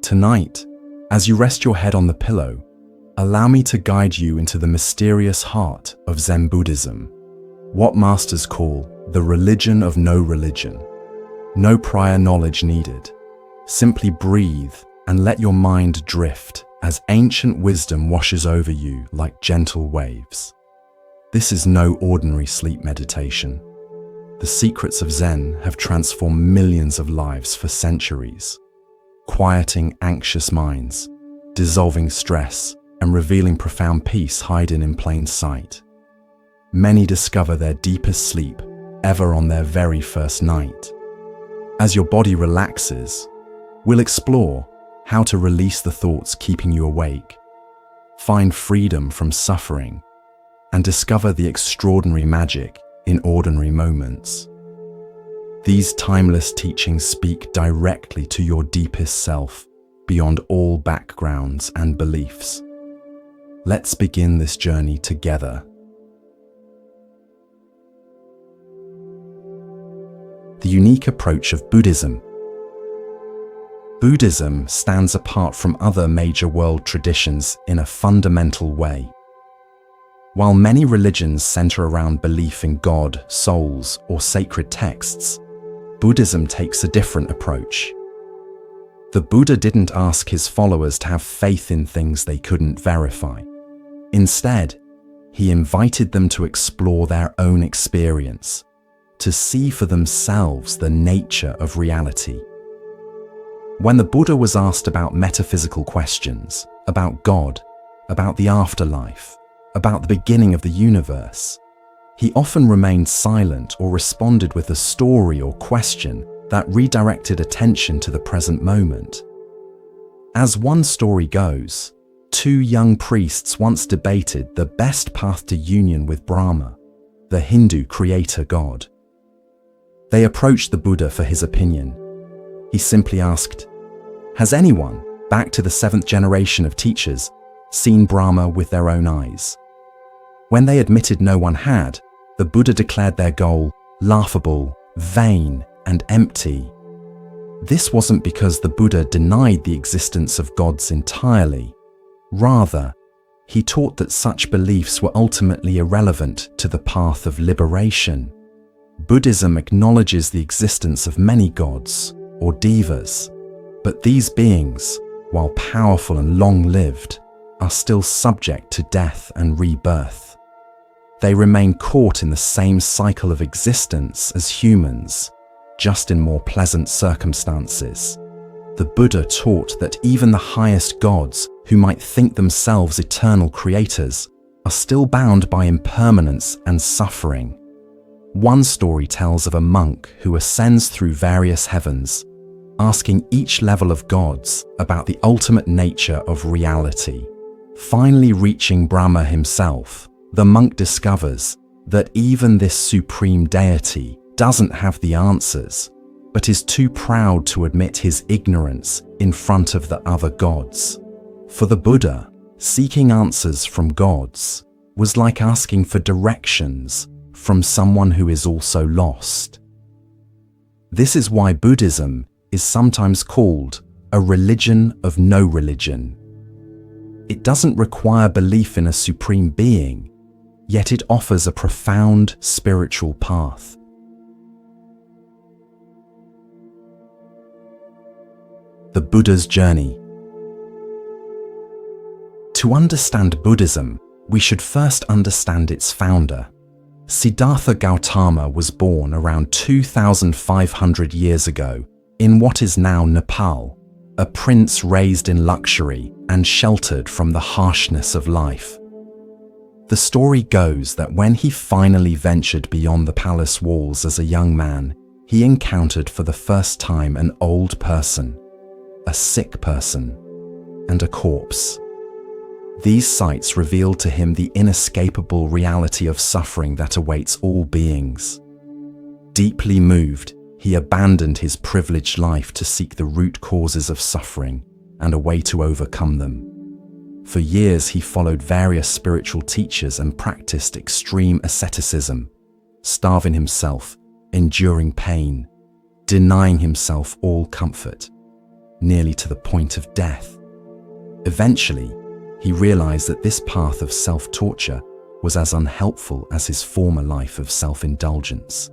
Tonight, as you rest your head on the pillow, allow me to guide you into the mysterious heart of Zen Buddhism, what masters call the religion of no religion. No prior knowledge needed. Simply breathe and let your mind drift as ancient wisdom washes over you like gentle waves. This is no ordinary sleep meditation. The secrets of Zen have transformed millions of lives for centuries, quieting anxious minds, dissolving stress, and revealing profound peace hidden in plain sight. Many discover their deepest sleep ever on their very first night. As your body relaxes, we'll explore how to release the thoughts keeping you awake, find freedom from suffering, and discover the extraordinary magic in ordinary moments. These timeless teachings speak directly to your deepest self, beyond all backgrounds and beliefs. Let's begin this journey together. The unique approach of Buddhism. Buddhism stands apart from other major world traditions in a fundamental way. While many religions center around belief in God, souls, or sacred texts, Buddhism takes a different approach. The Buddha didn't ask his followers to have faith in things they couldn't verify. Instead, he invited them to explore their own experience, to see for themselves the nature of reality. When the Buddha was asked about metaphysical questions, about God, about the afterlife, about the beginning of the universe, he often remained silent or responded with a story or question that redirected attention to the present moment. As one story goes, two young priests once debated the best path to union with Brahma, the Hindu creator god. They approached the Buddha for his opinion. He simply asked, "Has anyone, back to the 7th generation of teachers, seen Brahma with their own eyes?" When they admitted no one had, the Buddha declared their goal laughable, vain, and empty. This wasn't because the Buddha denied the existence of gods entirely. Rather, he taught that such beliefs were ultimately irrelevant to the path of liberation. Buddhism acknowledges the existence of many gods, or devas, but these beings, while powerful and long-lived, are still subject to death and rebirth. They remain caught in the same cycle of existence as humans, just in more pleasant circumstances. The Buddha taught that even the highest gods, who might think themselves eternal creators, are still bound by impermanence and suffering. One story tells of a monk who ascends through various heavens, asking each level of gods about the ultimate nature of reality. Finally reaching Brahma himself, the monk discovers that even this supreme deity doesn't have the answers, but is too proud to admit his ignorance in front of the other gods. For the Buddha, seeking answers from gods was like asking for directions from someone who is also lost. This is why Buddhism is sometimes called a religion of no religion. It doesn't require belief in a supreme being, yet it offers a profound spiritual path. The Buddha's journey. To understand Buddhism, we should first understand its founder. Siddhartha Gautama was born around 2,500 years ago in what is now Nepal, a prince raised in luxury and sheltered from the harshness of life. The story goes that when he finally ventured beyond the palace walls as a young man, he encountered for the first time an old person, a sick person, and a corpse. These sights revealed to him the inescapable reality of suffering that awaits all beings. Deeply moved, he abandoned his privileged life to seek the root causes of suffering and a way to overcome them. For years, he followed various spiritual teachers and practiced extreme asceticism, starving himself, enduring pain, denying himself all comfort. nearly to the point of death. Eventually, he realized that this path of self-torture was as unhelpful as his former life of self-indulgence.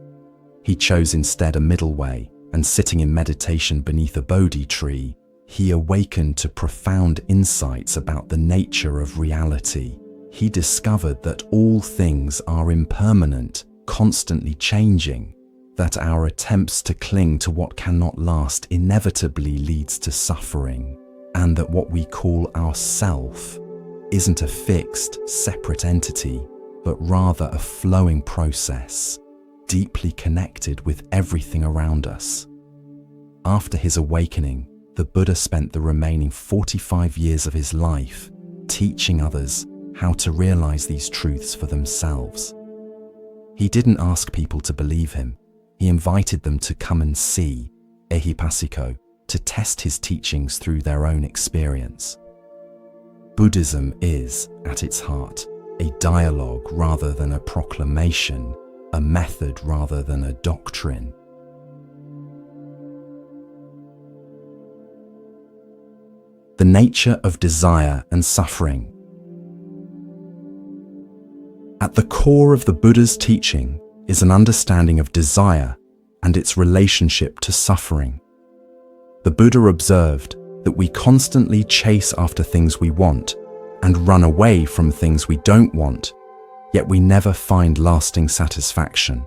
He chose instead a middle way, and sitting in meditation beneath a Bodhi tree, he awakened to profound insights about the nature of reality. He discovered that all things are impermanent, constantly changing, that our attempts to cling to what cannot last inevitably leads to suffering, and that what we call our self isn't a fixed, separate entity, but rather a flowing process, deeply connected with everything around us. After his awakening, the Buddha spent the remaining 45 years of his life teaching others how to realize these truths for themselves. He didn't ask people to believe him. He invited them to come and see, ehipassiko, to test his teachings through their own experience. Buddhism is, at its heart, a dialogue rather than a proclamation, a method rather than a doctrine. The nature of desire and suffering. At the core of the Buddha's teaching is an understanding of desire and its relationship to suffering. The Buddha observed that we constantly chase after things we want and run away from things we don't want, yet we never find lasting satisfaction.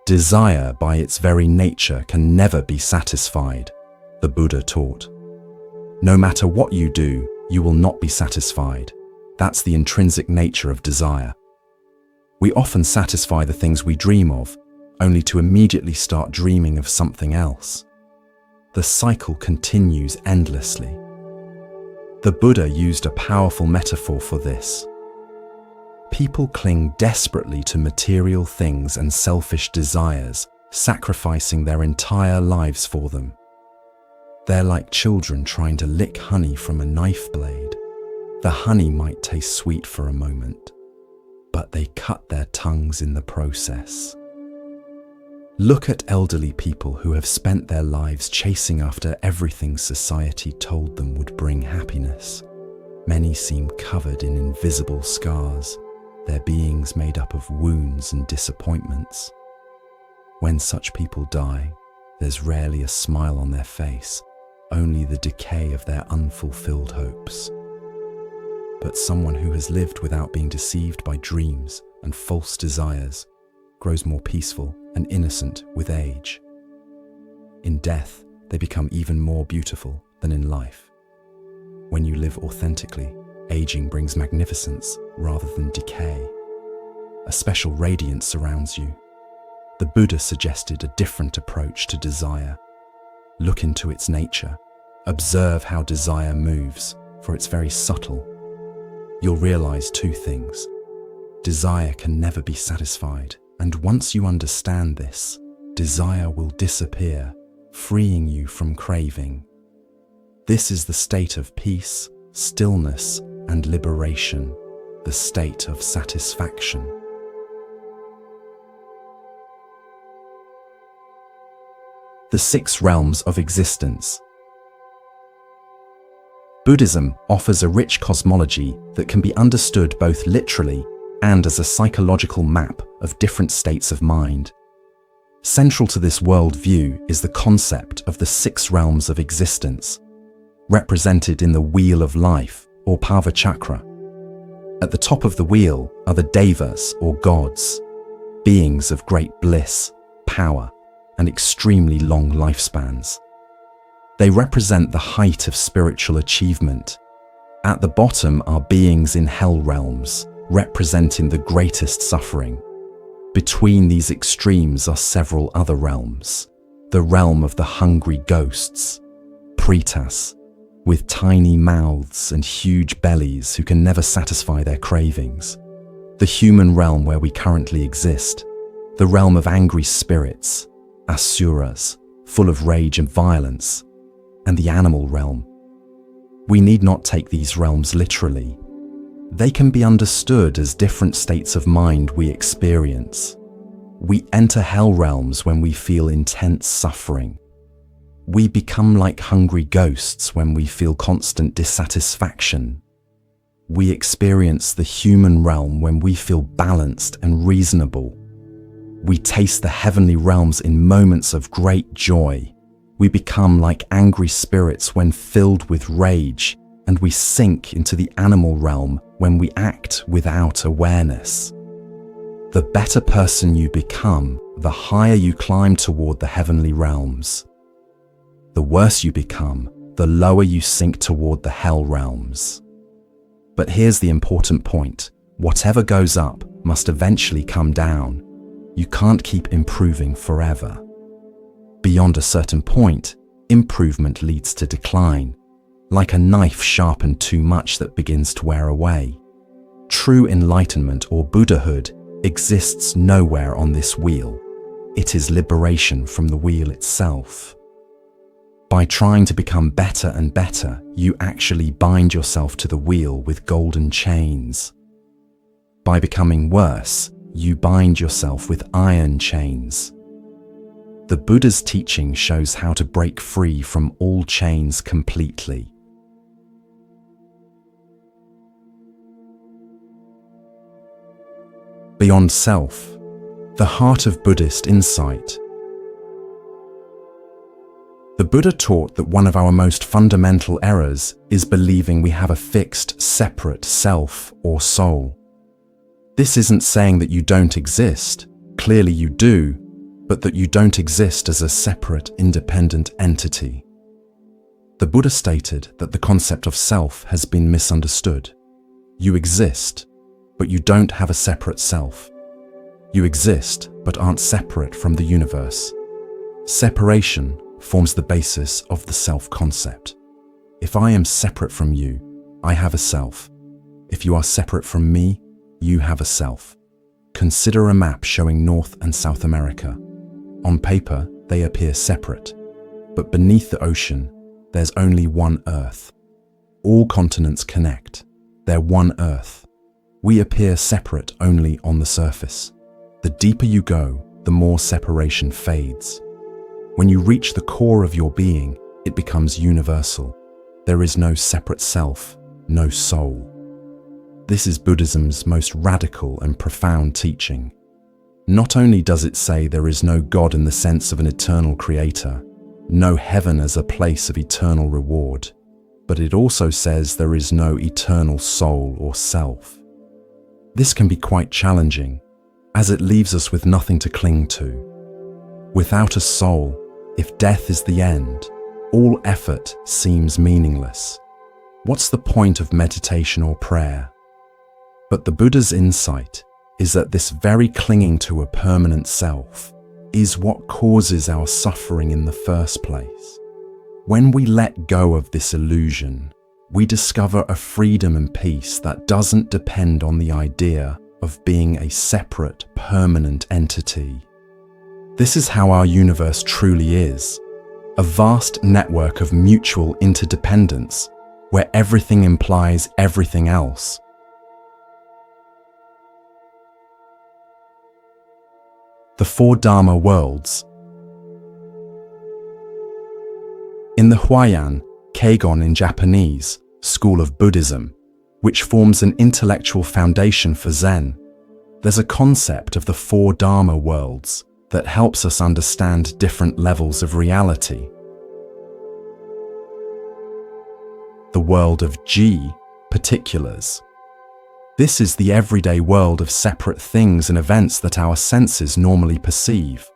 Desire, by its very nature, can never be satisfied, the Buddha taught. No matter what you do, you will not be satisfied. That's the intrinsic nature of desire. We often satisfy the things we dream of, only to immediately start dreaming of something else. The cycle continues endlessly. The Buddha used a powerful metaphor for this. People cling desperately to material things and selfish desires, sacrificing their entire lives for them. They're like children trying to lick honey from a knife blade. The honey might taste sweet for a moment, but they cut their tongues in the process. Look at elderly people who have spent their lives chasing after everything society told them would bring happiness. Many seem covered in invisible scars, their beings made up of wounds and disappointments. When such people die, there's rarely a smile on their face, only the decay of their unfulfilled hopes. But someone who has lived without being deceived by dreams and false desires grows more peaceful and innocent with age. In death, they become even more beautiful than in life. When you live authentically, aging brings magnificence rather than decay. A special radiance surrounds you. The Buddha suggested a different approach to desire. Look into its nature. Observe how desire moves, for it's very subtle. You'll realize two things. Desire can never be satisfied, and once you understand this, desire will disappear, freeing you from craving. This is the state of peace, stillness, and liberation, the state of satisfaction. The 6 realms of existence. Buddhism offers a rich cosmology that can be understood both literally and as a psychological map of different states of mind. Central to this worldview is the concept of the 6 realms of existence, represented in the Wheel of Life, or Pava Chakra. At the top of the wheel are the Devas, or gods, beings of great bliss, power, and extremely long lifespans. They represent the height of spiritual achievement. At the bottom are beings in hell realms, representing the greatest suffering. Between these extremes are several other realms. The realm of the hungry ghosts, Pretas, with tiny mouths and huge bellies who can never satisfy their cravings. The human realm where we currently exist. The realm of angry spirits, Asuras, full of rage and violence. And the animal realm. We need not take these realms literally. They can be understood as different states of mind we experience. We enter hell realms when we feel intense suffering. We become like hungry ghosts when we feel constant dissatisfaction. We experience the human realm when we feel balanced and reasonable. We taste the heavenly realms in moments of great joy. We become like angry spirits when filled with rage, and we sink into the animal realm when we act without awareness. The better person you become, the higher you climb toward the heavenly realms. The worse you become, the lower you sink toward the hell realms. But here's the important point. Whatever goes up must eventually come down. You can't keep improving forever. Beyond a certain point, improvement leads to decline, like a knife sharpened too much that begins to wear away. True enlightenment or Buddhahood exists nowhere on this wheel. It is liberation from the wheel itself. By trying to become better and better, you actually bind yourself to the wheel with golden chains. By becoming worse, you bind yourself with iron chains. The Buddha's teaching shows how to break free from all chains completely. Beyond self, the heart of Buddhist insight. The Buddha taught that one of our most fundamental errors is believing we have a fixed, separate self or soul. This isn't saying that you don't exist, clearly you do, but that you don't exist as a separate, independent entity. The Buddha stated that the concept of self has been misunderstood. You exist, but you don't have a separate self. You exist, but aren't separate from the universe. Separation forms the basis of the self-concept. If I am separate from you, I have a self. If you are separate from me, you have a self. Consider a map showing North and South America. On paper, they appear separate, but beneath the ocean, there's only one Earth. All continents connect. They're one Earth. We appear separate only on the surface. The deeper you go, the more separation fades. When you reach the core of your being, it becomes universal. There is no separate self, no soul. This is Buddhism's most radical and profound teaching. Not only does it say there is no God in the sense of an eternal creator, no heaven as a place of eternal reward, but it also says there is no eternal soul or self. This can be quite challenging, as it leaves us with nothing to cling to. Without a soul, if death is the end, all effort seems meaningless. What's the point of meditation or prayer? But the Buddha's insight is that this very clinging to a permanent self is what causes our suffering in the first place. When we let go of this illusion, we discover a freedom and peace that doesn't depend on the idea of being a separate, permanent entity. This is how our universe truly is, a vast network of mutual interdependence, where everything implies everything else. The Four Dharma Worlds. In the Huayan, Keigon in Japanese, school of Buddhism, which forms an intellectual foundation for Zen, there's a concept of the Four Dharma Worlds that helps us understand different levels of reality. The world of Ji, particulars. This is the everyday world of separate things and events that our senses normally perceive.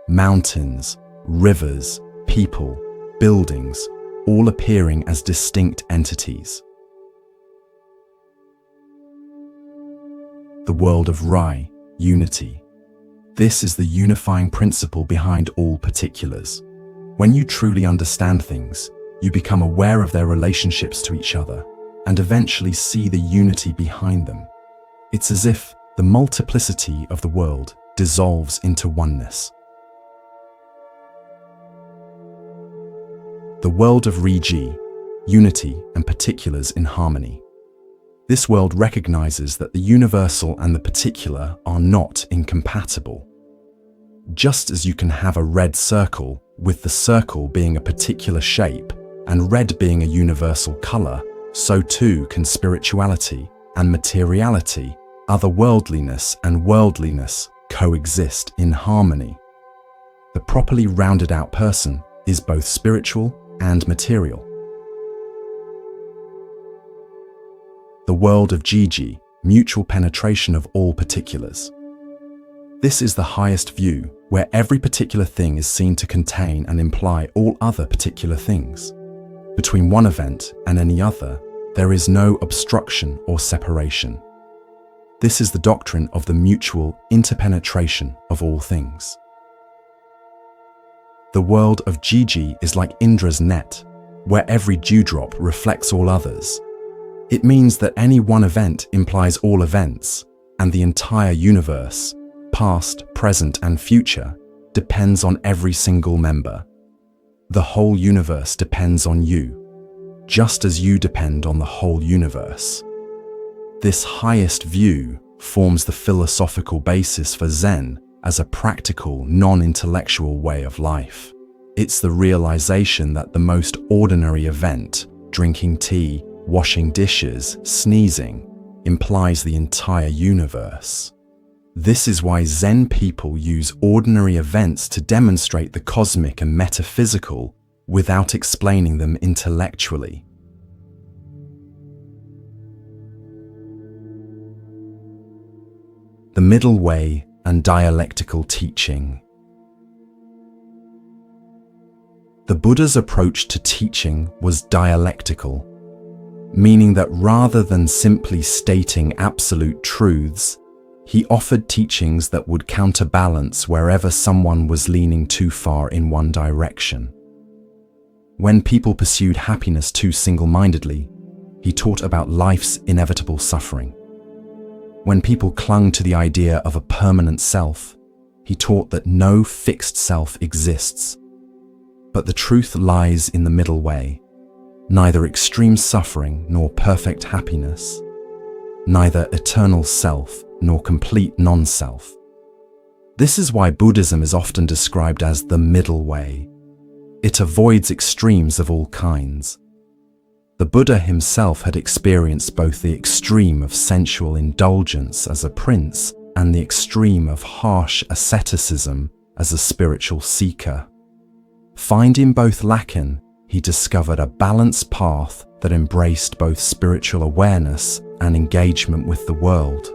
Mountains, rivers, people, buildings, all appearing as distinct entities. The world of Rai, unity. This is the unifying principle behind all particulars. When you truly understand things, you become aware of their relationships to each other and eventually see the unity behind them. It's as if the multiplicity of the world dissolves into oneness. The world of Riji, unity and particulars in harmony. This world recognizes that the universal and the particular are not incompatible. Just as you can have a red circle, with the circle being a particular shape and red being a universal color, so too can spirituality and materiality, otherworldliness and worldliness coexist in harmony. The properly rounded out person is both spiritual and material. The world of Jiji, mutual penetration of all particulars. This is the highest view, where every particular thing is seen to contain and imply all other particular things. Between one event and any other, there is no obstruction or separation. This is the doctrine of the mutual interpenetration of all things. The world of Jiji is like Indra's net, where every dewdrop reflects all others. It means that any one event implies all events, and the entire universe, past, present, and future, depends on every single member. The whole universe depends on you, just as you depend on the whole universe. This highest view forms the philosophical basis for Zen as a practical, non-intellectual way of life. It's the realization that the most ordinary event, drinking tea, washing dishes, sneezing, implies the entire universe. This is why Zen people use ordinary events to demonstrate the cosmic and metaphysical without explaining them intellectually. The middle way and dialectical teaching. The Buddha's approach to teaching was dialectical, meaning that rather than simply stating absolute truths, he offered teachings that would counterbalance wherever someone was leaning too far in one direction. When people pursued happiness too single-mindedly, he taught about life's inevitable suffering. When people clung to the idea of a permanent self, he taught that no fixed self exists. But the truth lies in the middle way, neither extreme suffering nor perfect happiness, neither eternal self nor complete non-self. This is why Buddhism is often described as the middle way. It avoids extremes of all kinds. The Buddha himself had experienced both the extreme of sensual indulgence as a prince and the extreme of harsh asceticism as a spiritual seeker. Finding both lacking, he discovered a balanced path that embraced both spiritual awareness and engagement with the world.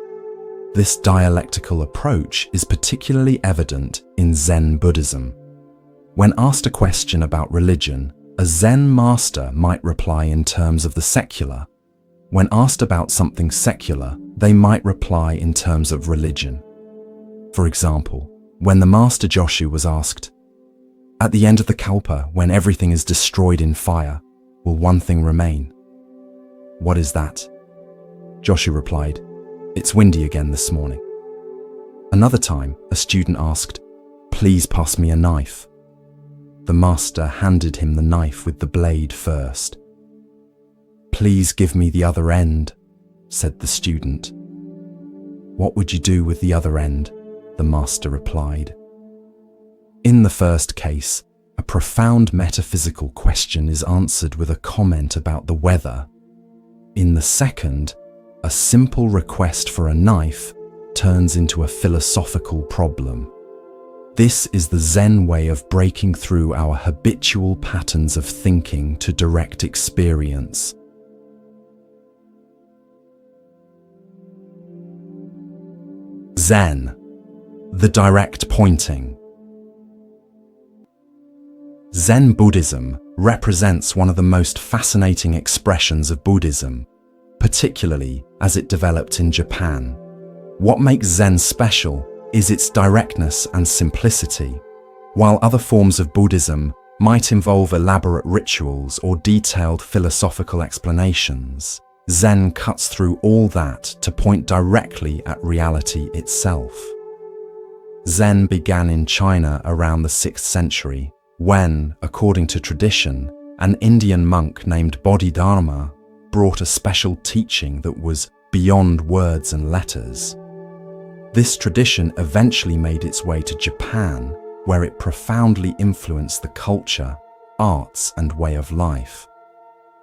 This dialectical approach is particularly evident in Zen Buddhism. When asked a question about religion, a Zen master might reply in terms of the secular. When asked about something secular, they might reply in terms of religion. For example, when the master Joshu was asked, "At the end of the Kalpa, when everything is destroyed in fire, will one thing remain?" "What is that?" Joshu replied, "It's windy again this morning." Another time, a student asked, "Please pass me a knife." The master handed him the knife with the blade first. "Please give me the other end," said the student. "What would you do with the other end?" the master replied. In the first case, a profound metaphysical question is answered with a comment about the weather. In the second, a simple request for a knife turns into a philosophical problem. This is the Zen way of breaking through our habitual patterns of thinking to direct experience. Zen, the direct pointing. Zen Buddhism represents one of the most fascinating expressions of Buddhism, particularly as it developed in Japan. What makes Zen special is its directness and simplicity. While other forms of Buddhism might involve elaborate rituals or detailed philosophical explanations, Zen cuts through all that to point directly at reality itself. Zen began in China around the 6th century, when, according to tradition, an Indian monk named This tradition eventually made its way to Japan, where it profoundly influenced the culture, arts, and way of life.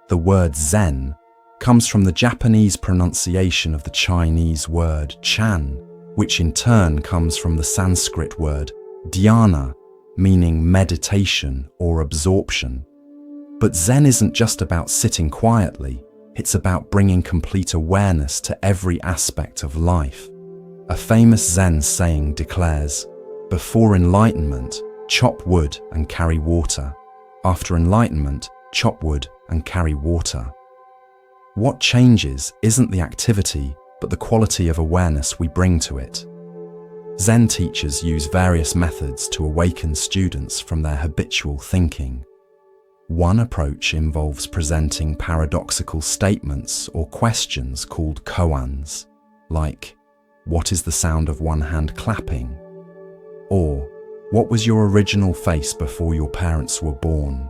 The word Zen comes from the Japanese pronunciation of the Chinese word Chan, which in turn comes from the Sanskrit word dhyana, meaning meditation or absorption. But Zen isn't just about sitting quietly, it's about bringing complete awareness to every aspect of life. A famous Zen saying declares, "Before enlightenment, chop wood and carry water. After enlightenment, chop wood and carry water." What changes isn't the activity, but the quality of awareness we bring to it. Zen teachers use various methods to awaken students from their habitual thinking. One approach involves presenting paradoxical statements or questions called koans, like, "What is the sound of one hand clapping?" Or, "What was your original face before your parents were born?"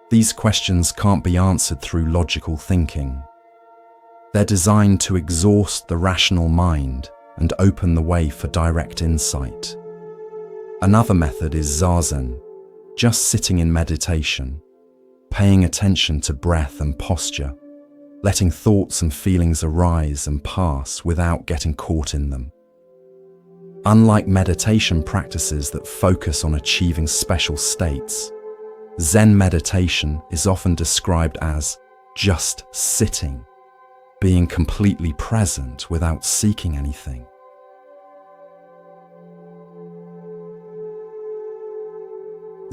These questions can't be answered through logical thinking. They're designed to exhaust the rational mind and open the way for direct insight. Another method is zazen, just sitting in meditation, paying attention to breath and posture, letting thoughts and feelings arise and pass without getting caught in them. Unlike meditation practices that focus on achieving special states, Zen meditation is often described as just sitting, being completely present without seeking anything.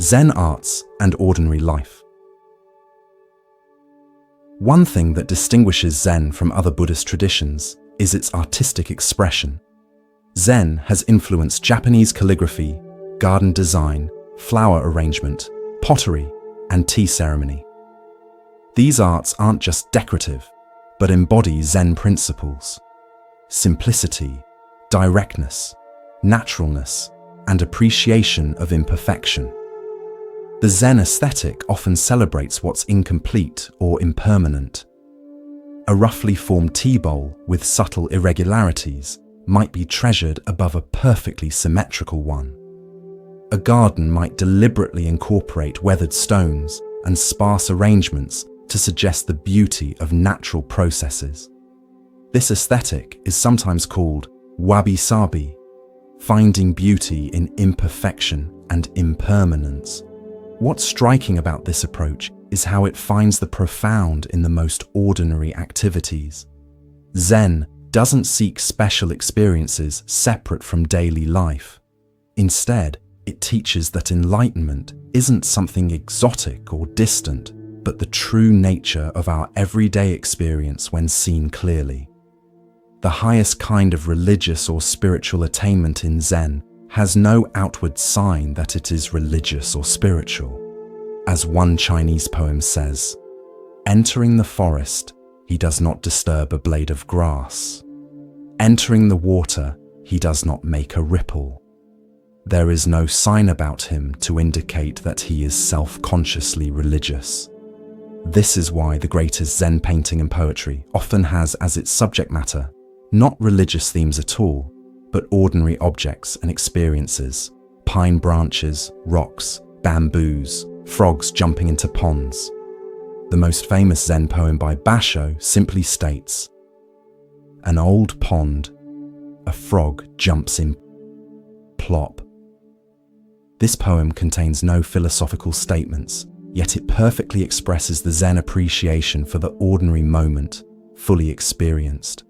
Zen arts and ordinary life. One thing that distinguishes Zen from other Buddhist traditions is its artistic expression. Zen has influenced Japanese calligraphy, garden design, flower arrangement, pottery, and tea ceremony. These arts aren't just decorative, but embody Zen principles: simplicity, directness, naturalness, and appreciation of imperfection. The Zen aesthetic often celebrates what's incomplete or impermanent. A roughly formed tea bowl with subtle irregularities might be treasured above a perfectly symmetrical one. A garden might deliberately incorporate weathered stones and sparse arrangements to suggest the beauty of natural processes. This aesthetic is sometimes called wabi-sabi, finding beauty in imperfection and impermanence. What's striking about this approach is how it finds the profound in the most ordinary activities. Zen doesn't seek special experiences separate from daily life. Instead, it teaches that enlightenment isn't something exotic or distant, but the true nature of our everyday experience when seen clearly. The highest kind of religious or spiritual attainment in Zen has no outward sign that it is religious or spiritual. As one Chinese poem says, "Entering the forest, he does not disturb a blade of grass. Entering the water, he does not make a ripple. There is no sign about him to indicate that he is self-consciously religious." This is why the greatest Zen painting and poetry often has as its subject matter not religious themes at all, but ordinary objects and experiences: pine branches, rocks, bamboos, frogs jumping into ponds. The most famous Zen poem by Basho simply states, "An old pond, a frog jumps in, plop." This poem contains no philosophical statements, yet it perfectly expresses the Zen appreciation for the ordinary moment, fully experienced.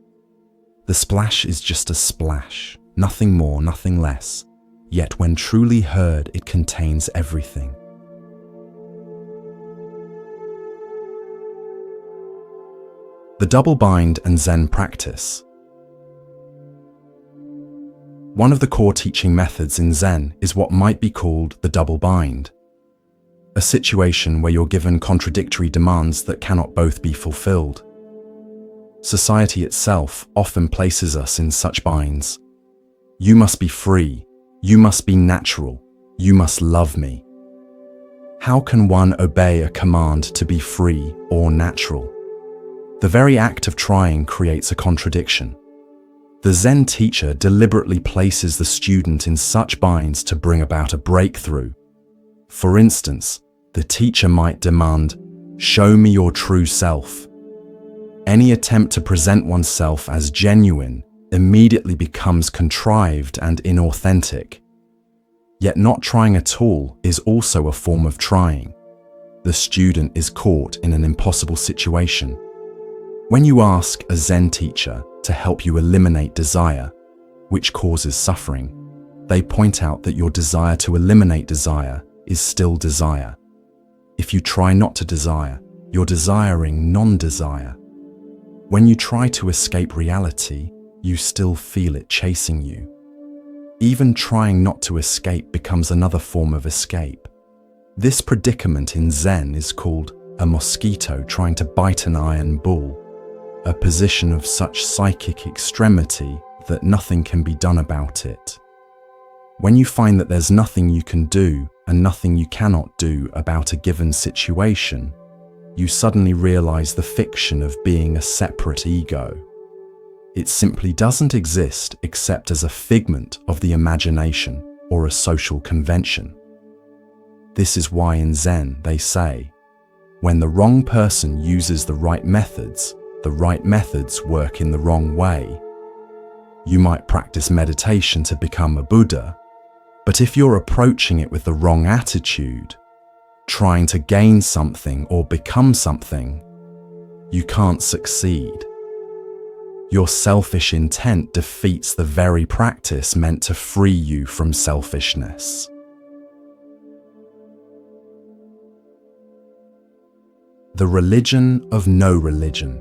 The splash is just a splash, nothing more, nothing less, yet when truly heard, it contains everything. The double bind and Zen practice. One of the core teaching methods in Zen is what might be called the double bind, a situation where you're given contradictory demands that cannot both be fulfilled. Society itself often places us in such binds. You must be free, you must be natural, you must love me. How can one obey a command to be free or natural? The very act of trying creates a contradiction. The Zen teacher deliberately places the student in such binds to bring about a breakthrough. For instance, the teacher might demand, "Show me your true self." Any attempt to present oneself as genuine immediately becomes contrived and inauthentic. Yet not trying at all is also a form of trying. The student is caught in an impossible situation. When you ask a Zen teacher to help you eliminate desire, which causes suffering, they point out that your desire to eliminate desire is still desire. If you try not to desire, you're desiring non-desire. When you try to escape reality, you still feel it chasing you. Even trying not to escape becomes another form of escape. This predicament in Zen is called a mosquito trying to bite an iron ball, a position of such psychic extremity that nothing can be done about it. When you find that there's nothing you can do and nothing you cannot do about a given situation, you suddenly realize the fiction of being a separate ego. It simply doesn't exist except as a figment of the imagination or a social convention. This is why in Zen they say, when the wrong person uses the right methods work in the wrong way. You might practice meditation to become a Buddha, but if you're approaching it with the wrong attitude, trying to gain something or become something, you can't succeed. Your selfish intent defeats the very practice meant to free you from selfishness. The religion of no religion.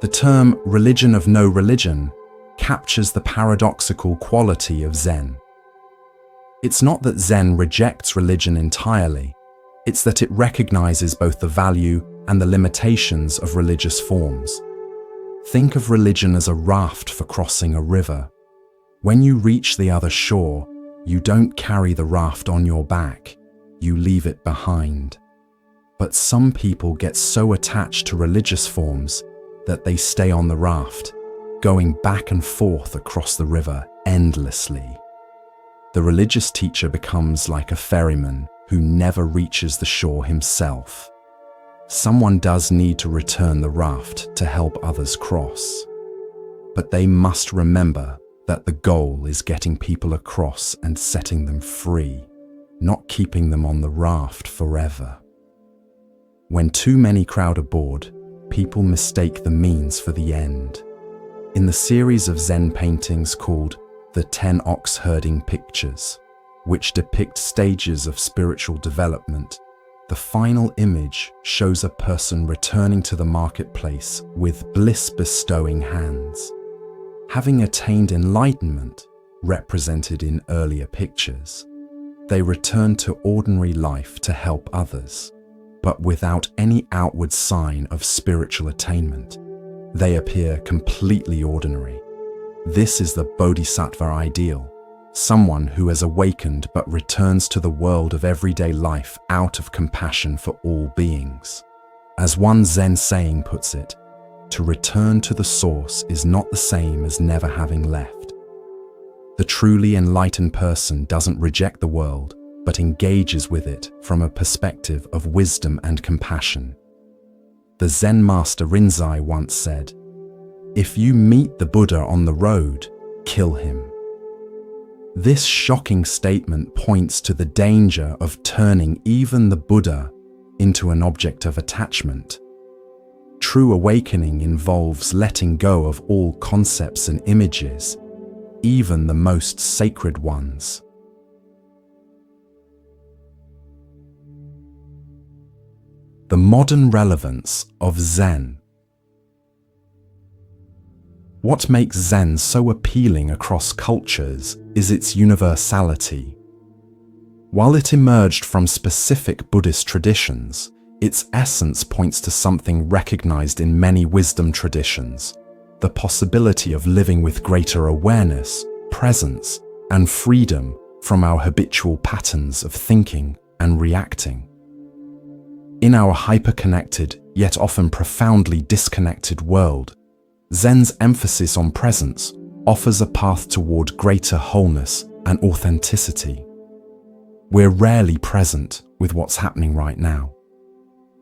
The term religion of no religion captures the paradoxical quality of Zen. It's not that Zen rejects religion entirely, it's that it recognizes both the value and the limitations of religious forms. Think of religion as a raft for crossing a river. When you reach the other shore, you don't carry the raft on your back, you leave it behind. But some people get so attached to religious forms that they stay on the raft, going back and forth across the river endlessly. The religious teacher becomes like a ferryman who never reaches the shore himself. Someone does need to return the raft to help others cross. But they must remember that the goal is getting people across and setting them free, not keeping them on the raft forever. When too many crowd aboard, people mistake the means for the end. In the series of Zen paintings called the 10 Ox Herding Pictures, which depict stages of spiritual development, the final image shows a person returning to the marketplace with bliss-bestowing hands. Having attained enlightenment, represented in earlier pictures, they return to ordinary life to help others, but without any outward sign of spiritual attainment. They appear completely ordinary. This is the Bodhisattva ideal, someone who has awakened but returns to the world of everyday life out of compassion for all beings. As one Zen saying puts it, to return to the source is not the same as never having left. The truly enlightened person doesn't reject the world, but engages with it from a perspective of wisdom and compassion. The Zen master Rinzai once said, "If you meet the Buddha on the road, kill him." This shocking statement points to the danger of turning even the Buddha into an object of attachment. True awakening involves letting go of all concepts and images, even the most sacred ones. The modern relevance of Zen. What makes Zen so appealing across cultures is its universality. While it emerged from specific Buddhist traditions, its essence points to something recognized in many wisdom traditions: the possibility of living with greater awareness, presence, and freedom from our habitual patterns of thinking and reacting. In our hyper-connected, yet often profoundly disconnected world, Zen's emphasis on presence offers a path toward greater wholeness and authenticity. We're rarely present with what's happening right now.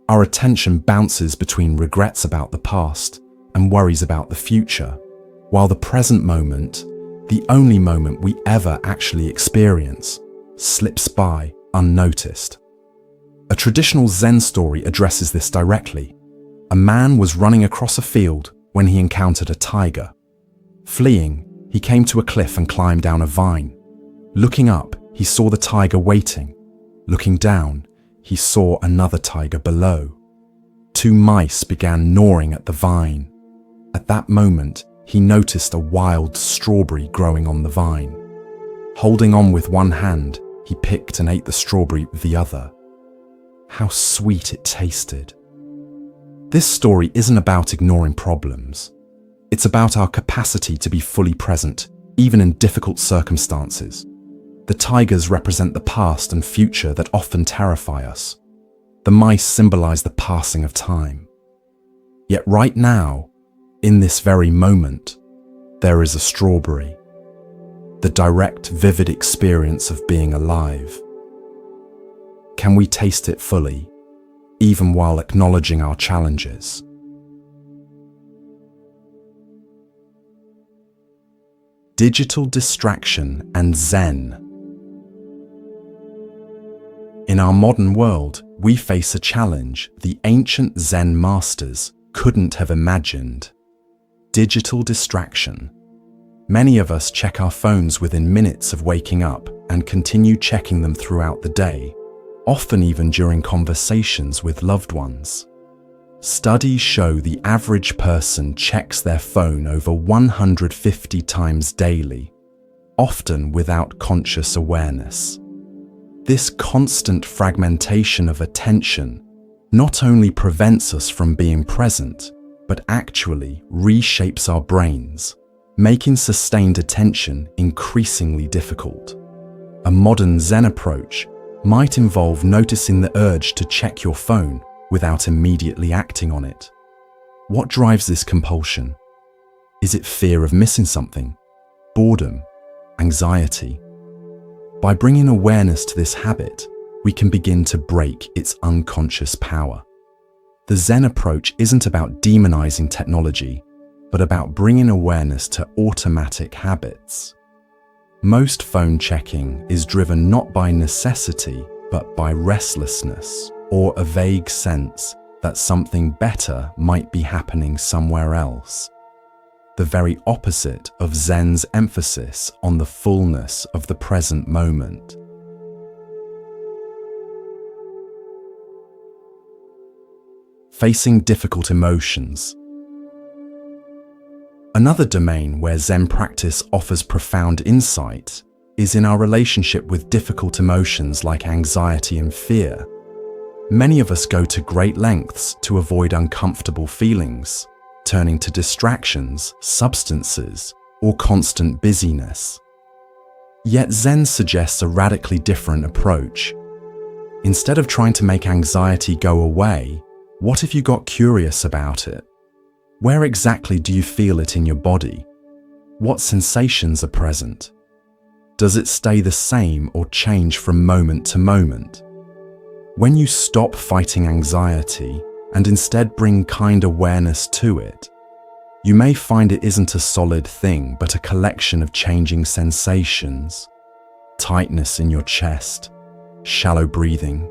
Our attention bounces between regrets about the past and worries about the future, while the present moment, the only moment we ever actually experience, slips by unnoticed. A traditional Zen story addresses this directly. A man was running across a field when he encountered a tiger. Fleeing, he came to a cliff and climbed down a vine. Looking up, he saw the tiger waiting. Looking down, he saw another tiger below. Two mice began gnawing at the vine. At that moment, he noticed a wild strawberry growing on the vine. Holding on with one hand, he picked and ate the strawberry with the other. How sweet it tasted. This story isn't about ignoring problems. It's about our capacity to be fully present, even in difficult circumstances. The tigers represent the past and future that often terrify us. The mice symbolize the passing of time. Yet right now, in this very moment, there is a strawberry. The direct, vivid experience of being alive. Can we taste it fully, even while acknowledging our challenges? Digital distraction and Zen. In our modern world, we face a challenge the ancient Zen masters couldn't have imagined. Digital distraction. Many of us check our phones within minutes of waking up and continue checking them throughout the day, often even during conversations with loved ones. Studies show the average person checks their phone over 150 times daily, often without conscious awareness. This constant fragmentation of attention not only prevents us from being present, but actually reshapes our brains, making sustained attention increasingly difficult. A modern Zen approach might involve noticing the urge to check your phone without immediately acting on it. What drives this compulsion? Is it fear of missing something, boredom, anxiety? By bringing awareness to this habit, we can begin to break its unconscious power. The Zen approach isn't about demonizing technology, but about bringing awareness to automatic habits. Most phone checking is driven not by necessity, but by restlessness or a vague sense that something better might be happening somewhere else. The very opposite of Zen's emphasis on the fullness of the present moment. Facing difficult emotions. Another domain where Zen practice offers profound insight is in our relationship with difficult emotions like anxiety and fear. Many of us go to great lengths to avoid uncomfortable feelings, turning to distractions, substances, or constant busyness. Yet Zen suggests a radically different approach. Instead of trying to make anxiety go away, what if you got curious about it? Where exactly do you feel it in your body? What sensations are present? Does it stay the same or change from moment to moment? When you stop fighting anxiety and instead bring kind awareness to it, you may find it isn't a solid thing but a collection of changing sensations. Tightness in your chest, shallow breathing,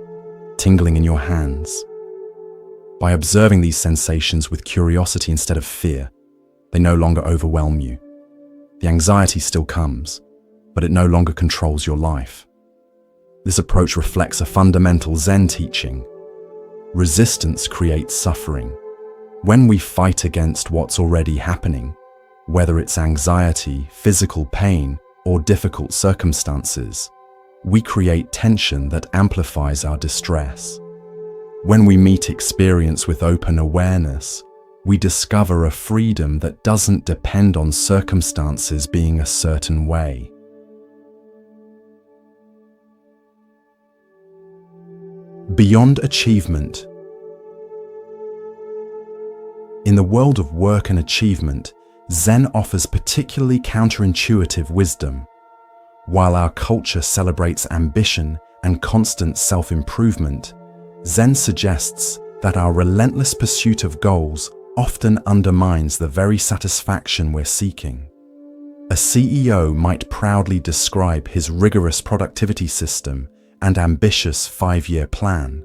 tingling in your hands. By observing these sensations with curiosity instead of fear, they no longer overwhelm you. The anxiety still comes, but it no longer controls your life. This approach reflects a fundamental Zen teaching. Resistance creates suffering. When we fight against what's already happening, whether it's anxiety, physical pain, or difficult circumstances, we create tension that amplifies our distress. When we meet experience with open awareness, we discover a freedom that doesn't depend on circumstances being a certain way. Beyond achievement. In the world of work and achievement, Zen offers particularly counterintuitive wisdom. While our culture celebrates ambition and constant self-improvement, Zen suggests that our relentless pursuit of goals often undermines the very satisfaction we're seeking. A CEO might proudly describe his rigorous productivity system and ambitious 5-year plan,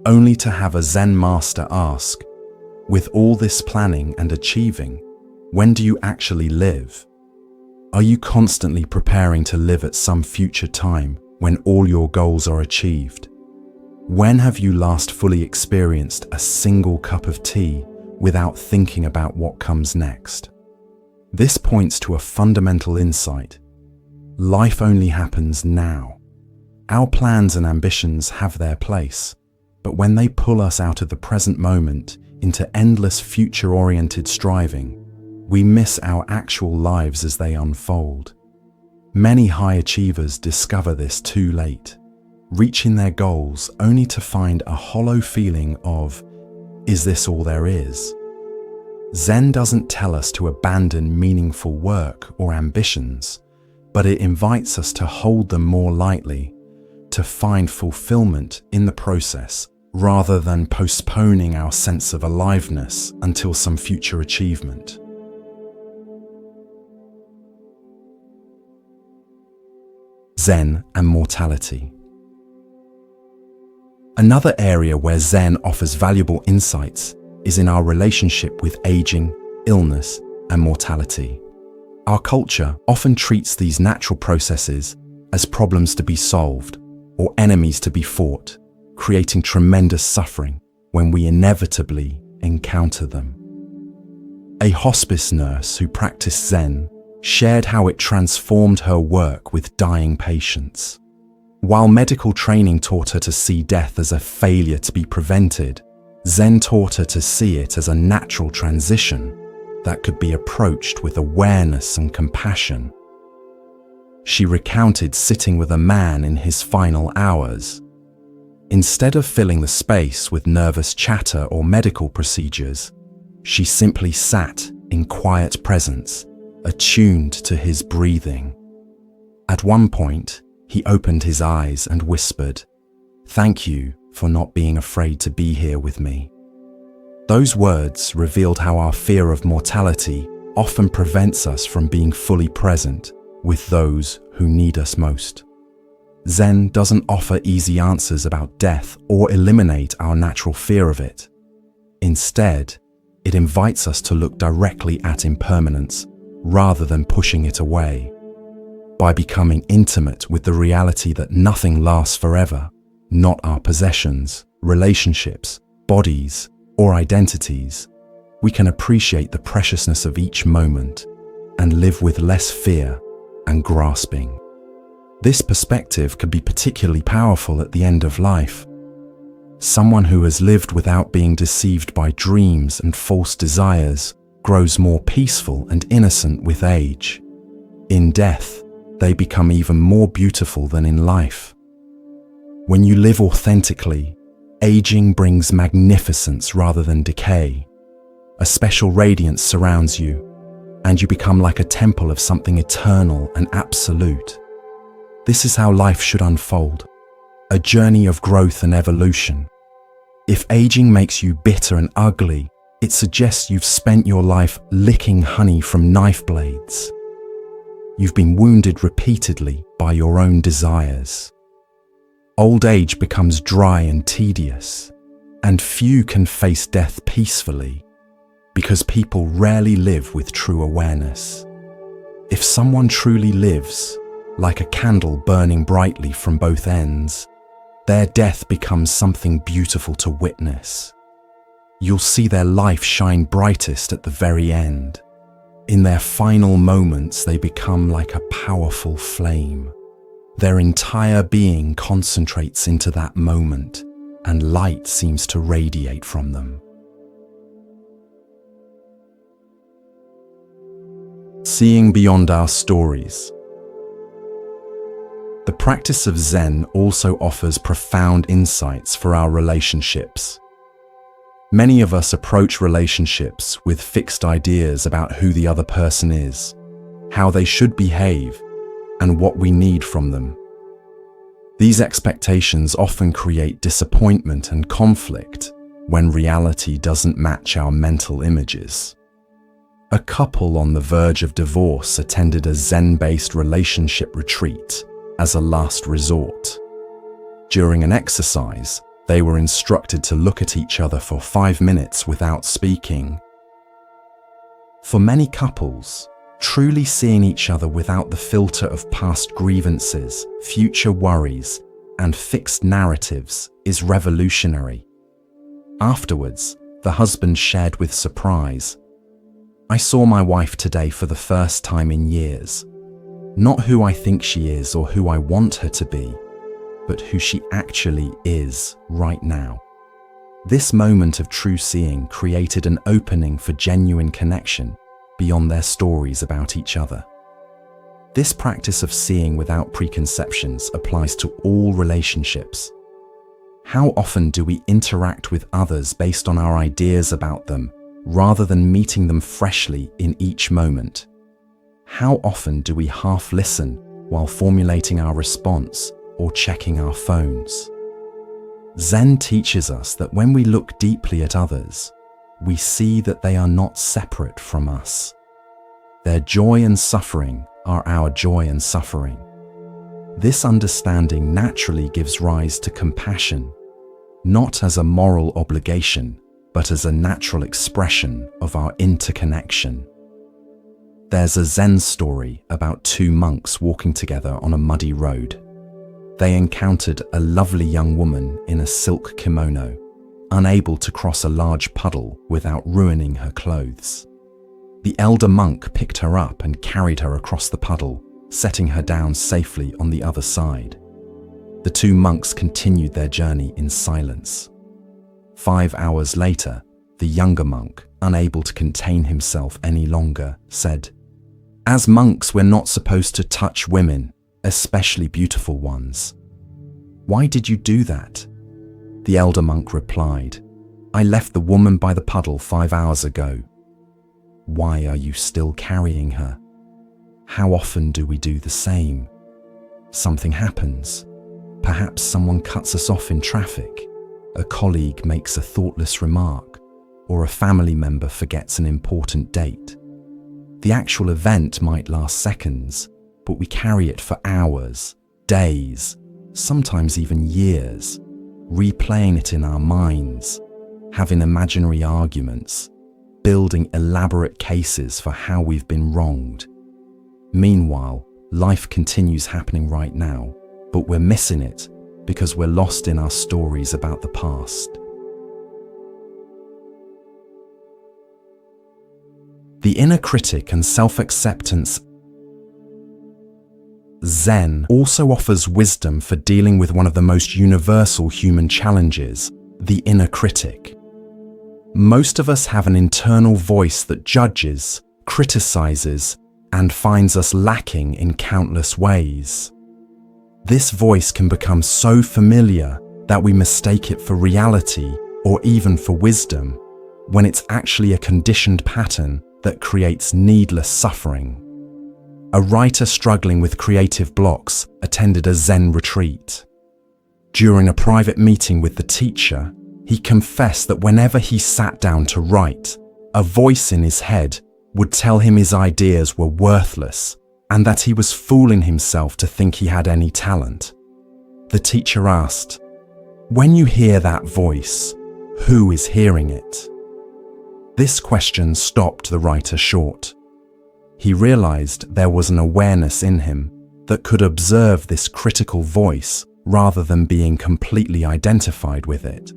only to have a Zen master ask, "With all this planning and achieving, when do you actually live? Are you constantly preparing to live at some future time when all your goals are achieved? When have you last fully experienced a single cup of tea without thinking about what comes next?" This points to a fundamental insight. Life only happens now. Our plans and ambitions have their place, but when they pull us out of the present moment into endless future-oriented striving, we miss our actual lives as they unfold. Many high achievers discover this too late, reaching their goals only to find a hollow feeling of, "Is this all there is?" Zen doesn't tell us to abandon meaningful work or ambitions, but it invites us to hold them more lightly, to find fulfillment in the process rather than postponing our sense of aliveness until some future achievement. Zen and mortality. Another area where Zen offers valuable insights is in our relationship with aging, illness, and mortality. Our culture often treats these natural processes as problems to be solved or enemies to be fought, creating tremendous suffering when we inevitably encounter them. A hospice nurse who practiced Zen shared how it transformed her work with dying patients. While medical training taught her to see death as a failure to be prevented, Zen taught her to see it as a natural transition that could be approached with awareness and compassion. She recounted sitting with a man in his final hours. Instead of filling the space with nervous chatter or medical procedures, she simply sat in quiet presence, attuned to his breathing. At one point, he opened his eyes and whispered, "Thank you for not being afraid to be here with me." Those words revealed how our fear of mortality often prevents us from being fully present with those who need us most. Zen doesn't offer easy answers about death or eliminate our natural fear of it. Instead, it invites us to look directly at impermanence rather than pushing it away. By becoming intimate with the reality that nothing lasts forever, not our possessions, relationships, bodies, or identities, we can appreciate the preciousness of each moment and live with less fear and grasping. This perspective can be particularly powerful at the end of life. Someone who has lived without being deceived by dreams and false desires grows more peaceful and innocent with age. In death, they become even more beautiful than in life. When you live authentically, aging brings magnificence rather than decay. A special radiance surrounds you, and you become like a temple of something eternal and absolute. This is how life should unfold, a journey of growth and evolution. If aging makes you bitter and ugly, it suggests you've spent your life licking honey from knife blades. You've been wounded repeatedly by your own desires. Old age becomes dry and tedious, and few can face death peacefully because people rarely live with true awareness. If someone truly lives, like a candle burning brightly from both ends, their death becomes something beautiful to witness. You'll see their life shine brightest at the very end. In their final moments, they become like a powerful flame. Their entire being concentrates into that moment, and light seems to radiate from them. Seeing beyond our stories. The practice of Zen also offers profound insights for our relationships. Many of us approach relationships with fixed ideas about who the other person is, how they should behave, and what we need from them. These expectations often create disappointment and conflict when reality doesn't match our mental images. A couple on the verge of divorce attended a Zen-based relationship retreat as a last resort. During an exercise, they were instructed to look at each other for 5 minutes without speaking. For many couples, truly seeing each other without the filter of past grievances, future worries, and fixed narratives is revolutionary. Afterwards, the husband shared with surprise, "I saw my wife today for the first time in years. Not who I think she is or who I want her to be, but who she actually is right now." This moment of true seeing created an opening for genuine connection beyond their stories about each other. This practice of seeing without preconceptions applies to all relationships. How often do we interact with others based on our ideas about them, rather than meeting them freshly in each moment? How often do we half listen while formulating our response or checking our phones? Zen teaches us that when we look deeply at others, we see that they are not separate from us. Their joy and suffering are our joy and suffering. This understanding naturally gives rise to compassion, not as a moral obligation, but as a natural expression of our interconnection. There's a Zen story about 2 monks walking together on a muddy road. They encountered a lovely young woman in a silk kimono, unable to cross a large puddle without ruining her clothes. The elder monk picked her up and carried her across the puddle, setting her down safely on the other side. The 2 monks continued their journey in silence. 5 hours later, the younger monk, unable to contain himself any longer, said, "As monks, we're not supposed to touch women, especially beautiful ones." "Why did you do that?" The elder monk replied, "I left the woman by the puddle 5 hours ago." "Why are you still carrying her?" How often do we do the same? Something happens. Perhaps someone cuts us off in traffic, a colleague makes a thoughtless remark, or a family member forgets an important date. The actual event might last seconds, but we carry it for hours, days, sometimes even years, replaying it in our minds, having imaginary arguments, building elaborate cases for how we've been wronged. Meanwhile, life continues happening right now, but we're missing it because we're lost in our stories about the past. The inner critic and self-acceptance. Zen also offers wisdom for dealing with one of the most universal human challenges, the inner critic. Most of us have an internal voice that judges, criticizes, and finds us lacking in countless ways. This voice can become so familiar that we mistake it for reality or even for wisdom, when it's actually a conditioned pattern that creates needless suffering. A writer struggling with creative blocks attended a Zen retreat. During a private meeting with the teacher, he confessed that whenever he sat down to write, a voice in his head would tell him his ideas were worthless and that he was fooling himself to think he had any talent. The teacher asked, "When you hear that voice, who is hearing it?" This question stopped the writer short. He realized there was an awareness in him that could observe this critical voice rather than being completely identified with it.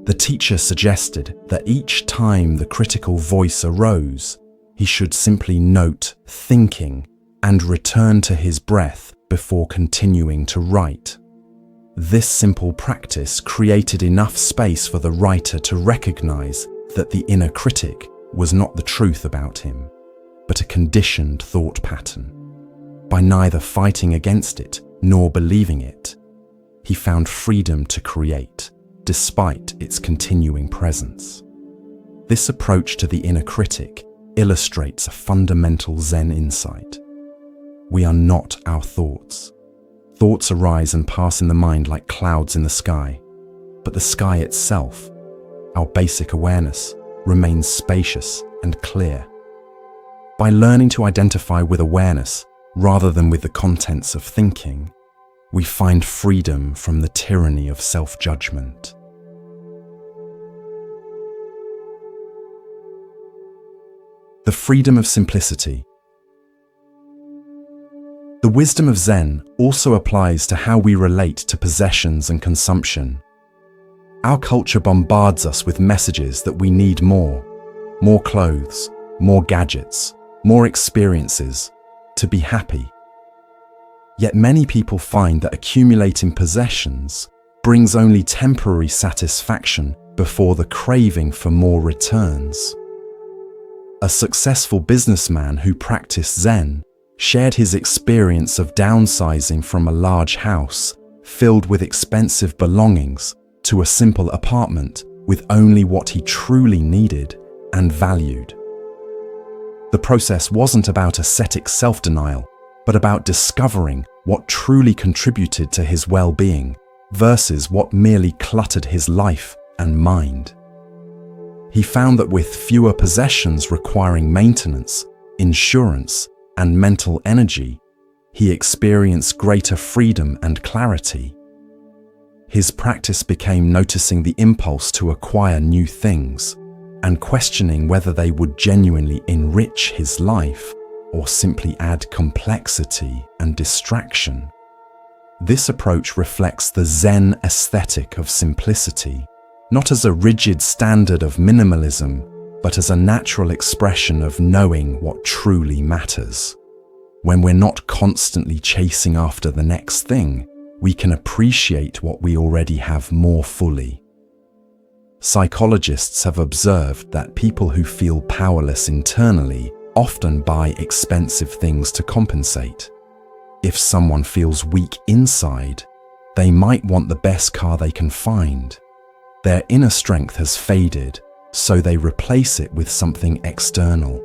The teacher suggested that each time the critical voice arose, he should simply note thinking and return to his breath before continuing to write. This simple practice created enough space for the writer to recognize that the inner critic was not the truth about him, but a conditioned thought pattern. By neither fighting against it nor believing it, he found freedom to create, despite its continuing presence. This approach to the inner critic illustrates a fundamental Zen insight. We are not our thoughts. Thoughts arise and pass in the mind like clouds in the sky, but the sky itself, our basic awareness, remains spacious and clear. By learning to identify with awareness rather than with the contents of thinking, we find freedom from the tyranny of self-judgment. The freedom of simplicity. The wisdom of Zen also applies to how we relate to possessions and consumption. Our culture bombards us with messages that we need more clothes, more gadgets, more experiences, to be happy. Yet many people find that accumulating possessions brings only temporary satisfaction before the craving for more returns. A successful businessman who practiced Zen shared his experience of downsizing from a large house filled with expensive belongings to a simple apartment with only what he truly needed and valued. The process wasn't about ascetic self-denial, but about discovering what truly contributed to his well-being versus what merely cluttered his life and mind. He found that with fewer possessions requiring maintenance, insurance, and mental energy, he experienced greater freedom and clarity. His practice became noticing the impulse to acquire new things and questioning whether they would genuinely enrich his life or simply add complexity and distraction. This approach reflects the Zen aesthetic of simplicity, not as a rigid standard of minimalism, but as a natural expression of knowing what truly matters. When we're not constantly chasing after the next thing, we can appreciate what we already have more fully. Psychologists have observed that people who feel powerless internally often buy expensive things to compensate. If someone feels weak inside, they might want the best car they can find. Their inner strength has faded, so they replace it with something external.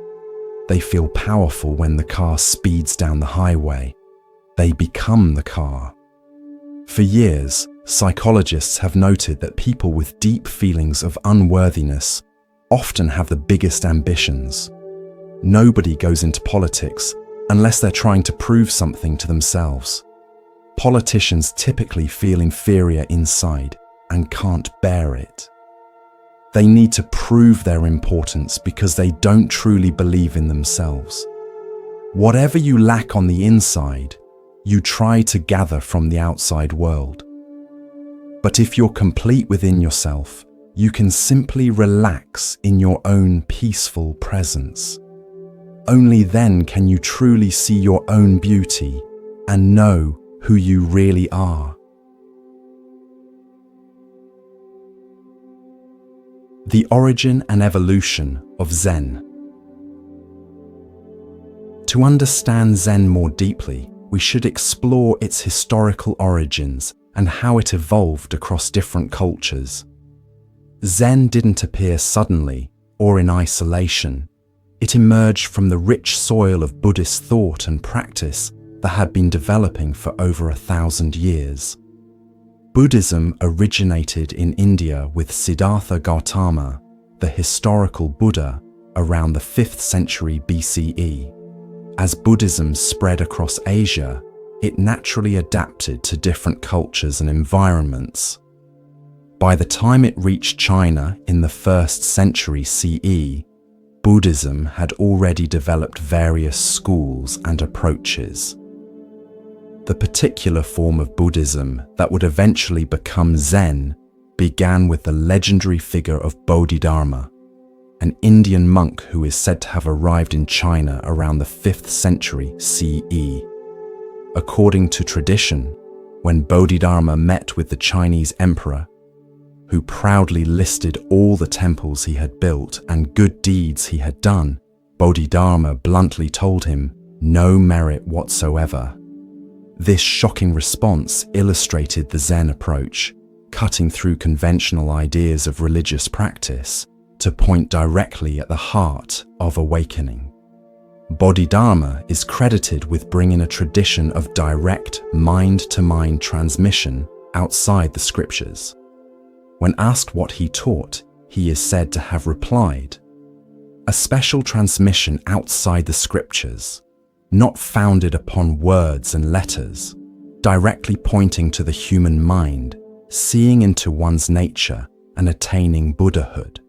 They feel powerful when the car speeds down the highway. They become the car. For years, psychologists have noted that people with deep feelings of unworthiness often have the biggest ambitions. Nobody goes into politics unless they're trying to prove something to themselves. Politicians typically feel inferior inside and can't bear it. They need to prove their importance because they don't truly believe in themselves. Whatever you lack on the inside, you try to gather from the outside world. But if you're complete within yourself, you can simply relax in your own peaceful presence. Only then can you truly see your own beauty and know who you really are. The origin and evolution of Zen. To understand Zen more deeply, we should explore its historical origins and how it evolved across different cultures. Zen didn't appear suddenly or in isolation. It emerged from the rich soil of Buddhist thought and practice that had been developing for over 1,000 years. Buddhism originated in India with Siddhartha Gautama, the historical Buddha, around the 5th century BCE. As Buddhism spread across Asia, it naturally adapted to different cultures and environments. By the time it reached China in the 1st century CE, Buddhism had already developed various schools and approaches. The particular form of Buddhism that would eventually become Zen began with the legendary figure of Bodhidharma, an Indian monk who is said to have arrived in China around the 5th century CE. According to tradition, when Bodhidharma met with the Chinese emperor, who proudly listed all the temples he had built and good deeds he had done, Bodhidharma bluntly told him, "No merit whatsoever." This shocking response illustrated the Zen approach, cutting through conventional ideas of religious practice to point directly at the heart of awakening. Bodhidharma is credited with bringing a tradition of direct mind-to-mind transmission outside the scriptures. When asked what he taught, he is said to have replied, "A special transmission outside the scriptures, not founded upon words and letters, directly pointing to the human mind, seeing into one's nature and attaining Buddhahood."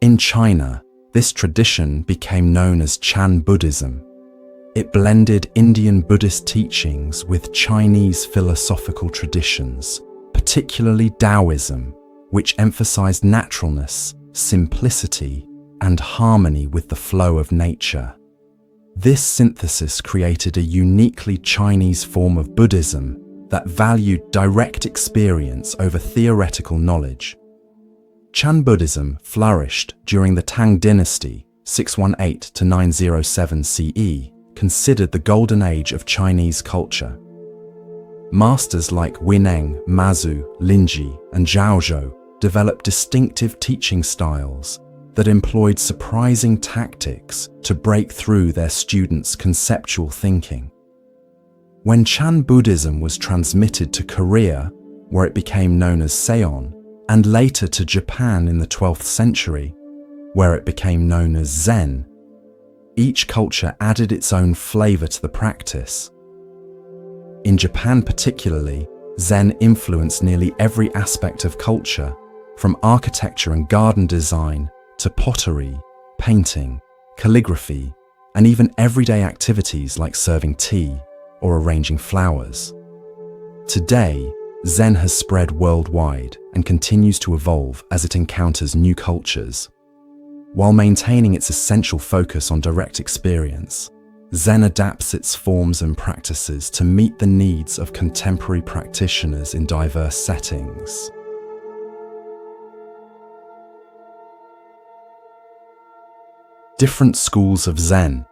In China, this tradition became known as Zen Buddhism. It blended Indian Buddhist teachings with Chinese philosophical traditions, particularly Taoism, which emphasized naturalness, simplicity, and harmony with the flow of nature. This synthesis created a uniquely Chinese form of Buddhism that valued direct experience over theoretical knowledge. Zen Buddhism flourished during the Tang Dynasty, 618 to 907 CE, considered the golden age of Chinese culture. Masters like Huineng, Mazu, Linji, and Zhaozhou developed distinctive teaching styles that employed surprising tactics to break through their students' conceptual thinking. When Zen Buddhism was transmitted to Korea, where it became known as Seon, and later to Japan in the 12th century, where it became known as Zen, each culture added its own flavor to the practice. In Japan particularly, Zen influenced nearly every aspect of culture, from architecture and garden design to pottery, painting, calligraphy, and even everyday activities like serving tea or arranging flowers. Today, Zen has spread worldwide and continues to evolve as it encounters new cultures. While maintaining its essential focus on direct experience, Zen adapts its forms and practices to meet the needs of contemporary practitioners in diverse settings. Different schools of Zen.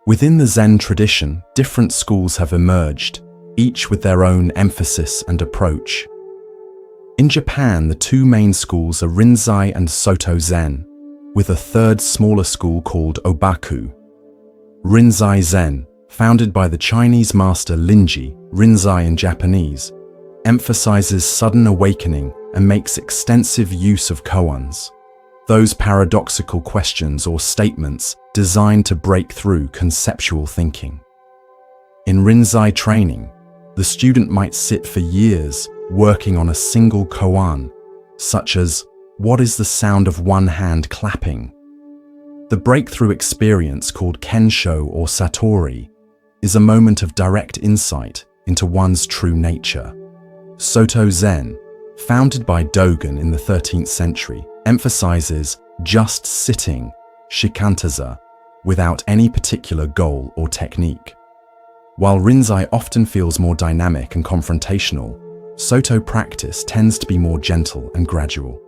Within the Zen tradition, different schools have emerged, each with their own emphasis and approach. In Japan, the two main schools are Rinzai and Soto Zen, with a third smaller school called Obaku. Rinzai Zen, founded by the Chinese master Linji, Rinzai in Japanese, emphasizes sudden awakening and makes extensive use of koans, those paradoxical questions or statements designed to break through conceptual thinking. In Rinzai training, the student might sit for years working on a single koan, such as, "What is the sound of one hand clapping?" The breakthrough experience, called Kensho or Satori, is a moment of direct insight into one's true nature. Soto Zen, founded by Dogen in the 13th century, emphasizes just sitting, shikantaza, without any particular goal or technique. While Rinzai often feels more dynamic and confrontational, Soto practice tends to be more gentle and gradual.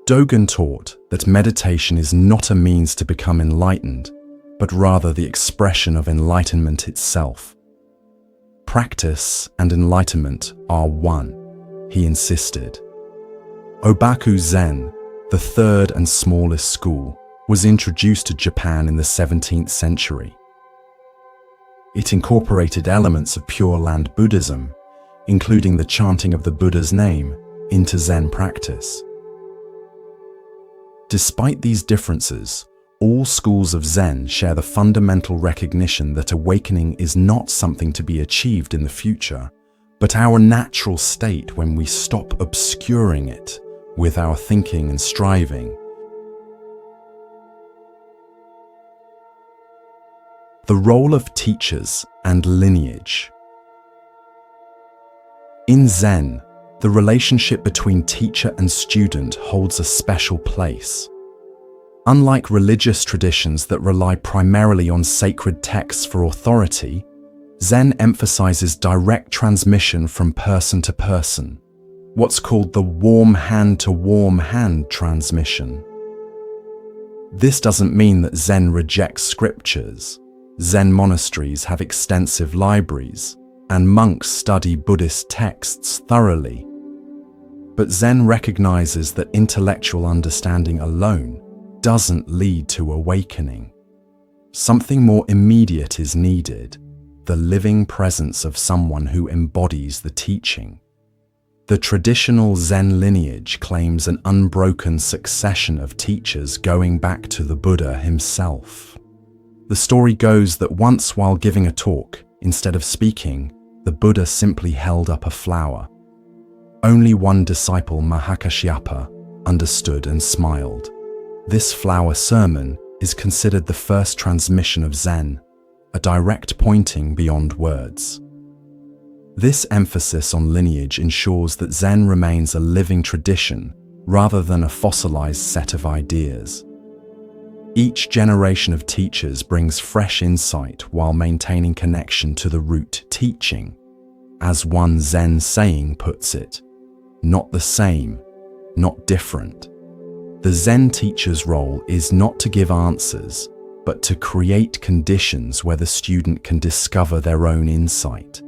Dogen taught that meditation is not a means to become enlightened, but rather the expression of enlightenment itself. Practice and enlightenment are one, he insisted. Obaku Zen, the third and smallest school, was introduced to Japan in the 17th century. It incorporated elements of Pure Land Buddhism, including the chanting of the Buddha's name, into Zen practice. Despite these differences, all schools of Zen share the fundamental recognition that awakening is not something to be achieved in the future, but our natural state when we stop obscuring it with our thinking and striving. The role of teachers and lineage. In Zen, the relationship between teacher and student holds a special place. Unlike religious traditions that rely primarily on sacred texts for authority, Zen emphasizes direct transmission from person to person, what's called the warm hand to warm hand transmission. This doesn't mean that Zen rejects scriptures. Zen monasteries have extensive libraries, and monks study Buddhist texts thoroughly. But Zen recognizes that intellectual understanding alone doesn't lead to awakening. Something more immediate is needed, the living presence of someone who embodies the teaching. The traditional Zen lineage claims an unbroken succession of teachers going back to the Buddha himself. The story goes that once while giving a talk, instead of speaking, the Buddha simply held up a flower. Only one disciple, Mahakashyapa, understood and smiled. This flower sermon is considered the first transmission of Zen, a direct pointing beyond words. This emphasis on lineage ensures that Zen remains a living tradition rather than a fossilized set of ideas. Each generation of teachers brings fresh insight while maintaining connection to the root teaching. As one Zen saying puts it, not the same, not different. The Zen teacher's role is not to give answers, but to create conditions where the student can discover their own insight.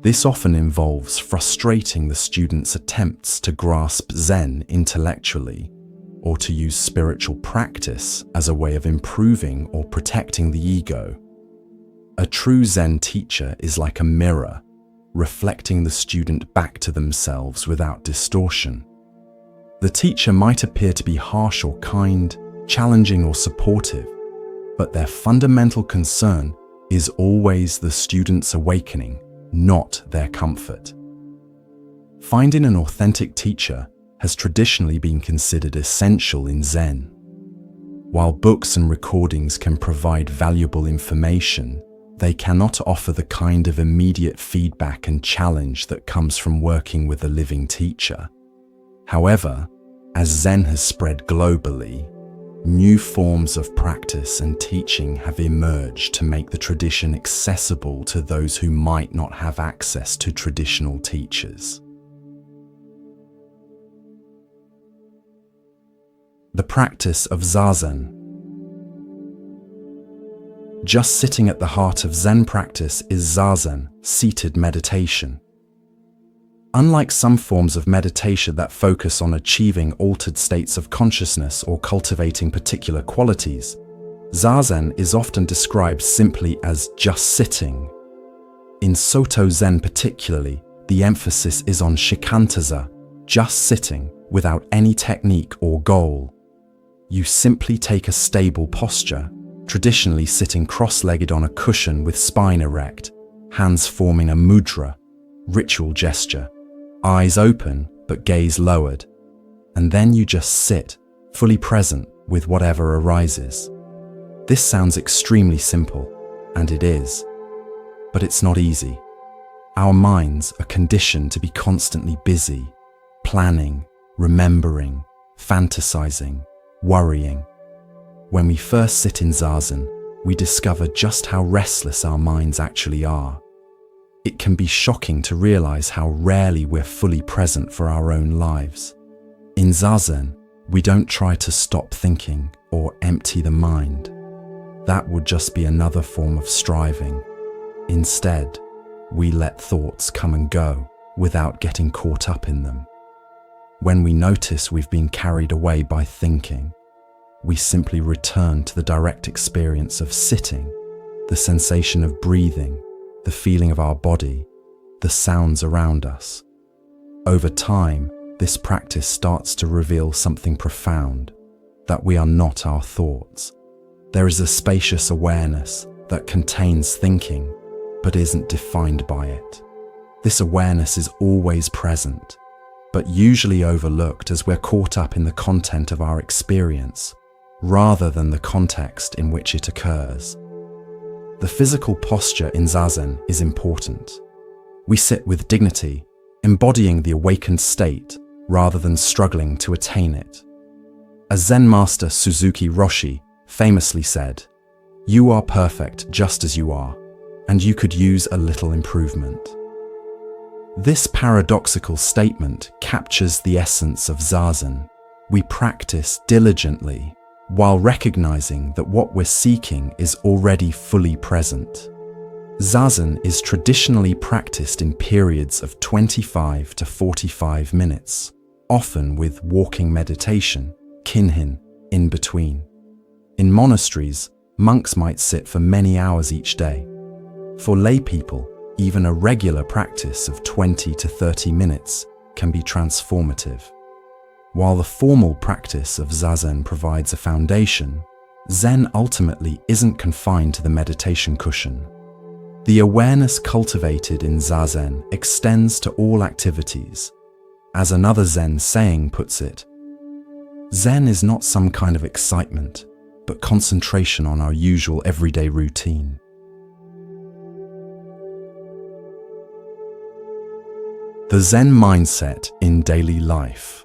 This often involves frustrating the student's attempts to grasp Zen intellectually, or to use spiritual practice as a way of improving or protecting the ego. A true Zen teacher is like a mirror, reflecting the student back to themselves without distortion. The teacher might appear to be harsh or kind, challenging or supportive, but their fundamental concern is always the student's awakening, not their comfort. Finding an authentic teacher has traditionally been considered essential in Zen. While books and recordings can provide valuable information, they cannot offer the kind of immediate feedback and challenge that comes from working with a living teacher. However, as Zen has spread globally, new forms of practice and teaching have emerged to make the tradition accessible to those who might not have access to traditional teachers. The practice of Zazen. Just sitting at the heart of Zen practice is Zazen, seated meditation. Unlike some forms of meditation that focus on achieving altered states of consciousness or cultivating particular qualities, Zazen is often described simply as just sitting. In Soto Zen particularly, the emphasis is on shikantaza, just sitting, without any technique or goal. You simply take a stable posture, traditionally sitting cross-legged on a cushion with spine erect, hands forming a mudra, ritual gesture, eyes open but gaze lowered, and then you just sit, fully present with whatever arises. This sounds extremely simple, and it is, but it's not easy. Our minds are conditioned to be constantly busy, planning, remembering, fantasizing, worrying. When we first sit in Zazen, we discover just how restless our minds actually are. It can be shocking to realize how rarely we're fully present for our own lives. In Zazen, we don't try to stop thinking or empty the mind. That would just be another form of striving. Instead, we let thoughts come and go without getting caught up in them. When we notice we've been carried away by thinking, we simply return to the direct experience of sitting, the sensation of breathing, the feeling of our body, the sounds around us. Over time, this practice starts to reveal something profound, that we are not our thoughts. There is a spacious awareness that contains thinking, but isn't defined by it. This awareness is always present, but usually overlooked as we're caught up in the content of our experience, rather than the context in which it occurs. The physical posture in Zazen is important. We sit with dignity, embodying the awakened state rather than struggling to attain it. As Zen master Suzuki Roshi famously said, "You are perfect just as you are, and you could use a little improvement." This paradoxical statement captures the essence of Zazen. We practice diligently, while recognizing that what we're seeking is already fully present. Zazen is traditionally practiced in periods of 25 to 45 minutes, often with walking meditation, kinhin, in between. In monasteries, monks might sit for many hours each day. For lay people, even a regular practice of 20 to 30 minutes can be transformative. While the formal practice of Zazen provides a foundation, Zen ultimately isn't confined to the meditation cushion. The awareness cultivated in Zazen extends to all activities. As another Zen saying puts it, Zen is not some kind of excitement, but concentration on our usual everyday routine. The Zen mindset in daily life.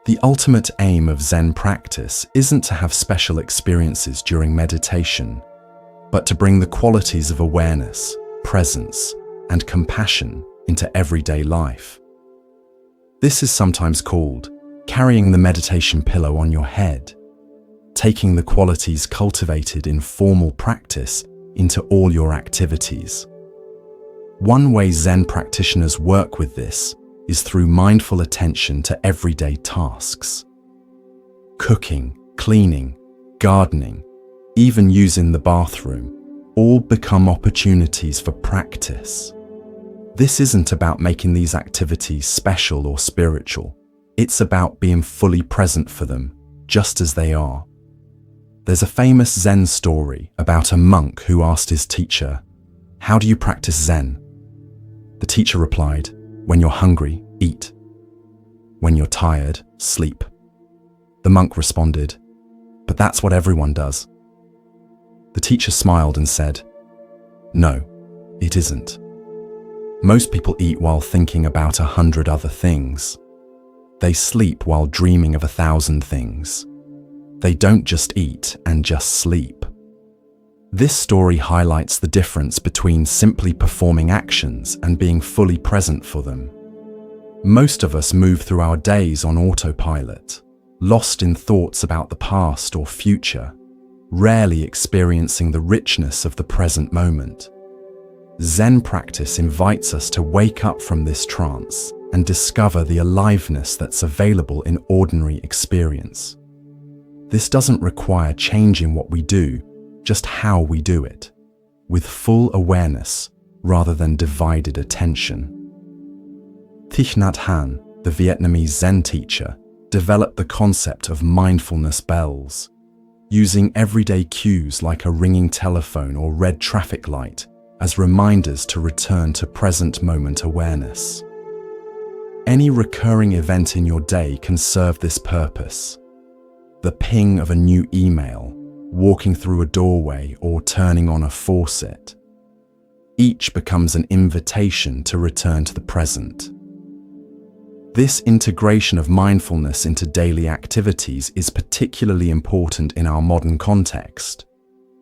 The ultimate aim of Zen practice isn't to have special experiences during meditation, but to bring the qualities of awareness, presence, and compassion into everyday life. This is sometimes called carrying the meditation pillow on your head, taking the qualities cultivated in formal practice into all your activities. One way Zen practitioners work with this is through mindful attention to everyday tasks. Cooking, cleaning, gardening, even using the bathroom, all become opportunities for practice. This isn't about making these activities special or spiritual. It's about being fully present for them, just as they are. There's a famous Zen story about a monk who asked his teacher, "How do you practice Zen?" The teacher replied, "When you're hungry, eat. When you're tired, sleep." The monk responded, "But that's what everyone does." The teacher smiled and said, "No, it isn't. Most people eat while thinking about 100 other things. They sleep while dreaming of 1,000 things. They don't just eat and just sleep." This story highlights the difference between simply performing actions and being fully present for them. Most of us move through our days on autopilot, lost in thoughts about the past or future, rarely experiencing the richness of the present moment. Zen practice invites us to wake up from this trance and discover the aliveness that's available in ordinary experience. This doesn't require changing what we do, just how we do it, with full awareness rather than divided attention. Thich Nhat Hanh, the Vietnamese Zen teacher, developed the concept of mindfulness bells, using everyday cues like a ringing telephone or red traffic light as reminders to return to present moment awareness. Any recurring event in your day can serve this purpose. The ping of a new email, walking through a doorway, or turning on a faucet. Each becomes an invitation to return to the present. This integration of mindfulness into daily activities is particularly important in our modern context,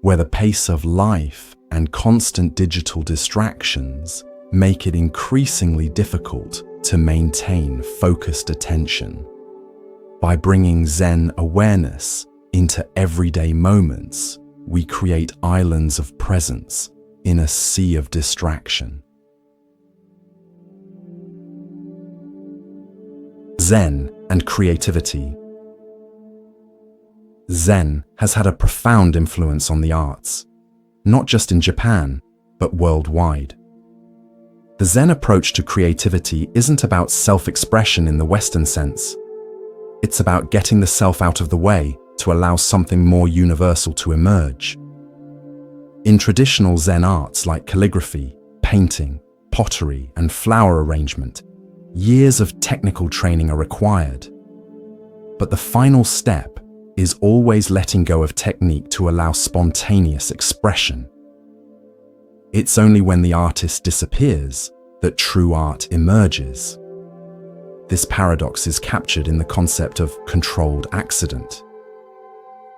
where the pace of life and constant digital distractions make it increasingly difficult to maintain focused attention. By bringing Zen awareness into everyday moments, we create islands of presence in a sea of distraction. Zen and creativity. Zen has had a profound influence on the arts, not just in Japan, but worldwide. The Zen approach to creativity isn't about self-expression in the Western sense. It's about getting the self out of the way to allow something more universal to emerge. In traditional Zen arts like calligraphy, painting, pottery, and flower arrangement, years of technical training are required. But the final step is always letting go of technique to allow spontaneous expression. It's only when the artist disappears that true art emerges. This paradox is captured in the concept of controlled accident.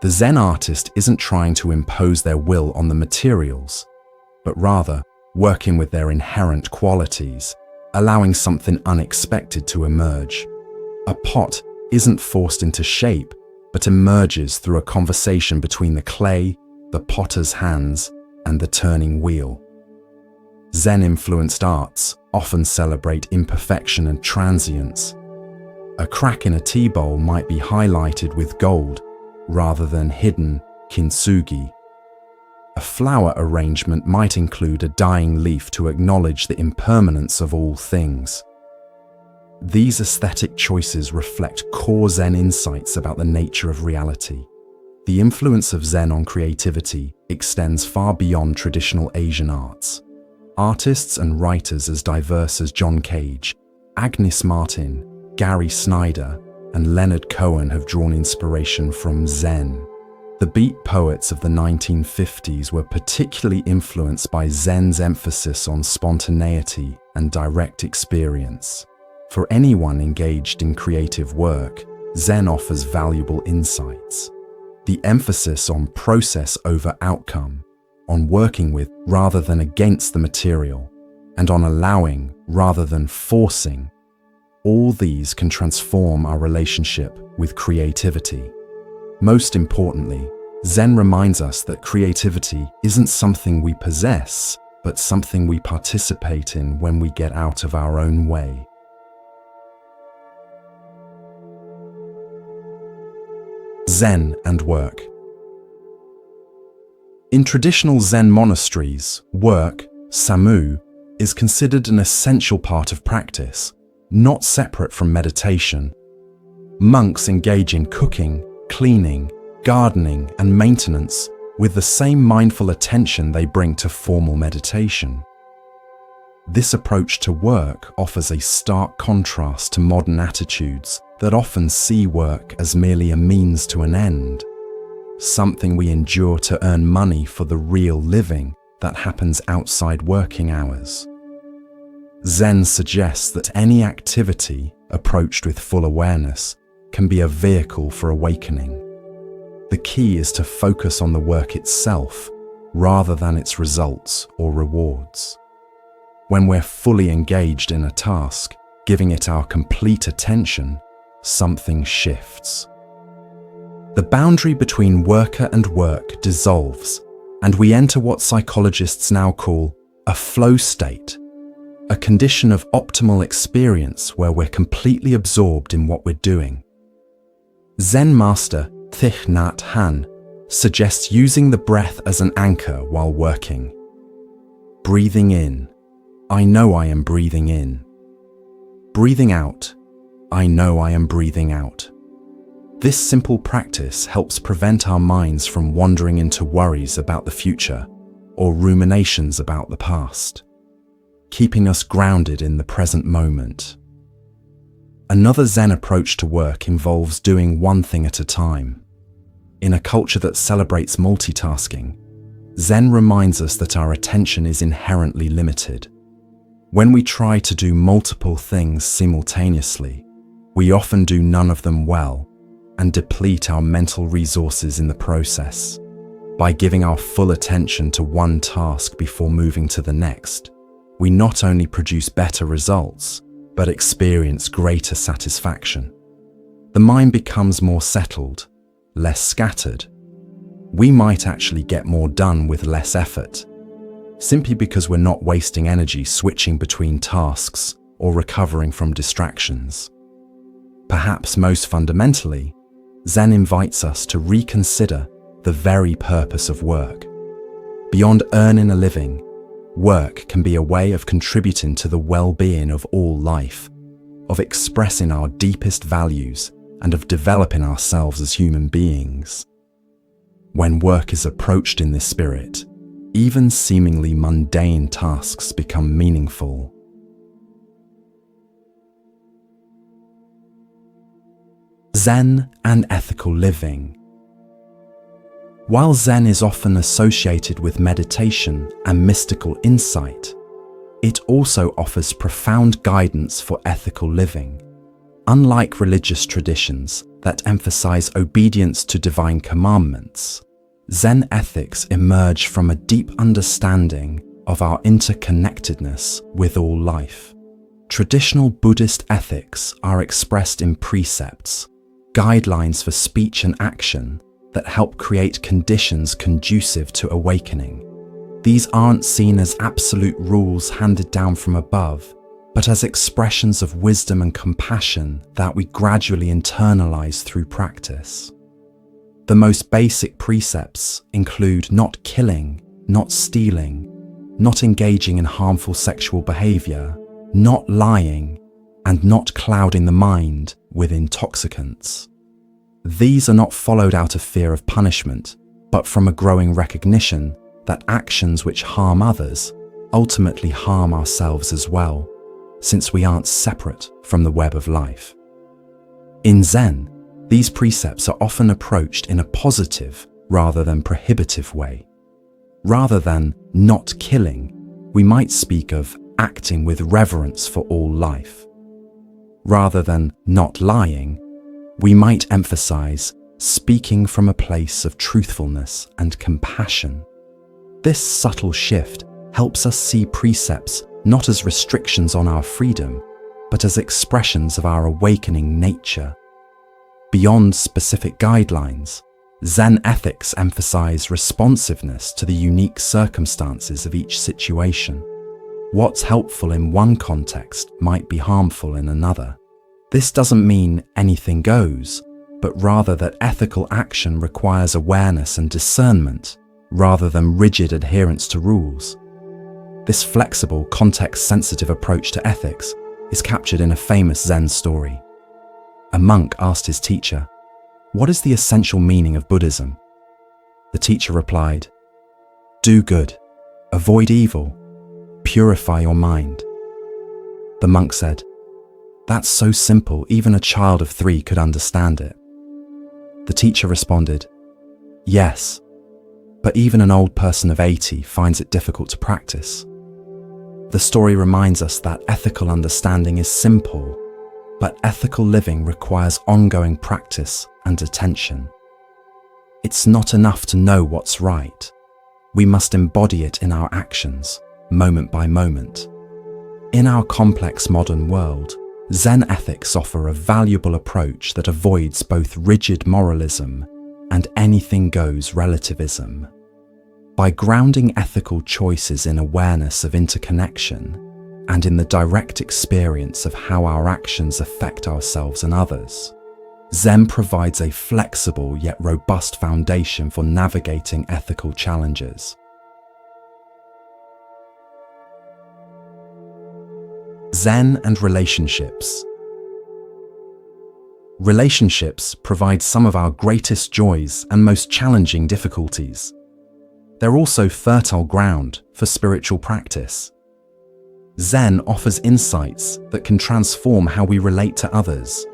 The Zen artist isn't trying to impose their will on the materials, but rather working with their inherent qualities, allowing something unexpected to emerge. A pot isn't forced into shape, but emerges through a conversation between the clay, the potter's hands, and the turning wheel. Zen-influenced arts often celebrate imperfection and transience. A crack in a tea bowl might be highlighted with gold rather than hidden kintsugi. A flower arrangement might include a dying leaf to acknowledge the impermanence of all things. These aesthetic choices reflect core Zen insights about the nature of reality. The influence of Zen on creativity extends far beyond traditional Asian arts. Artists and writers as diverse as John Cage, Agnes Martin, Gary Snyder, and Leonard Cohen have drawn inspiration from Zen. The beat poets of the 1950s were particularly influenced by Zen's emphasis on spontaneity and direct experience. For anyone engaged in creative work, Zen offers valuable insights. The emphasis on process over outcome, on working with rather than against the material, and on allowing rather than forcing, all these can transform our relationship with creativity. Most importantly, Zen reminds us that creativity isn't something we possess, but something we participate in when we get out of our own way. Zen and work. In traditional Zen monasteries, work, samu, is considered an essential part of practice, not separate from meditation. Monks engage in cooking, cleaning, gardening, and maintenance with the same mindful attention they bring to formal meditation. This approach to work offers a stark contrast to modern attitudes that often see work as merely a means to an end, something we endure to earn money for the real living that happens outside working hours. Zen suggests that any activity approached with full awareness can be a vehicle for awakening. The key is to focus on the work itself rather than its results or rewards. When we're fully engaged in a task, giving it our complete attention, something shifts. The boundary between worker and work dissolves, and we enter what psychologists now call a flow state, a condition of optimal experience where we're completely absorbed in what we're doing. Zen master Thich Nhat Hanh suggests using the breath as an anchor while working. Breathing in, I know I am breathing in. Breathing out, I know I am breathing out. This simple practice helps prevent our minds from wandering into worries about the future or ruminations about the past, keeping us grounded in the present moment. Another Zen approach to work involves doing one thing at a time. In a culture that celebrates multitasking, Zen reminds us that our attention is inherently limited. When we try to do multiple things simultaneously, we often do none of them well and deplete our mental resources in the process. By giving our full attention to one task before moving to the next, we not only produce better results, but experience greater satisfaction. The mind becomes more settled, less scattered. We might actually get more done with less effort, simply because we're not wasting energy switching between tasks or recovering from distractions. Perhaps most fundamentally, Zen invites us to reconsider the very purpose of work. Beyond earning a living, work can be a way of contributing to the well-being of all life, of expressing our deepest values, and of developing ourselves as human beings. When work is approached in this spirit, even seemingly mundane tasks become meaningful. Zen and ethical living. While Zen is often associated with meditation and mystical insight, it also offers profound guidance for ethical living. Unlike religious traditions that emphasize obedience to divine commandments, Zen ethics emerge from a deep understanding of our interconnectedness with all life. Traditional Buddhist ethics are expressed in precepts, guidelines for speech and action that help create conditions conducive to awakening. These aren't seen as absolute rules handed down from above, but as expressions of wisdom and compassion that we gradually internalize through practice. The most basic precepts include not killing, not stealing, not engaging in harmful sexual behavior, not lying, and not clouding the mind with intoxicants. These are not followed out of fear of punishment, but from a growing recognition that actions which harm others ultimately harm ourselves as well, since we aren't separate from the web of life. In Zen, these precepts are often approached in a positive rather than prohibitive way. Rather than not killing, we might speak of acting with reverence for all life. Rather than not lying, we might emphasize speaking from a place of truthfulness and compassion. This subtle shift helps us see precepts not as restrictions on our freedom, but as expressions of our awakening nature. Beyond specific guidelines, Zen ethics emphasize responsiveness to the unique circumstances of each situation. What's helpful in one context might be harmful in another. This doesn't mean anything goes, but rather that ethical action requires awareness and discernment, rather than rigid adherence to rules. This flexible, context-sensitive approach to ethics is captured in a famous Zen story. A monk asked his teacher, "What is the essential meaning of Buddhism?" The teacher replied, "Do good, avoid evil, purify your mind." The monk said, "That's so simple, even a child of 3 could understand it." The teacher responded, "Yes, but even an old person of 80 finds it difficult to practice." The story reminds us that ethical understanding is simple, but ethical living requires ongoing practice and attention. It's not enough to know what's right. We must embody it in our actions, moment by moment. In our complex modern world, Zen ethics offer a valuable approach that avoids both rigid moralism and anything-goes relativism. By grounding ethical choices in awareness of interconnection and in the direct experience of how our actions affect ourselves and others, Zen provides a flexible yet robust foundation for navigating ethical challenges. Zen and relationships. Relationships provide some of our greatest joys and most challenging difficulties. They're also fertile ground for spiritual practice. Zen offers insights that can transform how we relate to others,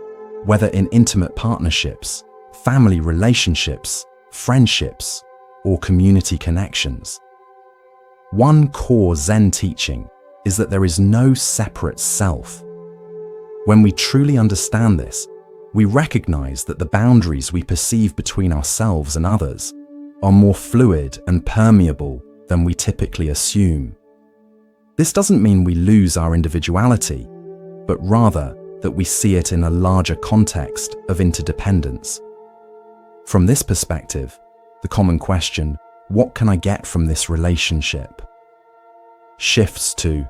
whether in intimate partnerships, family relationships, friendships, or community connections. One core Zen teaching is that there is no separate self. When we truly understand this, we recognize that the boundaries we perceive between ourselves and others are more fluid and permeable than we typically assume. This doesn't mean we lose our individuality, but rather that we see it in a larger context of interdependence. From this perspective, the common question, "What can I get from this relationship?" shifts to,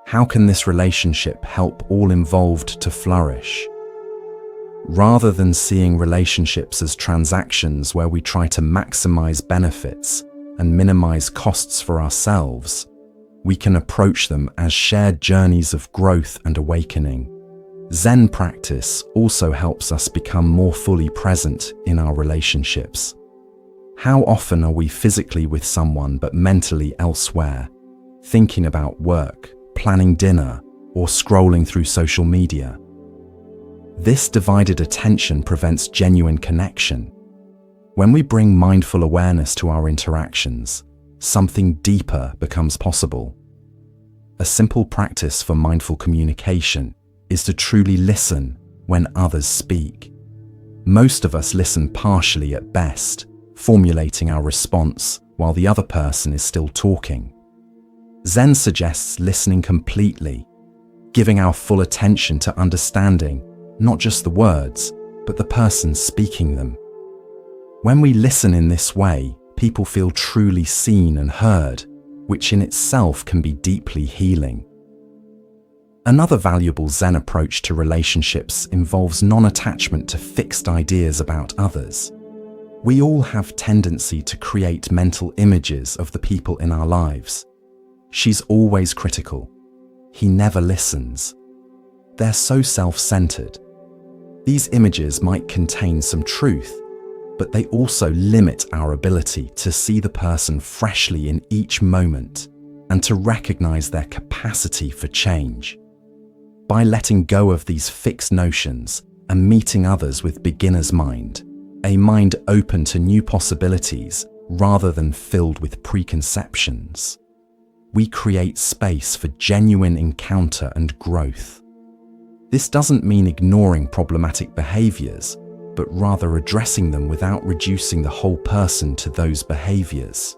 "How can this relationship help all involved to flourish?" Rather than seeing relationships as transactions where we try to maximize benefits and minimize costs for ourselves, we can approach them as shared journeys of growth and awakening. Zen practice also helps us become more fully present in our relationships. How often are we physically with someone but mentally elsewhere, thinking about work, planning dinner, or scrolling through social media? This divided attention prevents genuine connection. When we bring mindful awareness to our interactions, something deeper becomes possible. A simple practice for mindful communication is to truly listen when others speak. Most of us listen partially at best, formulating our response while the other person is still talking. Zen suggests listening completely, giving our full attention to understanding not just the words, but the person speaking them. When we listen in this way, people feel truly seen and heard, which in itself can be deeply healing. Another valuable Zen approach to relationships involves non-attachment to fixed ideas about others. We all have tendency to create mental images of the people in our lives. She's always critical. He never listens. They're so self-centered. These images might contain some truth, but they also limit our ability to see the person freshly in each moment and to recognize their capacity for change. By letting go of these fixed notions and meeting others with beginner's mind, a mind open to new possibilities rather than filled with preconceptions, we create space for genuine encounter and growth. This doesn't mean ignoring problematic behaviors, but rather addressing them without reducing the whole person to those behaviors.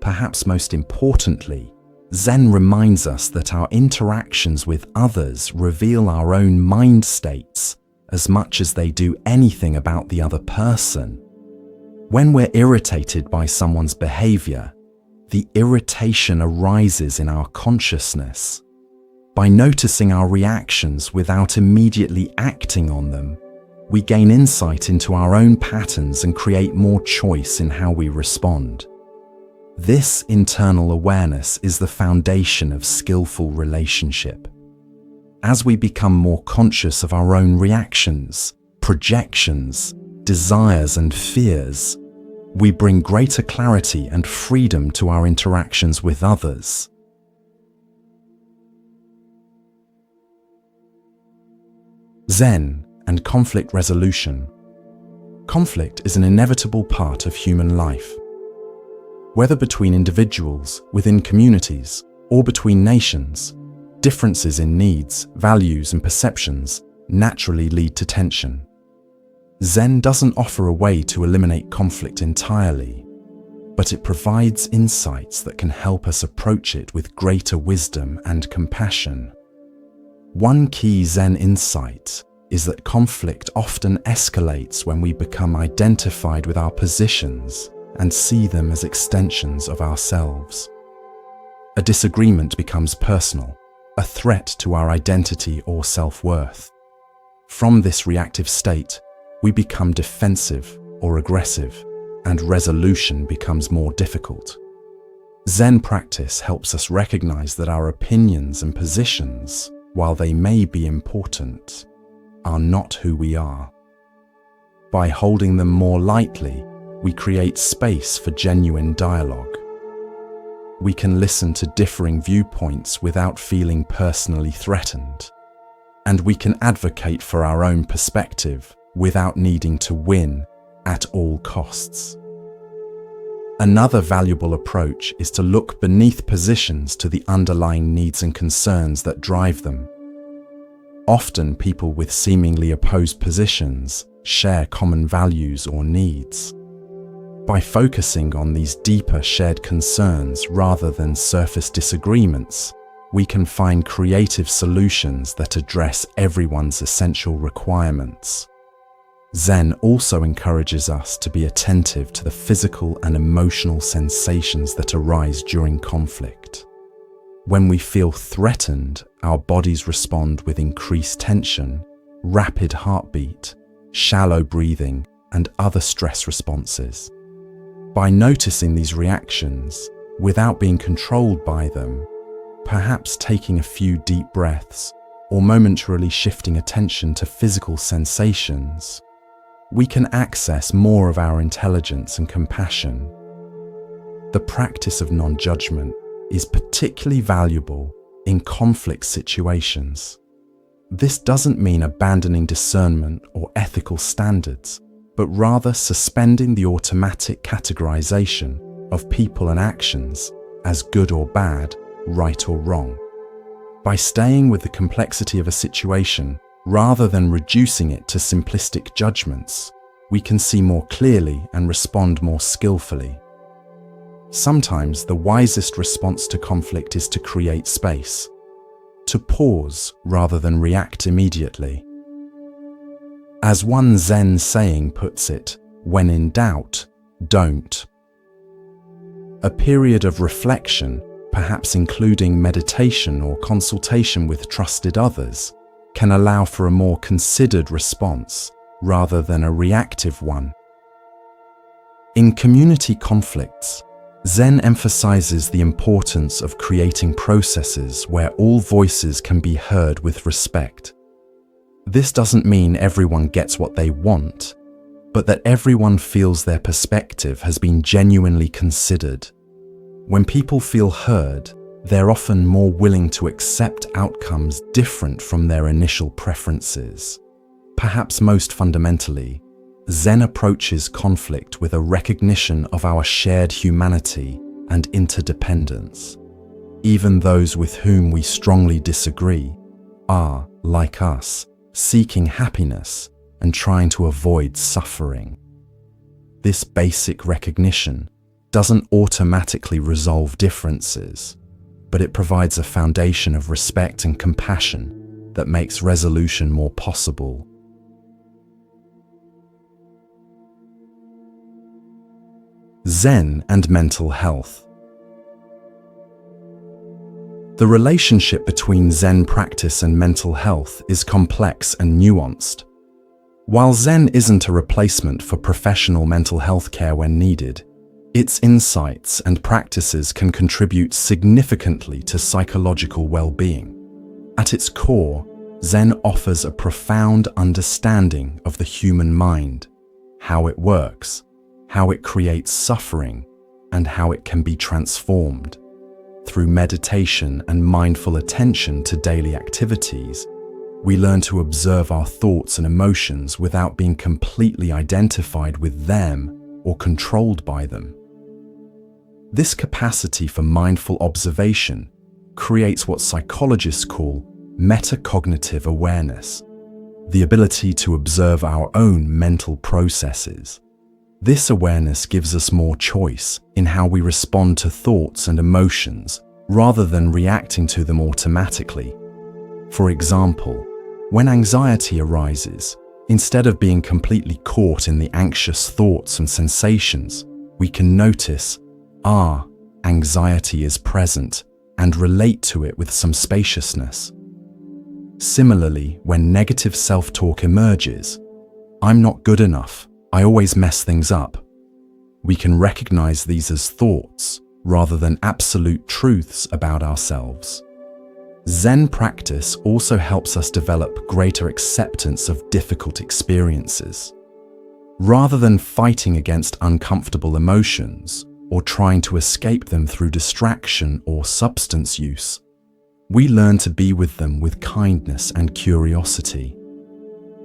Perhaps most importantly, Zen reminds us that our interactions with others reveal our own mind states as much as they do anything about the other person. When we're irritated by someone's behavior, the irritation arises in our consciousness. By noticing our reactions without immediately acting on them, we gain insight into our own patterns and create more choice in how we respond. This internal awareness is the foundation of skillful relationship. As we become more conscious of our own reactions, projections, desires, and fears, we bring greater clarity and freedom to our interactions with others. Zen and conflict resolution. Conflict is an inevitable part of human life. Whether between individuals, within communities, or between nations, differences in needs, values, and perceptions naturally lead to tension. Zen doesn't offer a way to eliminate conflict entirely, but it provides insights that can help us approach it with greater wisdom and compassion. One key Zen insight is that conflict often escalates when we become identified with our positions and see them as extensions of ourselves. A disagreement becomes personal, a threat to our identity or self-worth. From this reactive state, we become defensive or aggressive, and resolution becomes more difficult. Zen practice helps us recognize that our opinions and positions, while they may be important, are not who we are. By holding them more lightly, we create space for genuine dialogue. We can listen to differing viewpoints without feeling personally threatened, and we can advocate for our own perspective without needing to win at all costs. Another valuable approach is to look beneath positions to the underlying needs and concerns that drive them. Often people with seemingly opposed positions share common values or needs. By focusing on these deeper shared concerns rather than surface disagreements, we can find creative solutions that address everyone's essential requirements. Zen also encourages us to be attentive to the physical and emotional sensations that arise during conflict. When we feel threatened, our bodies respond with increased tension, rapid heartbeat, shallow breathing, and other stress responses. By noticing these reactions, without being controlled by them, perhaps taking a few deep breaths, or momentarily shifting attention to physical sensations, we can access more of our intelligence and compassion. The practice of non-judgment is particularly valuable in conflict situations. This doesn't mean abandoning discernment or ethical standards, but rather suspending the automatic categorization of people and actions as good or bad, right or wrong. By staying with the complexity of a situation rather than reducing it to simplistic judgments, we can see more clearly and respond more skillfully. Sometimes the wisest response to conflict is to create space, to pause rather than react immediately. As one Zen saying puts it, when in doubt, don't. A period of reflection, perhaps including meditation or consultation with trusted others, can allow for a more considered response rather than a reactive one. In community conflicts, Zen emphasizes the importance of creating processes where all voices can be heard with respect. This doesn't mean everyone gets what they want, but that everyone feels their perspective has been genuinely considered. When people feel heard, they're often more willing to accept outcomes different from their initial preferences. Perhaps most fundamentally, Zen approaches conflict with a recognition of our shared humanity and interdependence. Even those with whom we strongly disagree are, like us, seeking happiness and trying to avoid suffering. This basic recognition doesn't automatically resolve differences, but it provides a foundation of respect and compassion that makes resolution more possible. Zen and mental health. The relationship between Zen practice and mental health is complex and nuanced. While Zen isn't a replacement for professional mental health care when needed, its insights and practices can contribute significantly to psychological well-being. At its core, Zen offers a profound understanding of the human mind, how it works, how it creates suffering, and how it can be transformed. Through meditation and mindful attention to daily activities, we learn to observe our thoughts and emotions without being completely identified with them or controlled by them. This capacity for mindful observation creates what psychologists call metacognitive awareness, the ability to observe our own mental processes. This awareness gives us more choice in how we respond to thoughts and emotions rather than reacting to them automatically. For example, when anxiety arises, instead of being completely caught in the anxious thoughts and sensations, we can notice, anxiety is present, and relate to it with some spaciousness. Similarly, when negative self-talk emerges, I'm not good enough, I always mess things up, we can recognize these as thoughts rather than absolute truths about ourselves. Zen practice also helps us develop greater acceptance of difficult experiences. Rather than fighting against uncomfortable emotions or trying to escape them through distraction or substance use, we learn to be with them with kindness and curiosity.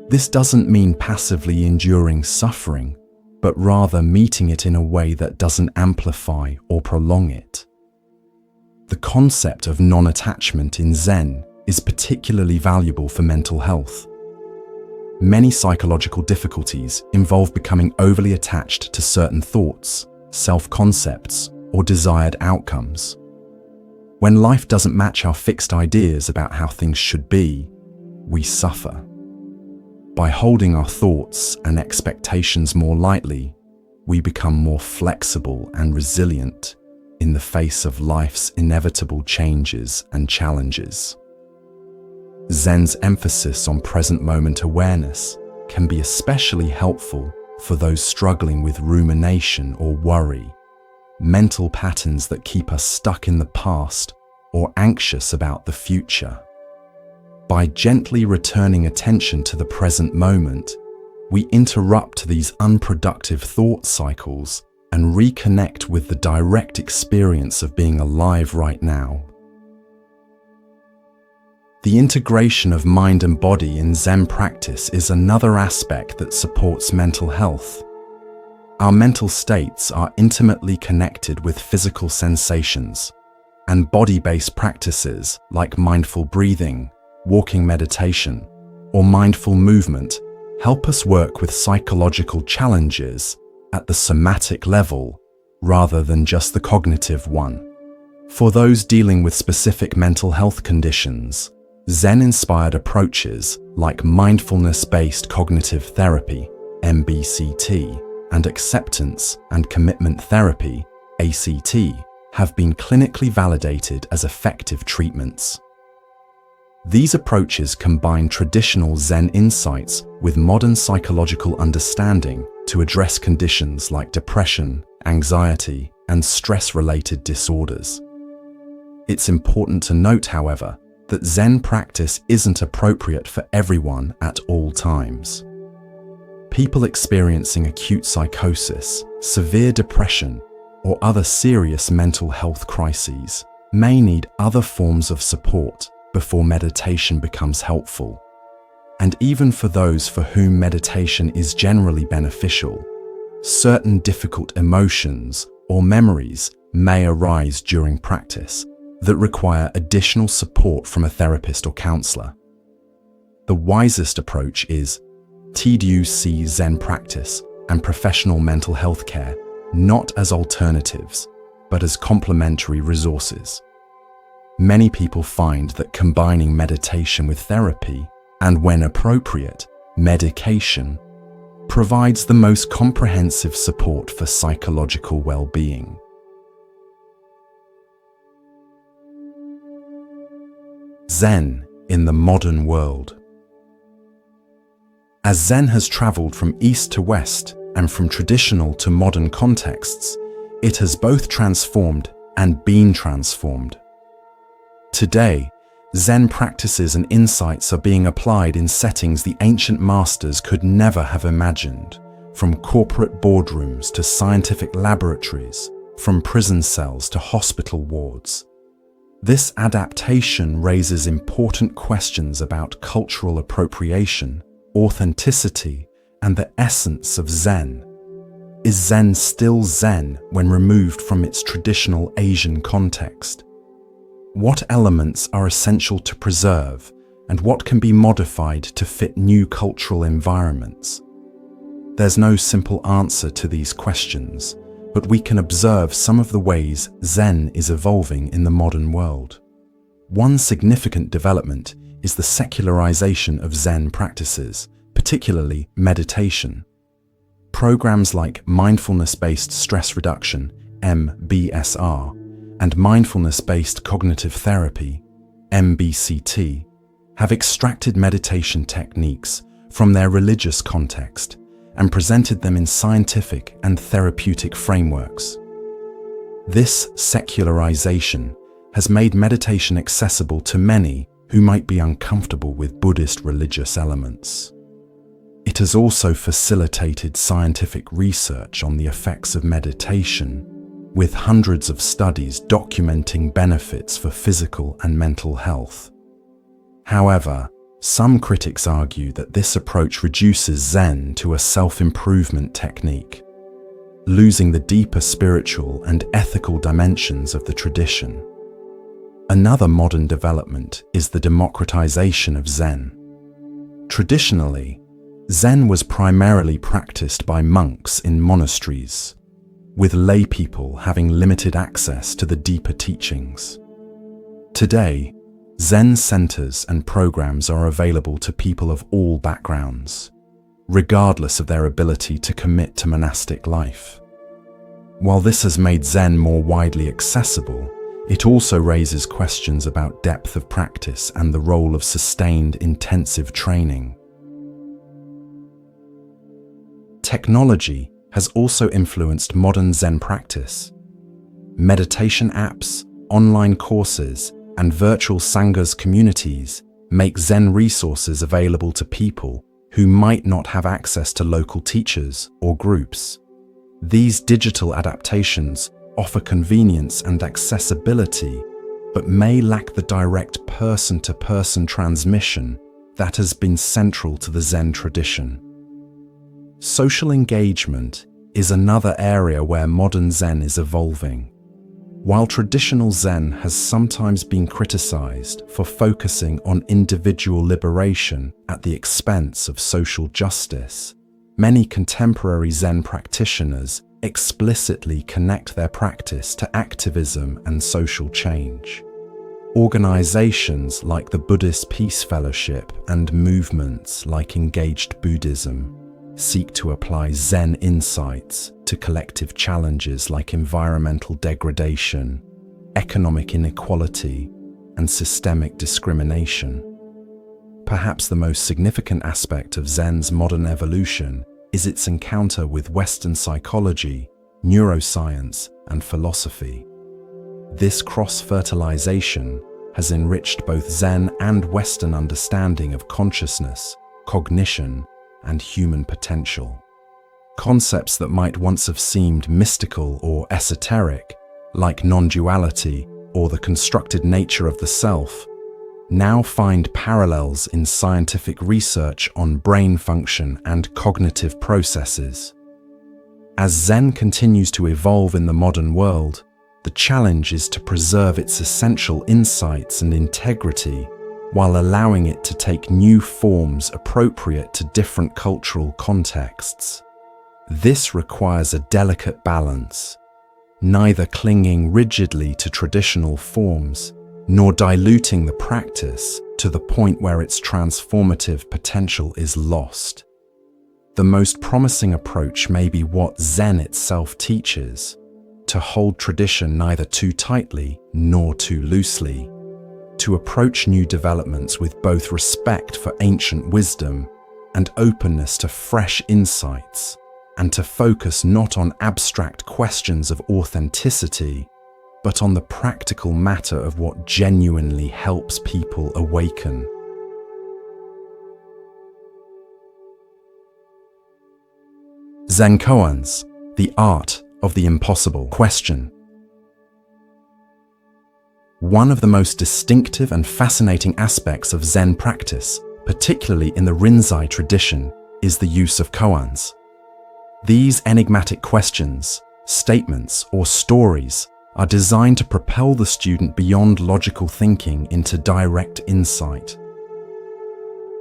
This doesn't mean passively enduring suffering, but rather meeting it in a way that doesn't amplify or prolong it. The concept of non-attachment in Zen is particularly valuable for mental health. Many psychological difficulties involve becoming overly attached to certain thoughts, self-concepts, or desired outcomes. When life doesn't match our fixed ideas about how things should be, we suffer. By holding our thoughts and expectations more lightly, we become more flexible and resilient in the face of life's inevitable changes and challenges. Zen's emphasis on present moment awareness can be especially helpful for those struggling with rumination or worry, mental patterns that keep us stuck in the past or anxious about the future. By gently returning attention to the present moment, we interrupt these unproductive thought cycles and reconnect with the direct experience of being alive right now. The integration of mind and body in Zen practice is another aspect that supports mental health. Our mental states are intimately connected with physical sensations, and body-based practices like mindful breathing, walking meditation, or mindful movement help us work with psychological challenges at the somatic level rather than just the cognitive one. For those dealing with specific mental health conditions, Zen-inspired approaches like mindfulness-based cognitive therapy, MBCT, and acceptance and commitment therapy ACT, have been clinically validated as effective treatments. These approaches combine traditional Zen insights with modern psychological understanding to address conditions like depression, anxiety, and stress-related disorders. It's important to note, however, that Zen practice isn't appropriate for everyone at all times. People experiencing acute psychosis, severe depression, or other serious mental health crises may need other forms of support before meditation becomes helpful. And even for those for whom meditation is generally beneficial, certain difficult emotions or memories may arise during practice that require additional support from a therapist or counselor. The wisest approach is to see Zen practice and professional mental health care not as alternatives, but as complementary resources. Many people find that combining meditation with therapy, and when appropriate, medication, provides the most comprehensive support for psychological well-being. Zen in the modern world. As Zen has traveled from east to west and from traditional to modern contexts, it has both transformed and been transformed. Today, Zen practices and insights are being applied in settings the ancient masters could never have imagined, from corporate boardrooms to scientific laboratories, from prison cells to hospital wards. This adaptation raises important questions about cultural appropriation, authenticity, and the essence of Zen. Is Zen still Zen when removed from its traditional Asian context? What elements are essential to preserve, and what can be modified to fit new cultural environments? There's no simple answer to these questions, but we can observe some of the ways Zen is evolving in the modern world. One significant development is the secularization of Zen practices, particularly meditation. Programs like mindfulness-based stress reduction, MBSR, and mindfulness-based cognitive therapy, MBCT, have extracted meditation techniques from their religious context and presented them in scientific and therapeutic frameworks. This secularization has made meditation accessible to many who might be uncomfortable with Buddhist religious elements. It has also facilitated scientific research on the effects of meditation, with hundreds of studies documenting benefits for physical and mental health. However, some critics argue that this approach reduces Zen to a self-improvement technique, losing the deeper spiritual and ethical dimensions of the tradition. Another modern development is the democratization of Zen. Traditionally, Zen was primarily practiced by monks in monasteries, with lay people having limited access to the deeper teachings. Today, Zen centers and programs are available to people of all backgrounds, regardless of their ability to commit to monastic life. While this has made Zen more widely accessible, it also raises questions about depth of practice and the role of sustained intensive training. Technology has also influenced modern Zen practice. Meditation apps, online courses, and virtual Sanghas communities make Zen resources available to people who might not have access to local teachers or groups. These digital adaptations offer convenience and accessibility, but may lack the direct person-to-person transmission that has been central to the Zen tradition. Social engagement is another area where modern Zen is evolving. While traditional Zen has sometimes been criticized for focusing on individual liberation at the expense of social justice, many contemporary Zen practitioners explicitly connect their practice to activism and social change. Organizations like the Buddhist Peace Fellowship and movements like Engaged Buddhism seek to apply Zen insights to collective challenges like environmental degradation, economic inequality, and systemic discrimination. Perhaps the most significant aspect of Zen's modern evolution is its encounter with Western psychology, neuroscience, and philosophy. This cross-fertilization has enriched both Zen and Western understanding of consciousness, cognition, and human potential. Concepts that might once have seemed mystical or esoteric, like non-duality or the constructed nature of the self, now find parallels in scientific research on brain function and cognitive processes. As Zen continues to evolve in the modern world, the challenge is to preserve its essential insights and integrity while allowing it to take new forms appropriate to different cultural contexts. This requires a delicate balance, neither clinging rigidly to traditional forms, nor diluting the practice to the point where its transformative potential is lost. The most promising approach may be what Zen itself teaches: to hold tradition neither too tightly nor too loosely, to approach new developments with both respect for ancient wisdom and openness to fresh insights, and to focus not on abstract questions of authenticity, but on the practical matter of what genuinely helps people awaken. Zen koans, the art of the impossible question. One of the most distinctive and fascinating aspects of Zen practice, particularly in the Rinzai tradition, is the use of koans. These enigmatic questions, statements, or stories are designed to propel the student beyond logical thinking into direct insight.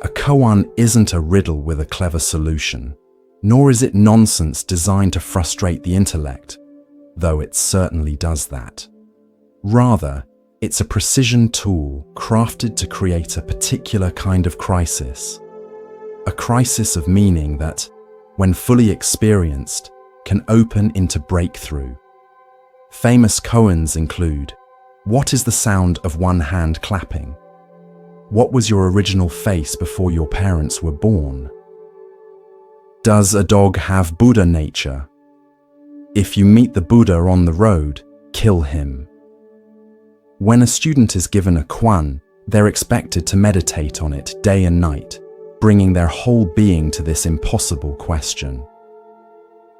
A koan isn't a riddle with a clever solution, nor is it nonsense designed to frustrate the intellect, though it certainly does that. Rather, it's a precision tool crafted to create a particular kind of crisis. A crisis of meaning that, when fully experienced, can open into breakthrough. Famous koans include: what is the sound of one hand clapping? What was your original face before your parents were born? Does a dog have Buddha nature? If you meet the Buddha on the road, kill him. When a student is given a koan, they're expected to meditate on it day and night, bringing their whole being to this impossible question.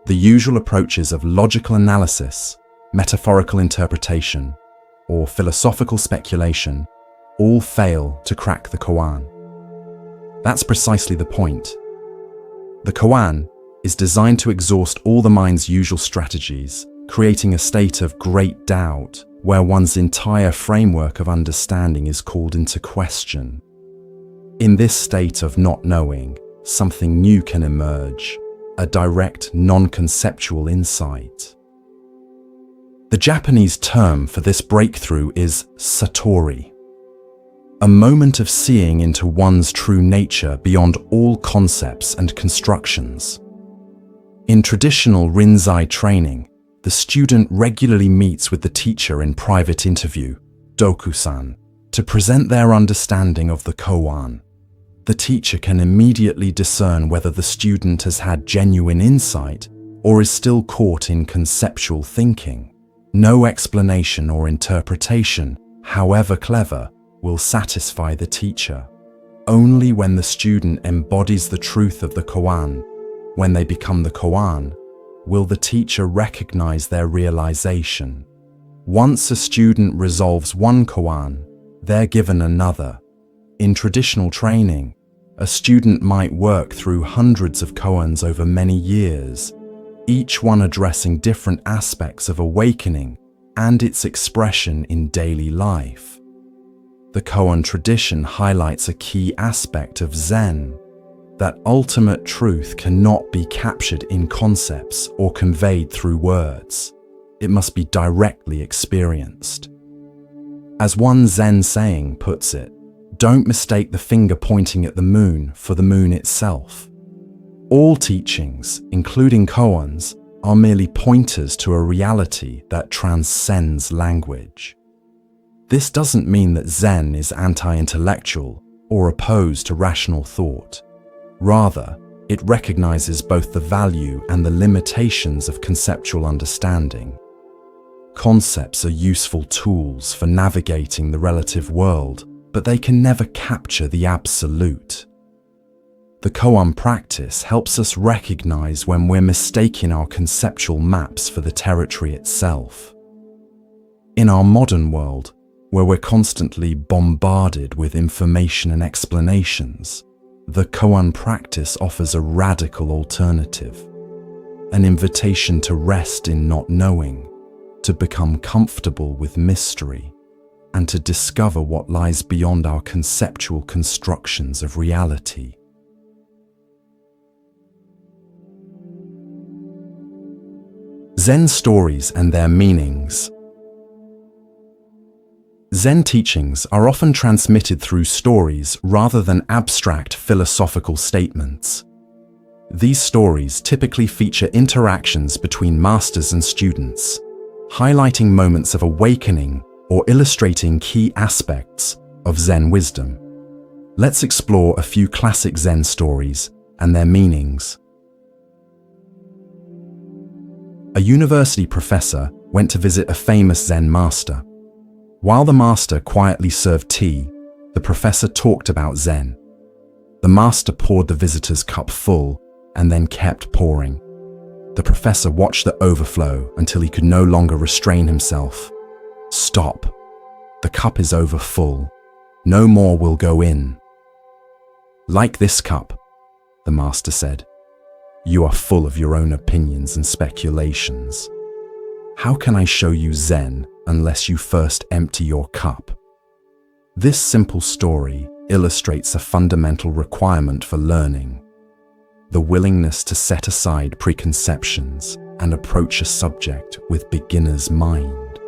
The usual approaches of logical analysis, metaphorical interpretation, or philosophical speculation all fail to crack the koan. That's precisely the point. The koan is designed to exhaust all the mind's usual strategies, creating a state of great doubt where one's entire framework of understanding is called into question. In this state of not knowing, something new can emerge, a direct, non-conceptual insight. The Japanese term for this breakthrough is satori, a moment of seeing into one's true nature beyond all concepts and constructions. In traditional Rinzai training, the student regularly meets with the teacher in private interview, dokusan, to present their understanding of the koan. The teacher can immediately discern whether the student has had genuine insight or is still caught in conceptual thinking. No explanation or interpretation, however clever, will satisfy the teacher. Only when the student embodies the truth of the koan, when they become the koan, will the teacher recognize their realization. Once a student resolves one koan, they're given another. In traditional training, a student might work through hundreds of koans over many years, each one addressing different aspects of awakening and its expression in daily life. The koan tradition highlights a key aspect of Zen, that ultimate truth cannot be captured in concepts or conveyed through words. It must be directly experienced. As one Zen saying puts it, don't mistake the finger pointing at the moon for the moon itself. All teachings, including koans, are merely pointers to a reality that transcends language. This doesn't mean that Zen is anti-intellectual or opposed to rational thought. Rather, it recognizes both the value and the limitations of conceptual understanding. Concepts are useful tools for navigating the relative world, but they can never capture the absolute. The koan practice helps us recognize when we're mistaking our conceptual maps for the territory itself. In our modern world, where we're constantly bombarded with information and explanations, the koan practice offers a radical alternative, an invitation to rest in not knowing, to become comfortable with mystery, and to discover what lies beyond our conceptual constructions of reality. Zen stories and their meanings. Zen teachings are often transmitted through stories rather than abstract philosophical statements. These stories typically feature interactions between masters and students, highlighting moments of awakening or illustrating key aspects of Zen wisdom. Let's explore a few classic Zen stories and their meanings. A university professor went to visit a famous Zen master. While the master quietly served tea, the professor talked about Zen. The master poured the visitor's cup full and then kept pouring. The professor watched the overflow until he could no longer restrain himself. "Stop. The cup is over full. No more will go in." "Like this cup," the master said. "You are full of your own opinions and speculations. How can I show you Zen unless you first empty your cup?" This simple story illustrates a fundamental requirement for learning: the willingness to set aside preconceptions and approach a subject with beginner's mind.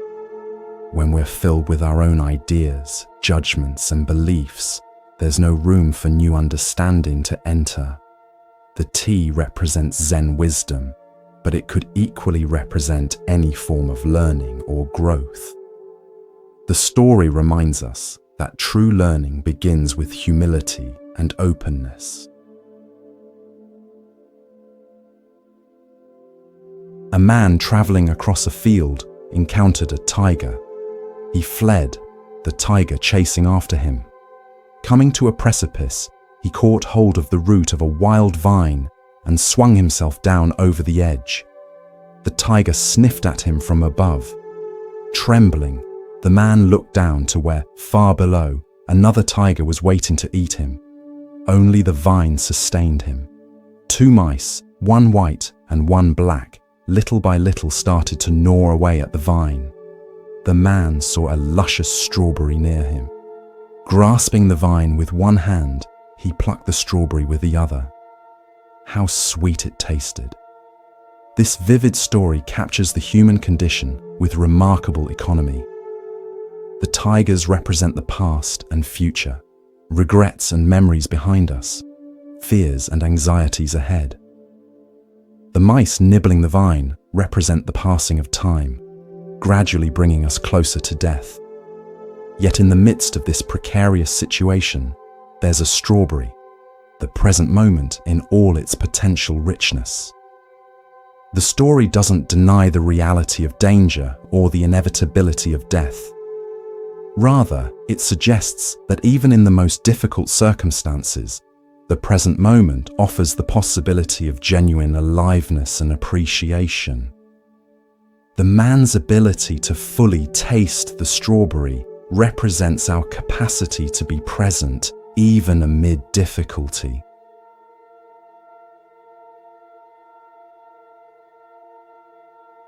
When we're filled with our own ideas, judgments, and beliefs, there's no room for new understanding to enter. The tea represents Zen wisdom, but it could equally represent any form of learning or growth. The story reminds us that true learning begins with humility and openness. A man traveling across a field encountered a tiger. He fled, the tiger chasing after him. Coming to a precipice, he caught hold of the root of a wild vine and swung himself down over the edge. The tiger sniffed at him from above. Trembling, the man looked down to where, far below, another tiger was waiting to eat him. Only the vine sustained him. Two mice, one white and one black, little by little started to gnaw away at the vine. The man saw a luscious strawberry near him. Grasping the vine with one hand, he plucked the strawberry with the other. How sweet it tasted. This vivid story captures the human condition with remarkable economy. The tigers represent the past and future, regrets and memories behind us, fears and anxieties ahead. The mice nibbling the vine represent the passing of time, gradually bringing us closer to death. Yet in the midst of this precarious situation, there's a strawberry, the present moment in all its potential richness. The story doesn't deny the reality of danger or the inevitability of death. Rather, it suggests that even in the most difficult circumstances, the present moment offers the possibility of genuine aliveness and appreciation. The man's ability to fully taste the strawberry represents our capacity to be present even amid difficulty.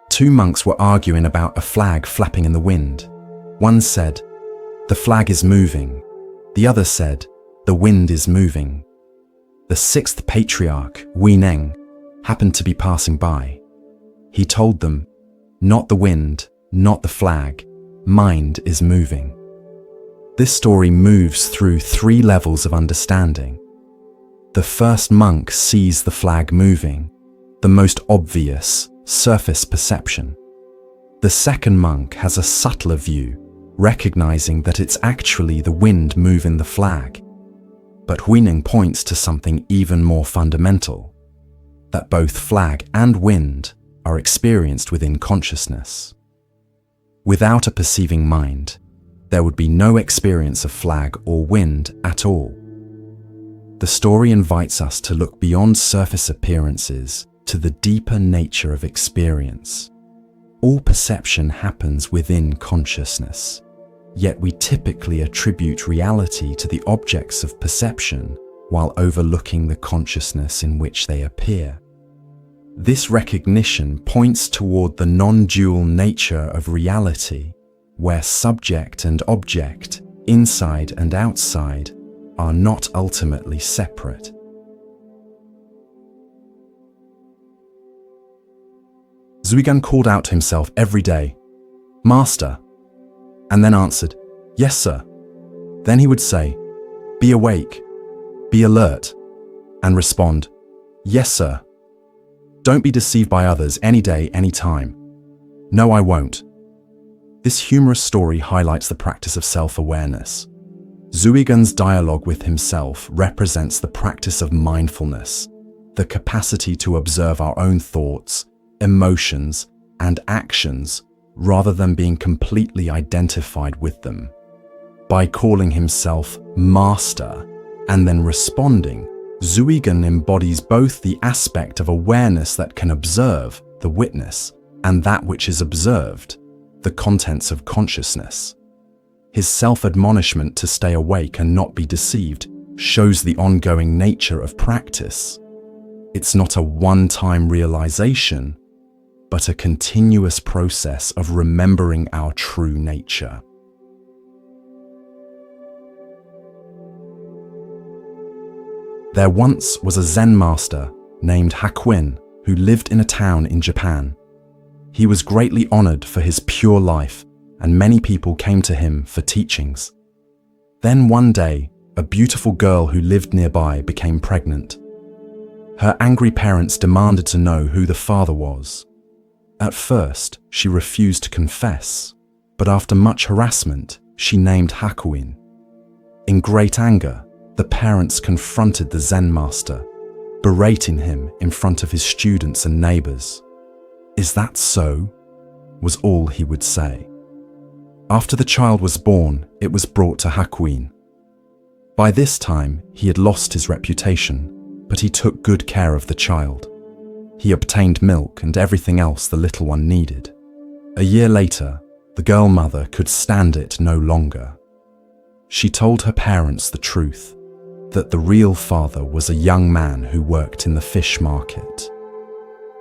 Two monks were arguing about a flag flapping in the wind. One said, "The flag is moving." The other said, "The wind is moving." The sixth patriarch, Neng, happened to be passing by. He told them, "Not the wind, not the flag, mind is moving." This story moves through three levels of understanding. The first monk sees the flag moving, the most obvious surface perception. The second monk has a subtler view, recognizing that it's actually the wind moving the flag. But Huineng points to something even more fundamental, that both flag and wind are experienced within consciousness. Without a perceiving mind, there would be no experience of flag or wind at all. The story invites us to look beyond surface appearances to the deeper nature of experience. All perception happens within consciousness, yet we typically attribute reality to the objects of perception while overlooking the consciousness in which they appear. This recognition points toward the non-dual nature of reality, where subject and object, inside and outside, are not ultimately separate. Zuigan called out to himself every day, "Master," and then answered, "Yes, sir." Then he would say, "Be awake, be alert," and respond, "Yes, sir." Don't be deceived by others any day, any time. No, I won't. This humorous story highlights the practice of self-awareness. Zuigan's dialogue with himself represents the practice of mindfulness, the capacity to observe our own thoughts, emotions, and actions rather than being completely identified with them. By calling himself Master and then responding, Zuigan embodies both the aspect of awareness that can observe, the witness, and that which is observed, the contents of consciousness. His self-admonishment to stay awake and not be deceived shows the ongoing nature of practice. It's not a one-time realization, but a continuous process of remembering our true nature. There once was a Zen master named Hakuin who lived in a town in Japan. He was greatly honored for his pure life, and many people came to him for teachings. Then one day, a beautiful girl who lived nearby became pregnant. Her angry parents demanded to know who the father was. At first, she refused to confess, but after much harassment, she named Hakuin. In great anger, the parents confronted the Zen master, berating him in front of his students and neighbors. "Is that so?" was all he would say. After the child was born, it was brought to Hakuin. By this time, he had lost his reputation, but he took good care of the child. He obtained milk and everything else the little one needed. A year later, the girl mother could stand it no longer. She told her parents the truth, that the real father was a young man who worked in the fish market.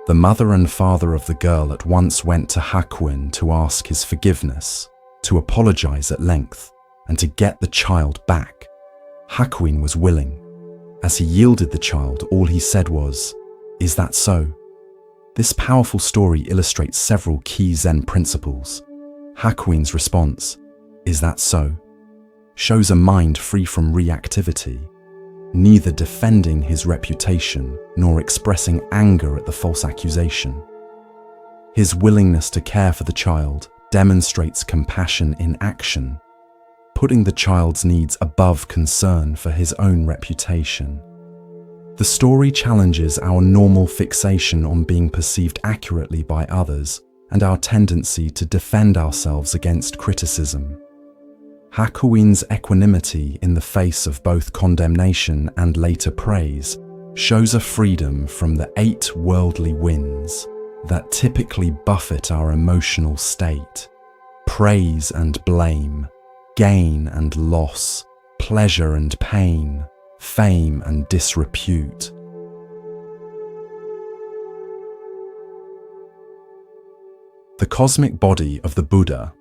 The mother and father of the girl at once went to Hakuin to ask his forgiveness, to apologize at length, and to get the child back. Hakuin was willing. As he yielded the child, all he said was, "Is that so?" This powerful story illustrates several key Zen principles. Hakuin's response, "Is that so?" shows a mind free from reactivity, neither defending his reputation nor expressing anger at the false accusation. His willingness to care for the child demonstrates compassion in action, putting the child's needs above concern for his own reputation. The story challenges our normal fixation on being perceived accurately by others and our tendency to defend ourselves against criticism. Hakuin's equanimity in the face of both condemnation and later praise shows a freedom from the 8 worldly winds that typically buffet our emotional state: praise and blame, gain and loss, pleasure and pain, fame and disrepute. The cosmic body of the Buddha.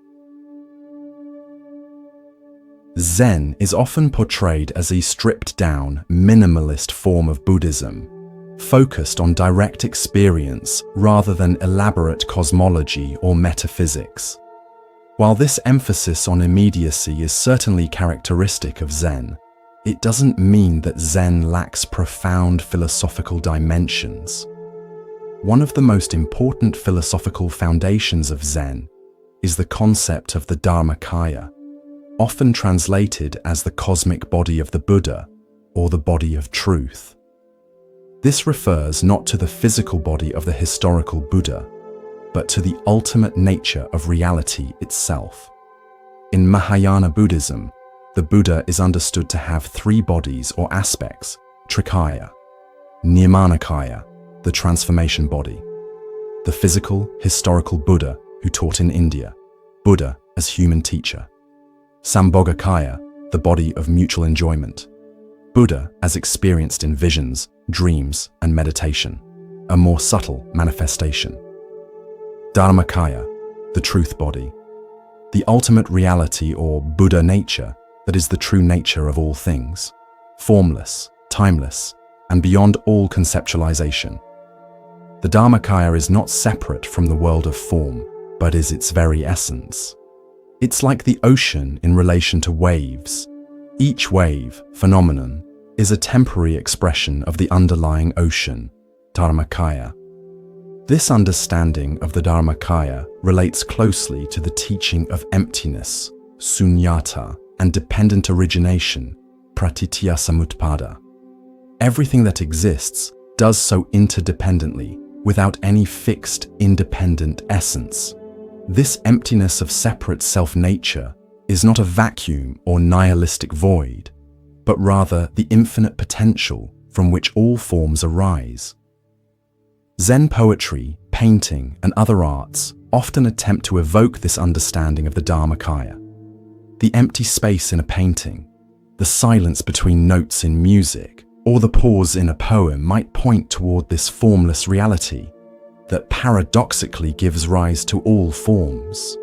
Zen is often portrayed as a stripped-down, minimalist form of Buddhism, focused on direct experience rather than elaborate cosmology or metaphysics. While this emphasis on immediacy is certainly characteristic of Zen, it doesn't mean that Zen lacks profound philosophical dimensions. One of the most important philosophical foundations of Zen is the concept of the Dharmakaya, often translated as the cosmic body of the Buddha or the body of truth. This refers not to the physical body of the historical Buddha, but to the ultimate nature of reality itself. In Mahayana Buddhism, the Buddha is understood to have three bodies or aspects: Trikaya, Nirmanakaya, the transformation body, the physical, historical Buddha who taught in India, Buddha as human teacher, Sambhogakaya, the body of mutual enjoyment, Buddha as experienced in visions, dreams, and meditation, a more subtle manifestation, Dharmakaya, the truth body, the ultimate reality or Buddha nature that is the true nature of all things, formless, timeless, and beyond all conceptualization. The Dharmakaya is not separate from the world of form, but is its very essence. It's like the ocean in relation to waves. Each wave, phenomenon, is a temporary expression of the underlying ocean, Dharmakaya. This understanding of the Dharmakaya relates closely to the teaching of emptiness, sunyata, and dependent origination, pratitya samutpada. Everything that exists does so interdependently, without any fixed, independent essence. This emptiness of separate self-nature is not a vacuum or nihilistic void, but rather the infinite potential from which all forms arise. Zen poetry, painting, and other arts often attempt to evoke this understanding of the Dharmakaya. The empty space in a painting, the silence between notes in music, or the pause in a poem might point toward this formless reality that paradoxically gives rise to all forms.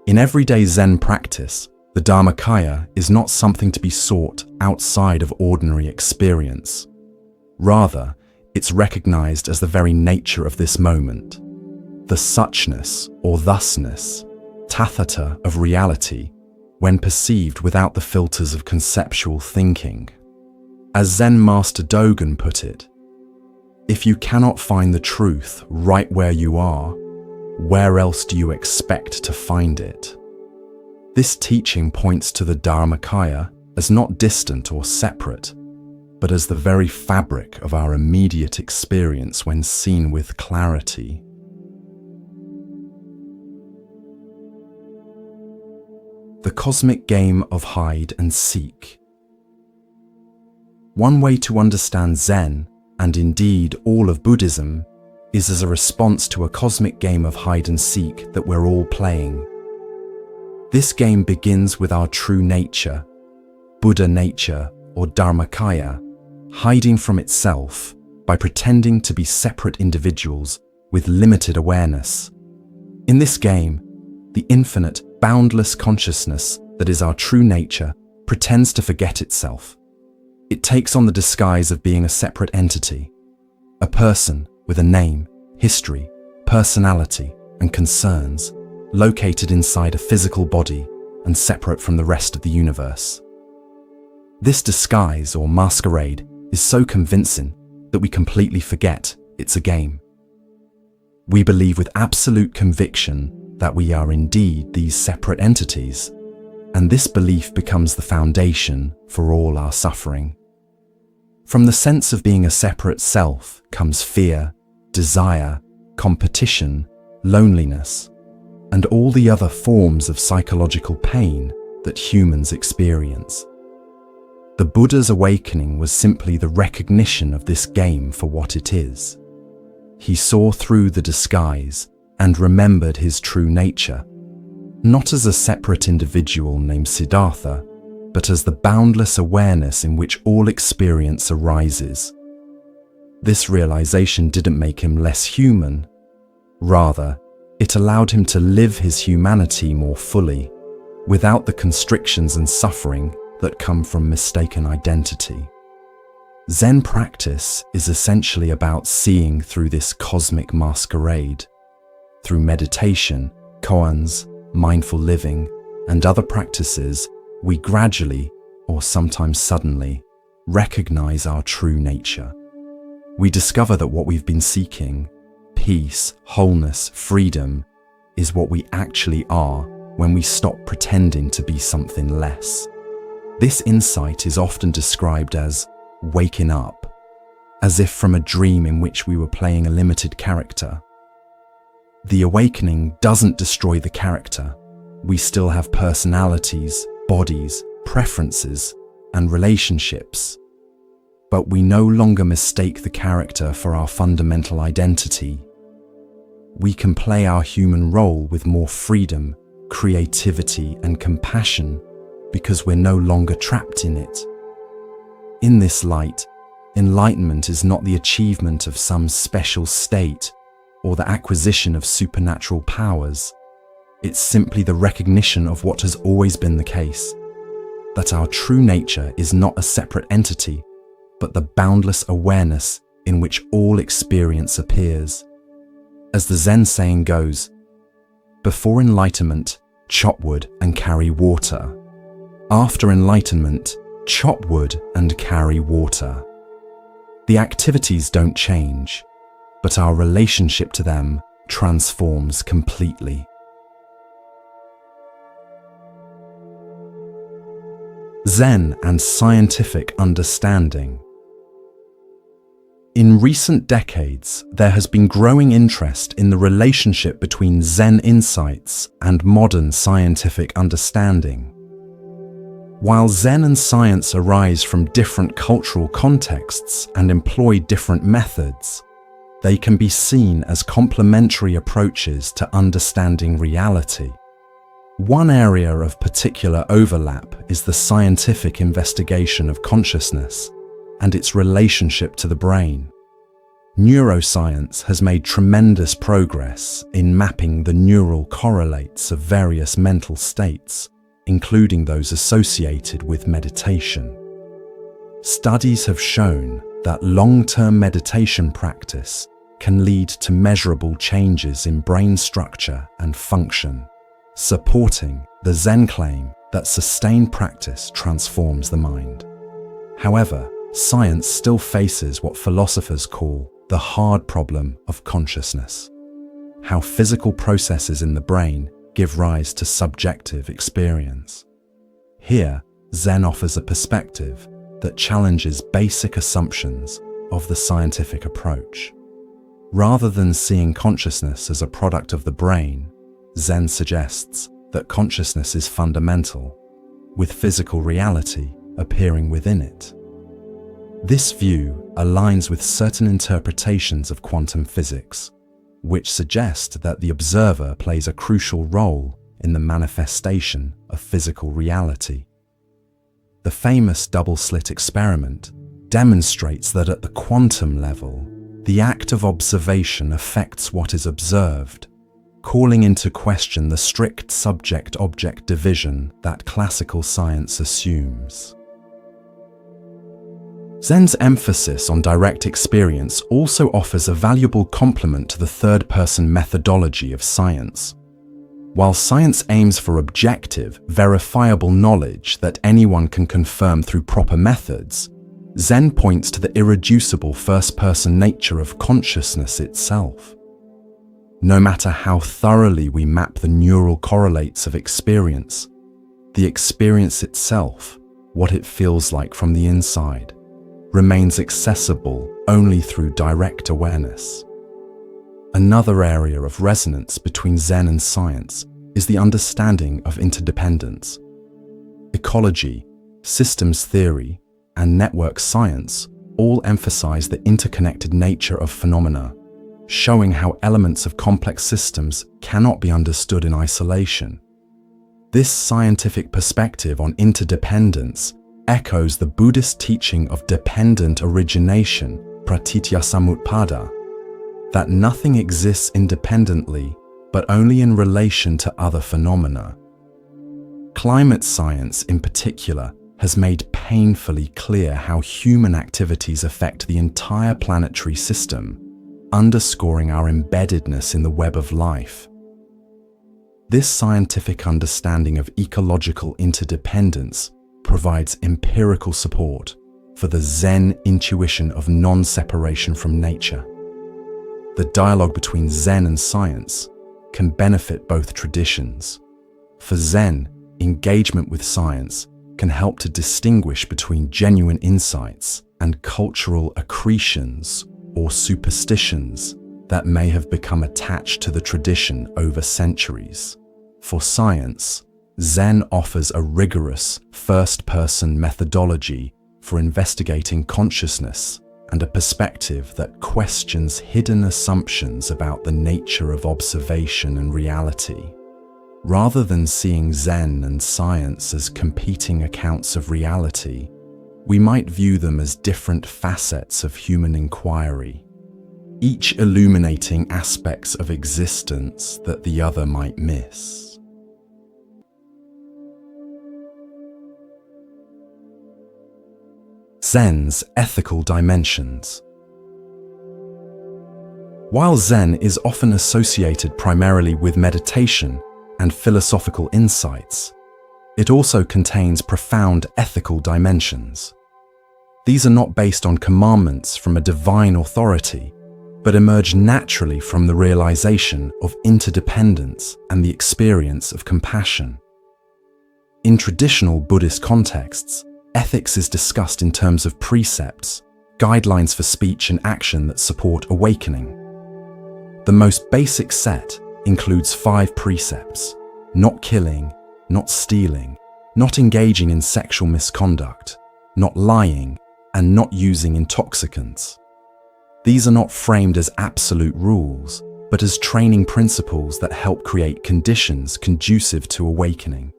In everyday Zen practice, the Dharmakaya is not something to be sought outside of ordinary experience. Rather, it's recognized as the very nature of this moment, the suchness or thusness, tathata of reality, when perceived without the filters of conceptual thinking. As Zen Master Dogen put it, if you cannot find the truth right where you are, where else do you expect to find it? This teaching points to the Dharmakaya as not distant or separate, but as the very fabric of our immediate experience when seen with clarity. The cosmic game of hide and seek. One way to understand Zen, and indeed all of Buddhism, is as a response to a cosmic game of hide and seek that we're all playing. This game begins with our true nature, Buddha nature or Dharmakaya, hiding from itself by pretending to be separate individuals with limited awareness. In this game, the infinite, boundless consciousness that is our true nature pretends to forget itself. It takes on the disguise of being a separate entity, a person with a name, history, personality, and concerns, located inside a physical body and separate from the rest of the universe. This disguise or masquerade is so convincing that we completely forget it's a game. We believe with absolute conviction that we are indeed these separate entities, and this belief becomes the foundation for all our suffering. From the sense of being a separate self comes fear, desire, competition, loneliness, and all the other forms of psychological pain that humans experience. The Buddha's awakening was simply the recognition of this game for what it is. He saw through the disguise and remembered his true nature, not as a separate individual named Siddhartha, but as the boundless awareness in which all experience arises. This realization didn't make him less human. Rather, it allowed him to live his humanity more fully, without the constrictions and suffering that come from mistaken identity. Zen practice is essentially about seeing through this cosmic masquerade. Through meditation, koans, mindful living, and other practices, we gradually, or sometimes suddenly, recognize our true nature. We discover that what we've been seeking, peace, wholeness, freedom, is what we actually are when we stop pretending to be something less. This insight is often described as waking up, as if from a dream in which we were playing a limited character. The awakening doesn't destroy the character. We still have personalities, bodies, preferences, and relationships. But we no longer mistake the character for our fundamental identity. We can play our human role with more freedom, creativity, and compassion because we're no longer trapped in it. In this light, enlightenment is not the achievement of some special state or the acquisition of supernatural powers. It's simply the recognition of what has always been the case, that our true nature is not a separate entity, but the boundless awareness in which all experience appears. As the Zen saying goes, before enlightenment, chop wood and carry water. After enlightenment, chop wood and carry water. The activities don't change, but our relationship to them transforms completely. Zen and scientific understanding. In recent decades, there has been growing interest in the relationship between Zen insights and modern scientific understanding. While Zen and science arise from different cultural contexts and employ different methods, they can be seen as complementary approaches to understanding reality. One area of particular overlap is the scientific investigation of consciousness and its relationship to the brain. Neuroscience has made tremendous progress in mapping the neural correlates of various mental states, including those associated with meditation. Studies have shown that long-term meditation practice can lead to measurable changes in brain structure and function, supporting the Zen claim that sustained practice transforms the mind. However, science still faces what philosophers call the hard problem of consciousness: how physical processes in the brain give rise to subjective experience. Here, Zen offers a perspective that challenges basic assumptions of the scientific approach. Rather than seeing consciousness as a product of the brain, Zen suggests that consciousness is fundamental, with physical reality appearing within it. This view aligns with certain interpretations of quantum physics, which suggest that the observer plays a crucial role in the manifestation of physical reality. The famous double-slit experiment demonstrates that at the quantum level, the act of observation affects what is observed, calling into question the strict subject-object division that classical science assumes. Zen's emphasis on direct experience also offers a valuable complement to the third-person methodology of science. While science aims for objective, verifiable knowledge that anyone can confirm through proper methods, Zen points to the irreducible first-person nature of consciousness itself. No matter how thoroughly we map the neural correlates of experience, the experience itself, what it feels like from the inside, remains accessible only through direct awareness. Another area of resonance between Zen and science is the understanding of interdependence. Ecology, systems theory, and network science all emphasize the interconnected nature of phenomena, showing how elements of complex systems cannot be understood in isolation. This scientific perspective on interdependence echoes the Buddhist teaching of dependent origination, pratityasamutpada, that nothing exists independently but only in relation to other phenomena. Climate science, in particular, has made painfully clear how human activities affect the entire planetary system, underscoring our embeddedness in the web of life. This scientific understanding of ecological interdependence provides empirical support for the Zen intuition of non-separation from nature. The dialogue between Zen and science can benefit both traditions. For Zen, engagement with science can help to distinguish between genuine insights and cultural accretions or superstitions that may have become attached to the tradition over centuries. For science, Zen offers a rigorous first-person methodology for investigating consciousness and a perspective that questions hidden assumptions about the nature of observation and reality. Rather than seeing Zen and science as competing accounts of reality, we might view them as different facets of human inquiry, each illuminating aspects of existence that the other might miss. Zen's ethical dimensions. While Zen is often associated primarily with meditation and philosophical insights, it also contains profound ethical dimensions. These are not based on commandments from a divine authority, but emerge naturally from the realization of interdependence and the experience of compassion. In traditional Buddhist contexts, ethics is discussed in terms of precepts, guidelines for speech and action that support awakening. The most basic set includes 5 precepts: not killing, not stealing, not engaging in sexual misconduct, not lying, and not using intoxicants. These are not framed as absolute rules, but as training principles that help create conditions conducive to awakening.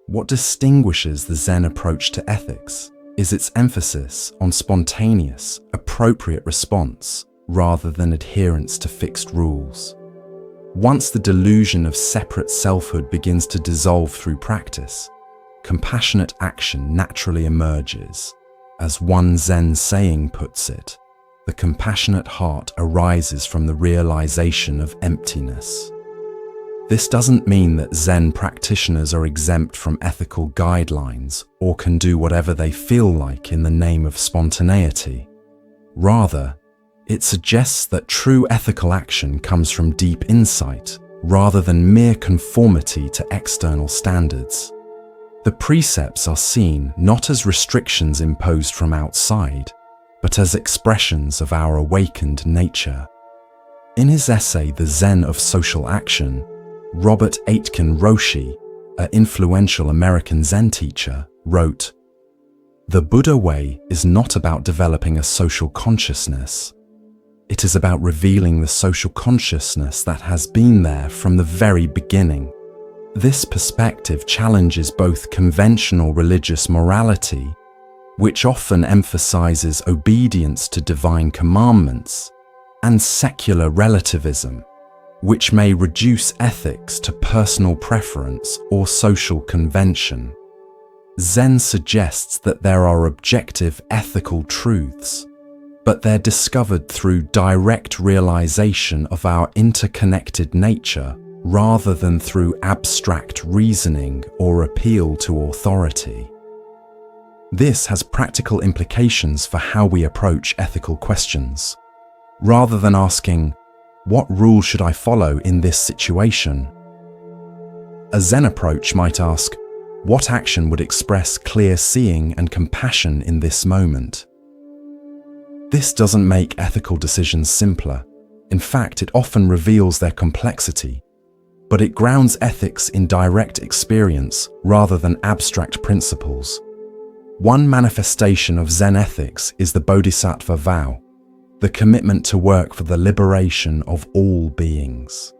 What distinguishes the Zen approach to ethics is its emphasis on spontaneous, appropriate response rather than adherence to fixed rules. Once the delusion of separate selfhood begins to dissolve through practice, compassionate action naturally emerges. As one Zen saying puts it, the compassionate heart arises from the realization of emptiness. This doesn't mean that Zen practitioners are exempt from ethical guidelines or can do whatever they feel like in the name of spontaneity. Rather, it suggests that true ethical action comes from deep insight rather than mere conformity to external standards. The precepts are seen not as restrictions imposed from outside, but as expressions of our awakened nature. In his essay, The Zen of Social Action, Robert Aitken Roshi, an influential American Zen teacher, wrote, "The Buddha way is not about developing a social consciousness. It is about revealing the social consciousness that has been there from the very beginning." This perspective challenges both conventional religious morality, which often emphasizes obedience to divine commandments, and secular relativism, which may reduce ethics to personal preference or social convention. Zen suggests that there are objective ethical truths, but they're discovered through direct realization of our interconnected nature rather than through abstract reasoning or appeal to authority. This has practical implications for how we approach ethical questions. Rather than asking, "What rule should I follow in this situation?" a Zen approach might ask, "What action would express clear seeing and compassion in this moment?" This doesn't make ethical decisions simpler. In fact, it often reveals their complexity, but it grounds ethics in direct experience rather than abstract principles. One manifestation of Zen ethics is the Bodhisattva vow, the commitment to work for the liberation of all beings.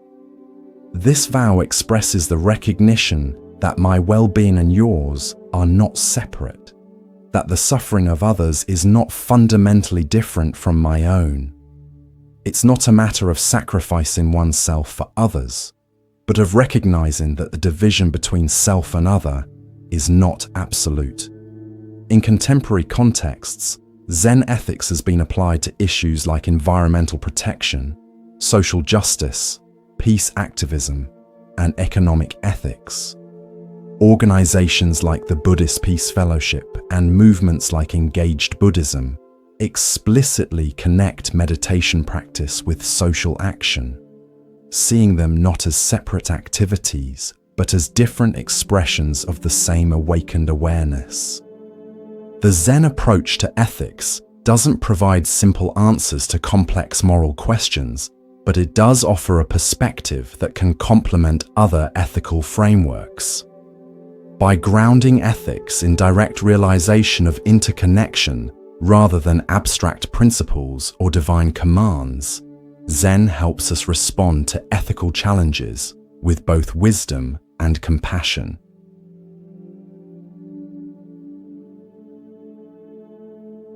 This vow expresses the recognition that my well-being and yours are not separate, that the suffering of others is not fundamentally different from my own. It's not a matter of sacrificing oneself for others, but of recognizing that the division between self and other is not absolute. In contemporary contexts, Zen ethics has been applied to issues like environmental protection, social justice, peace activism, and economic ethics. Organizations like the Buddhist Peace Fellowship and movements like Engaged Buddhism explicitly connect meditation practice with social action, seeing them not as separate activities, but as different expressions of the same awakened awareness. The Zen approach to ethics doesn't provide simple answers to complex moral questions, but it does offer a perspective that can complement other ethical frameworks. By grounding ethics in direct realization of interconnection rather than abstract principles or divine commands, Zen helps us respond to ethical challenges with both wisdom and compassion.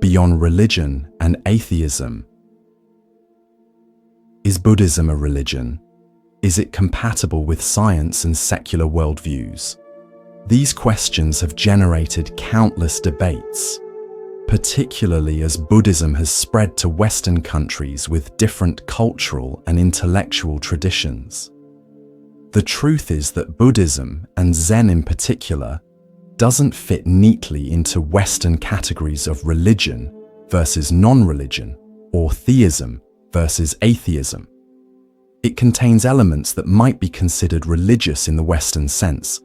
Beyond religion and atheism. Is Buddhism a religion? Is it compatible with science and secular worldviews? These questions have generated countless debates, particularly as Buddhism has spread to Western countries with different cultural and intellectual traditions. The truth is that Buddhism, and Zen in particular, doesn't fit neatly into Western categories of religion versus non-religion, or theism versus atheism. It contains elements that might be considered religious in the Western sense: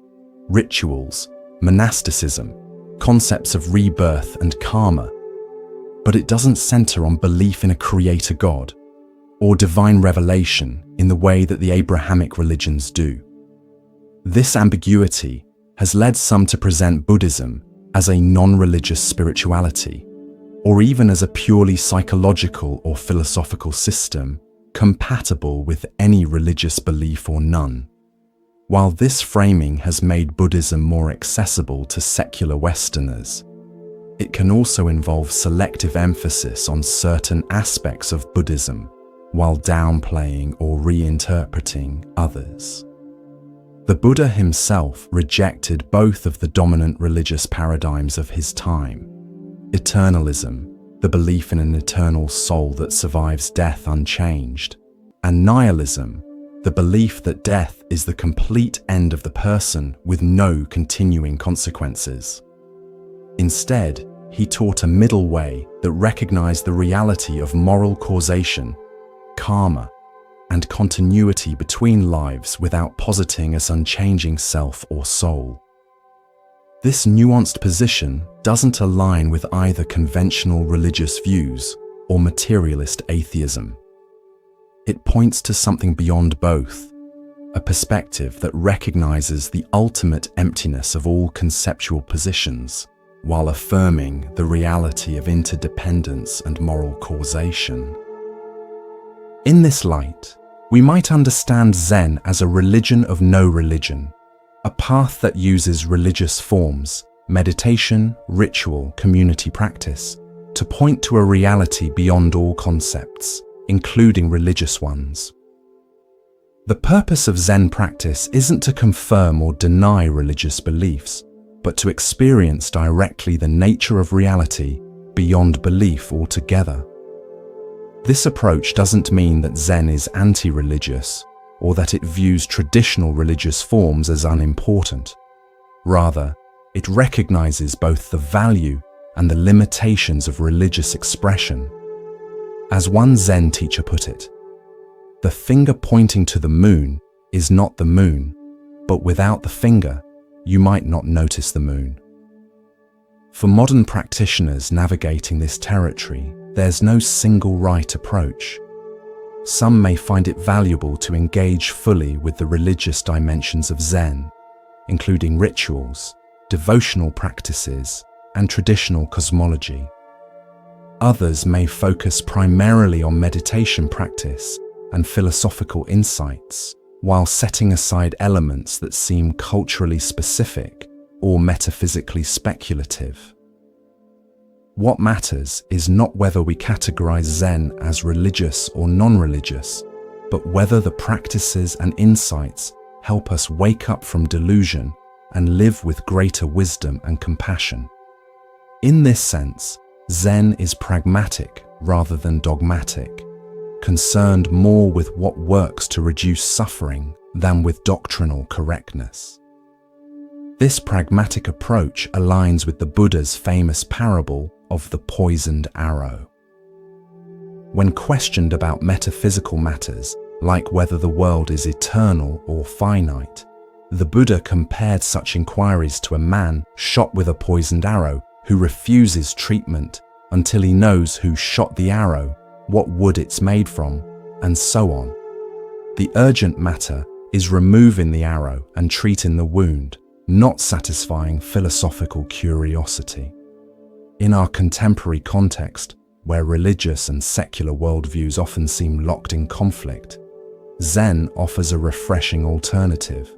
rituals, monasticism, concepts of rebirth and karma, but it doesn't center on belief in a creator God or divine revelation in the way that the Abrahamic religions do. This ambiguity has led some to present Buddhism as a non-religious spirituality, or even as a purely psychological or philosophical system compatible with any religious belief or none. While this framing has made Buddhism more accessible to secular Westerners, it can also involve selective emphasis on certain aspects of Buddhism while downplaying or reinterpreting others. The Buddha himself rejected both of the dominant religious paradigms of his time: eternalism, the belief in an eternal soul that survives death unchanged, and nihilism, the belief that death is the complete end of the person with no continuing consequences. Instead, he taught a middle way that recognized the reality of moral causation, karma, and continuity between lives without positing as unchanging self or soul. This nuanced position doesn't align with either conventional religious views or materialist atheism. It points to something beyond both, a perspective that recognizes the ultimate emptiness of all conceptual positions, while affirming the reality of interdependence and moral causation. In this light, we might understand Zen as a religion of no religion, a path that uses religious forms, meditation, ritual, community practice, to point to a reality beyond all concepts, including religious ones. The purpose of Zen practice isn't to confirm or deny religious beliefs, but to experience directly the nature of reality beyond belief altogether. This approach doesn't mean that Zen is anti-religious or that it views traditional religious forms as unimportant. Rather, it recognizes both the value and the limitations of religious expression. As one Zen teacher put it, the finger pointing to the moon is not the moon, but without the finger, you might not notice the moon. For modern practitioners navigating this territory, there's no single right approach. Some may find it valuable to engage fully with the religious dimensions of Zen, including rituals, devotional practices, and traditional cosmology. Others may focus primarily on meditation practice and philosophical insights, while setting aside elements that seem culturally specific or metaphysically speculative. What matters is not whether we categorize Zen as religious or non-religious, but whether the practices and insights help us wake up from delusion and live with greater wisdom and compassion. In this sense, Zen is pragmatic rather than dogmatic, concerned more with what works to reduce suffering than with doctrinal correctness. This pragmatic approach aligns with the Buddha's famous parable of the poisoned arrow. When questioned about metaphysical matters, like whether the world is eternal or finite, the Buddha compared such inquiries to a man shot with a poisoned arrow who refuses treatment until he knows who shot the arrow, what wood it's made from, and so on. The urgent matter is removing the arrow and treating the wound, not satisfying philosophical curiosity. In our contemporary context, where religious and secular worldviews often seem locked in conflict, Zen offers a refreshing alternative,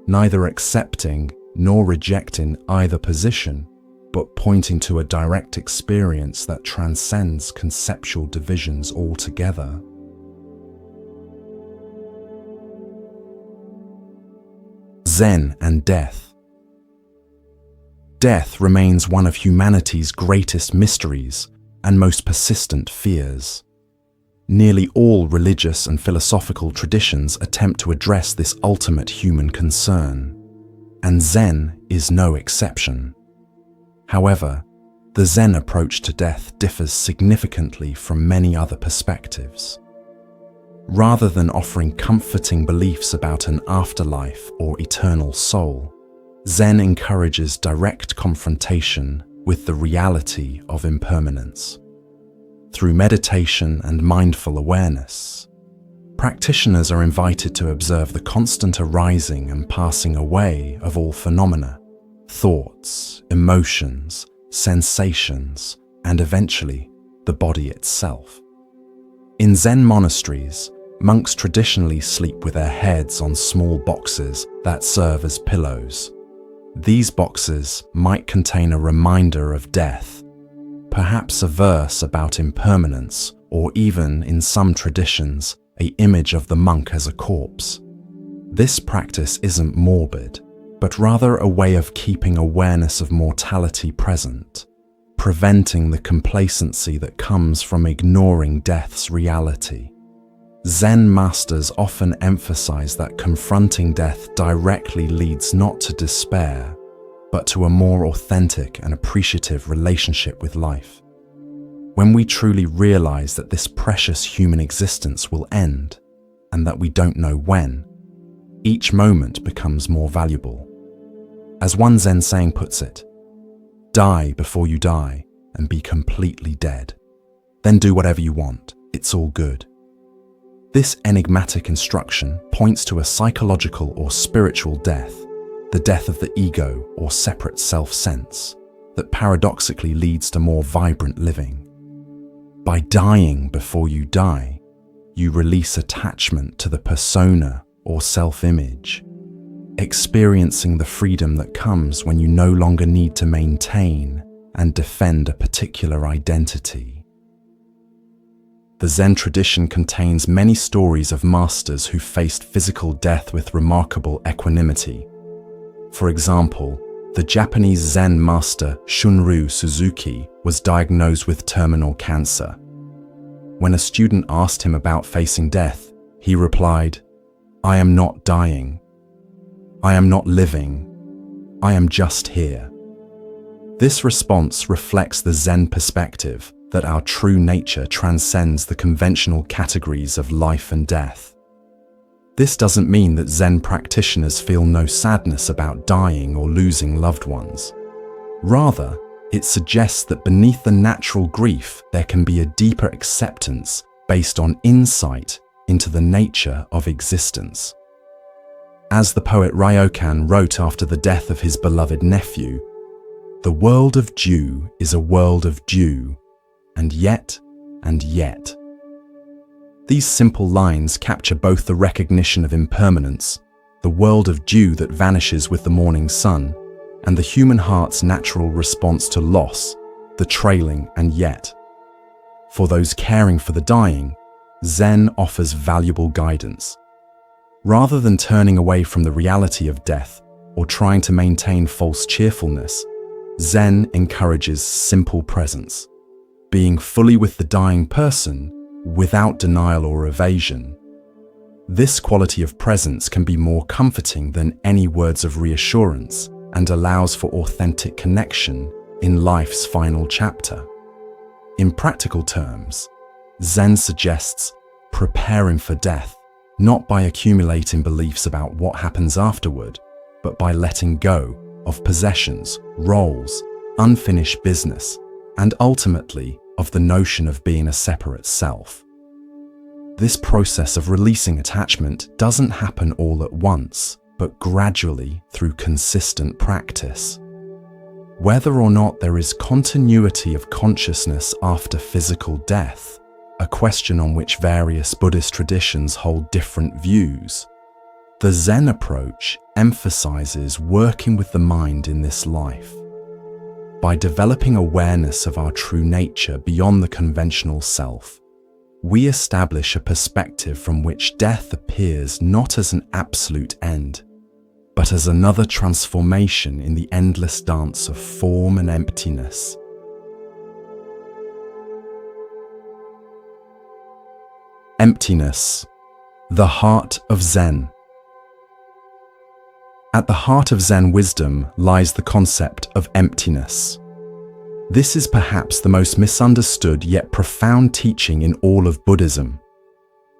neither accepting nor rejecting either position, but pointing to a direct experience that transcends conceptual divisions altogether. Zen and death. Death remains one of humanity's greatest mysteries and most persistent fears. Nearly all religious and philosophical traditions attempt to address this ultimate human concern, and Zen is no exception. However, the Zen approach to death differs significantly from many other perspectives. Rather than offering comforting beliefs about an afterlife or eternal soul, Zen encourages direct confrontation with the reality of impermanence. Through meditation and mindful awareness, practitioners are invited to observe the constant arising and passing away of all phenomena, thoughts, emotions, sensations, and eventually the body itself. In Zen monasteries, monks traditionally sleep with their heads on small boxes that serve as pillows. These boxes might contain a reminder of death, perhaps a verse about impermanence, or even, in some traditions, an image of the monk as a corpse. This practice isn't morbid, but rather a way of keeping awareness of mortality present, preventing the complacency that comes from ignoring death's reality. Zen masters often emphasize that confronting death directly leads not to despair, but to a more authentic and appreciative relationship with life. When we truly realize that this precious human existence will end, and that we don't know when, each moment becomes more valuable. As one Zen saying puts it, "Die before you die and be completely dead. Then do whatever you want, it's all good." This enigmatic instruction points to a psychological or spiritual death, the death of the ego or separate self-sense, that paradoxically leads to more vibrant living. By dying before you die, you release attachment to the persona or self-image, experiencing the freedom that comes when you no longer need to maintain and defend a particular identity. The Zen tradition contains many stories of masters who faced physical death with remarkable equanimity. For example, the Japanese Zen master Shunryu Suzuki was diagnosed with terminal cancer. When a student asked him about facing death, he replied, "I am not dying. I am not living. I am just here." This response reflects the Zen perspective that our true nature transcends the conventional categories of life and death. This doesn't mean that Zen practitioners feel no sadness about dying or losing loved ones. Rather, it suggests that beneath the natural grief, there can be a deeper acceptance based on insight into the nature of existence. As the poet Ryokan wrote after the death of his beloved nephew, "The world of dew is a world of dew, and yet, and yet." These simple lines capture both the recognition of impermanence, the world of dew that vanishes with the morning sun, and the human heart's natural response to loss, the trailing and yet. For those caring for the dying, Zen offers valuable guidance. Rather than turning away from the reality of death or trying to maintain false cheerfulness, Zen encourages simple presence, being fully with the dying person without denial or evasion. This quality of presence can be more comforting than any words of reassurance and allows for authentic connection in life's final chapter. In practical terms, Zen suggests preparing for death, not by accumulating beliefs about what happens afterward, but by letting go of possessions, roles, unfinished business, and ultimately of the notion of being a separate self. This process of releasing attachment doesn't happen all at once, but gradually through consistent practice. Whether or not there is continuity of consciousness after physical death, a question on which various Buddhist traditions hold different views, the Zen approach emphasizes working with the mind in this life. By developing awareness of our true nature beyond the conventional self, we establish a perspective from which death appears not as an absolute end, but as another transformation in the endless dance of form and emptiness. Emptiness, the heart of Zen. At the heart of Zen wisdom lies the concept of emptiness. This is perhaps the most misunderstood yet profound teaching in all of Buddhism.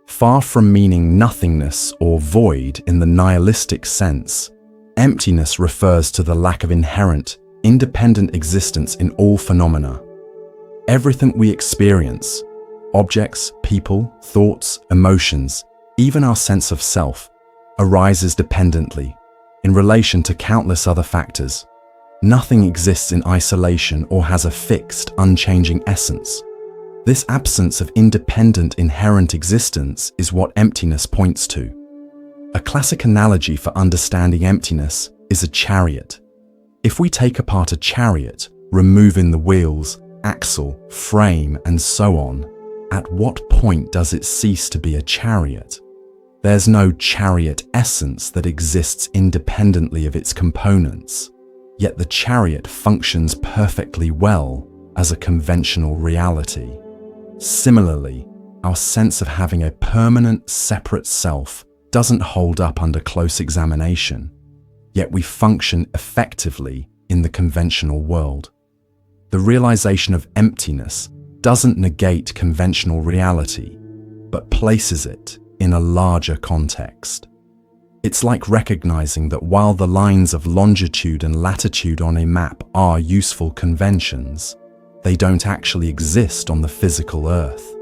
Far from meaning nothingness or void in the nihilistic sense, emptiness refers to the lack of inherent, independent existence in all phenomena. Everything we experience, objects, people, thoughts, emotions, even our sense of self, arises dependently, in relation to countless other factors. Nothing exists in isolation or has a fixed, unchanging essence. This absence of independent, inherent existence is what emptiness points to. A classic analogy for understanding emptiness is a chariot. If we take apart a chariot, removing the wheels, axle, frame, and so on, at what point does it cease to be a chariot? There's no chariot essence that exists independently of its components, yet the chariot functions perfectly well as a conventional reality. Similarly, our sense of having a permanent, separate self doesn't hold up under close examination, yet we function effectively in the conventional world. The realization of emptiness doesn't negate conventional reality, but places it in a larger context. It's like recognizing that while the lines of longitude and latitude on a map are useful conventions, they don't actually exist on the physical Earth.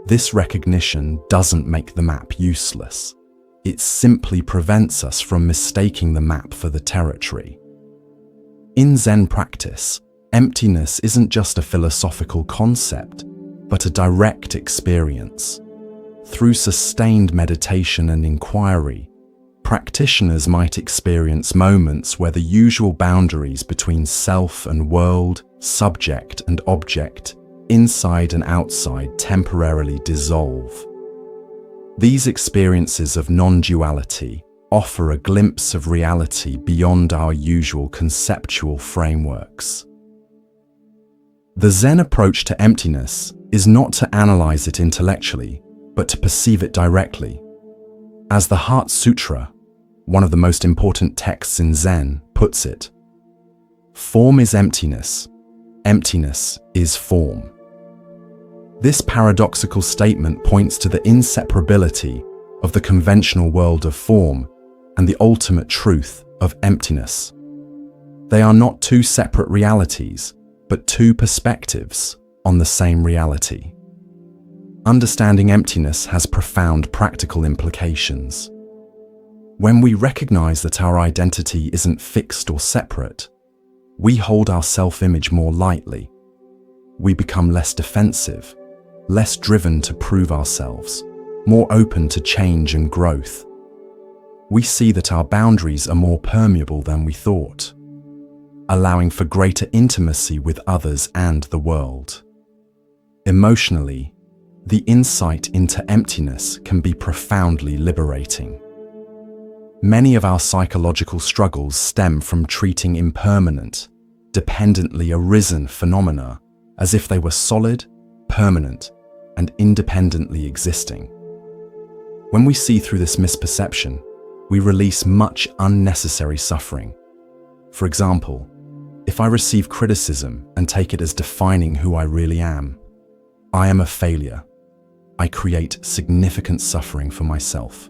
This recognition doesn't make the map useless. It simply prevents us from mistaking the map for the territory. In Zen practice, emptiness isn't just a philosophical concept, but a direct experience. Through sustained meditation and inquiry, practitioners might experience moments where the usual boundaries between self and world, subject and object, inside and outside temporarily dissolve. These experiences of non-duality offer a glimpse of reality beyond our usual conceptual frameworks. The Zen approach to emptiness is not to analyze it intellectually, but to perceive it directly. As the Heart Sutra, one of the most important texts in Zen, puts it, "Form is emptiness, emptiness is form." This paradoxical statement points to the inseparability of the conventional world of form and the ultimate truth of emptiness. They are not two separate realities, but two perspectives on the same reality. Understanding emptiness has profound practical implications. When we recognize that our identity isn't fixed or separate, we hold our self-image more lightly. We become less defensive, less driven to prove ourselves, more open to change and growth. We see that our boundaries are more permeable than we thought, allowing for greater intimacy with others and the world. Emotionally, the insight into emptiness can be profoundly liberating. Many of our psychological struggles stem from treating impermanent, dependently arisen phenomena as if they were solid, permanent, and independently existing. When we see through this misperception, we release much unnecessary suffering. For example, if I receive criticism and take it as defining who I really am, I am a failure. I create significant suffering for myself.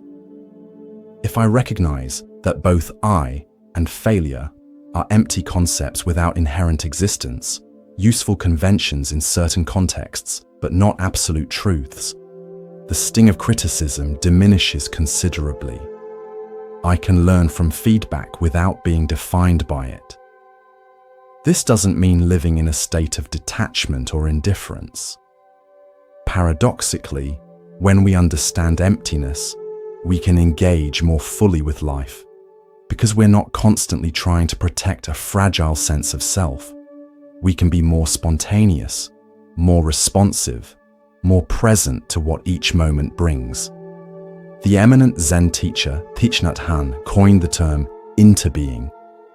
If I recognize that both I and failure are empty concepts without inherent existence, useful conventions in certain contexts, but not absolute truths, the sting of criticism diminishes considerably. I can learn from feedback without being defined by it. This doesn't mean living in a state of detachment or indifference. Paradoxically, when we understand emptiness, we can engage more fully with life, because we're not constantly trying to protect a fragile sense of self. We can be more spontaneous, more responsive, more present to what each moment brings. The eminent Zen teacher Thich Nhat Hanh coined the term interbeing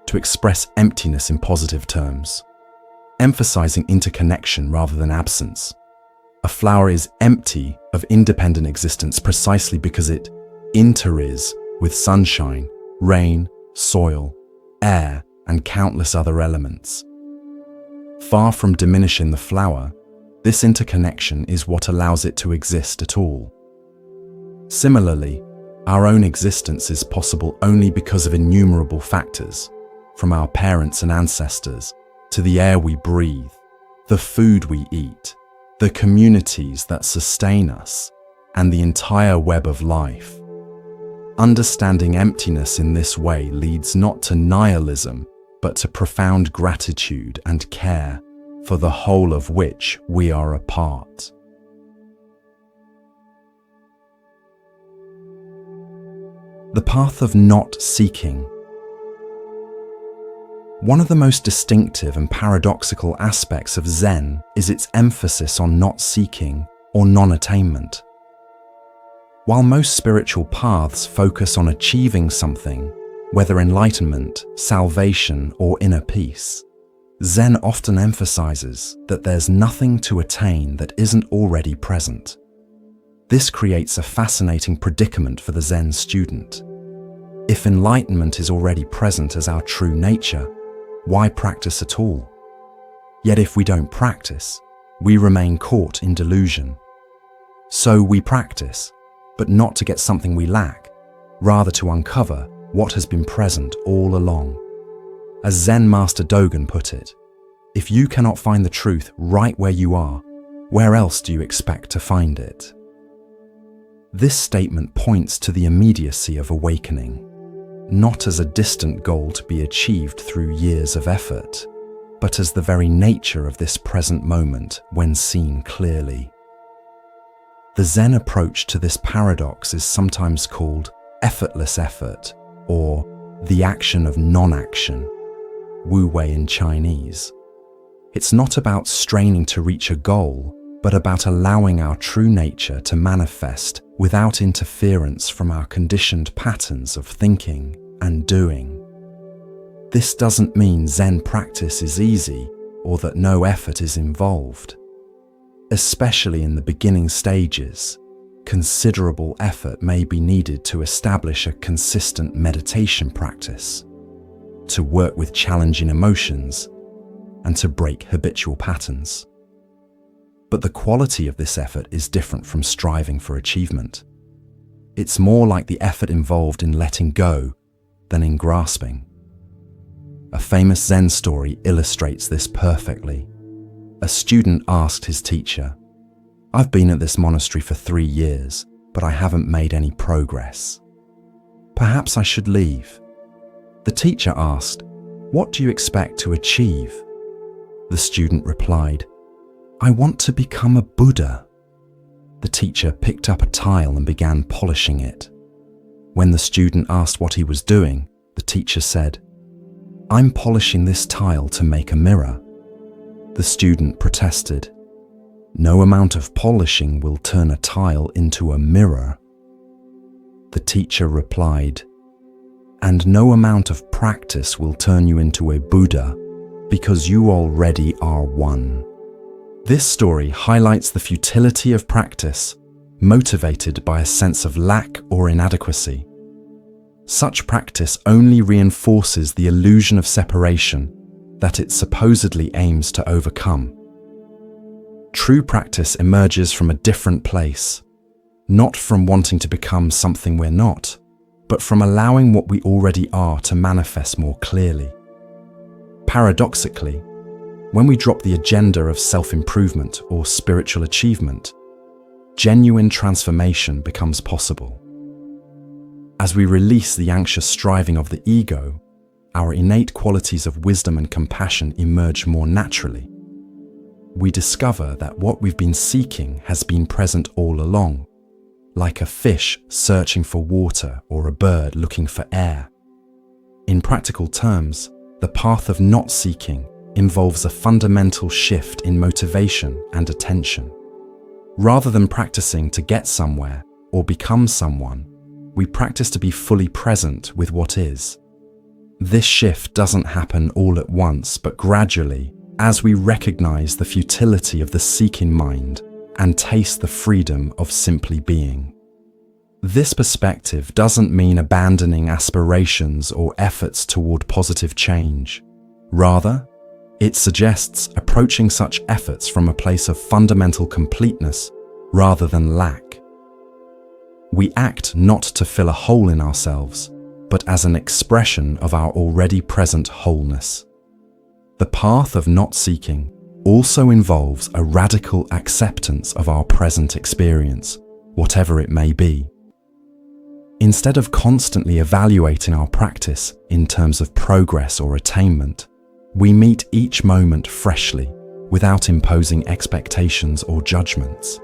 to express emptiness in positive terms, emphasizing interconnection rather than absence. A flower is empty of independent existence precisely because it interis with sunshine, rain, soil, air, and countless other elements. Far from diminishing the flower, this interconnection is what allows it to exist at all. Similarly, our own existence is possible only because of innumerable factors, from our parents and ancestors, to the air we breathe, the food we eat, the communities that sustain us, and the entire web of life. Understanding emptiness in this way leads not to nihilism, but to profound gratitude and care for the whole of which we are a part. The path of not seeking. One of the most distinctive and paradoxical aspects of Zen is its emphasis on not seeking or non-attainment. While most spiritual paths focus on achieving something, whether enlightenment, salvation, or inner peace, Zen often emphasizes that there's nothing to attain that isn't already present. This creates a fascinating predicament for the Zen student. If enlightenment is already present as our true nature, why practice at all? Yet if we don't practice, we remain caught in delusion. So we practice, but not to get something we lack, rather to uncover what has been present all along. As Zen Master Dogen put it, if you cannot find the truth right where you are, where else do you expect to find it? This statement points to the immediacy of awakening, not as a distant goal to be achieved through years of effort, but as the very nature of this present moment when seen clearly. The Zen approach to this paradox is sometimes called effortless effort, or the action of non-action, Wu Wei in Chinese. It's not about straining to reach a goal, but about allowing our true nature to manifest without interference from our conditioned patterns of thinking and doing. This doesn't mean Zen practice is easy or that no effort is involved. Especially in the beginning stages, considerable effort may be needed to establish a consistent meditation practice, to work with challenging emotions, and to break habitual patterns. But the quality of this effort is different from striving for achievement. It's more like the effort involved in letting go than in grasping. A famous Zen story illustrates this perfectly. A student asked his teacher, "I've been at this monastery for 3 years, but I haven't made any progress. Perhaps I should leave." The teacher asked, "What do you expect to achieve?" The student replied, "I want to become a Buddha." The teacher picked up a tile and began polishing it. When the student asked what he was doing, the teacher said, "I'm polishing this tile to make a mirror." The student protested, "No amount of polishing will turn a tile into a mirror." The teacher replied, "And no amount of practice will turn you into a Buddha, because you already are one." This story highlights the futility of practice motivated by a sense of lack or inadequacy. Such practice only reinforces the illusion of separation that it supposedly aims to overcome. True practice emerges from a different place, not from wanting to become something we're not, but from allowing what we already are to manifest more clearly. Paradoxically, when we drop the agenda of self-improvement or spiritual achievement, genuine transformation becomes possible. As we release the anxious striving of the ego, our innate qualities of wisdom and compassion emerge more naturally. We discover that what we've been seeking has been present all along, like a fish searching for water or a bird looking for air. In practical terms, the path of not seeking involves a fundamental shift in motivation and attention. Rather than practicing to get somewhere or become someone, we practice to be fully present with what is. This shift doesn't happen all at once, but gradually, as we recognize the futility of the seeking mind and taste the freedom of simply being. This perspective doesn't mean abandoning aspirations or efforts toward positive change. Rather, it suggests approaching such efforts from a place of fundamental completeness rather than lack. We act not to fill a hole in ourselves, but as an expression of our already present wholeness. The path of not seeking also involves a radical acceptance of our present experience, whatever it may be. Instead of constantly evaluating our practice in terms of progress or attainment, we meet each moment freshly, without imposing expectations or judgments.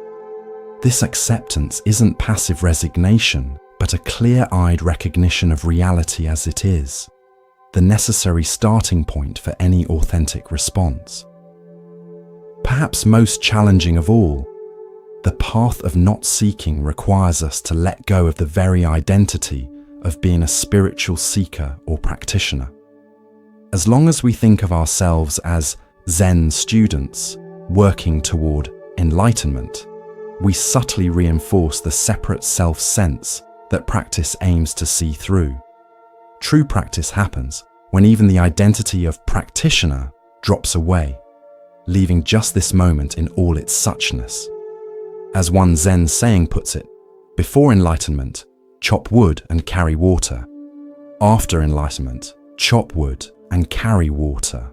This acceptance isn't passive resignation, but a clear-eyed recognition of reality as it is, the necessary starting point for any authentic response. Perhaps most challenging of all, the path of not seeking requires us to let go of the very identity of being a spiritual seeker or practitioner. As long as we think of ourselves as Zen students working toward enlightenment, we subtly reinforce the separate self-sense that practice aims to see through. True practice happens when even the identity of practitioner drops away, leaving just this moment in all its suchness. As one Zen saying puts it, before enlightenment, chop wood and carry water. After enlightenment, chop wood and carry water.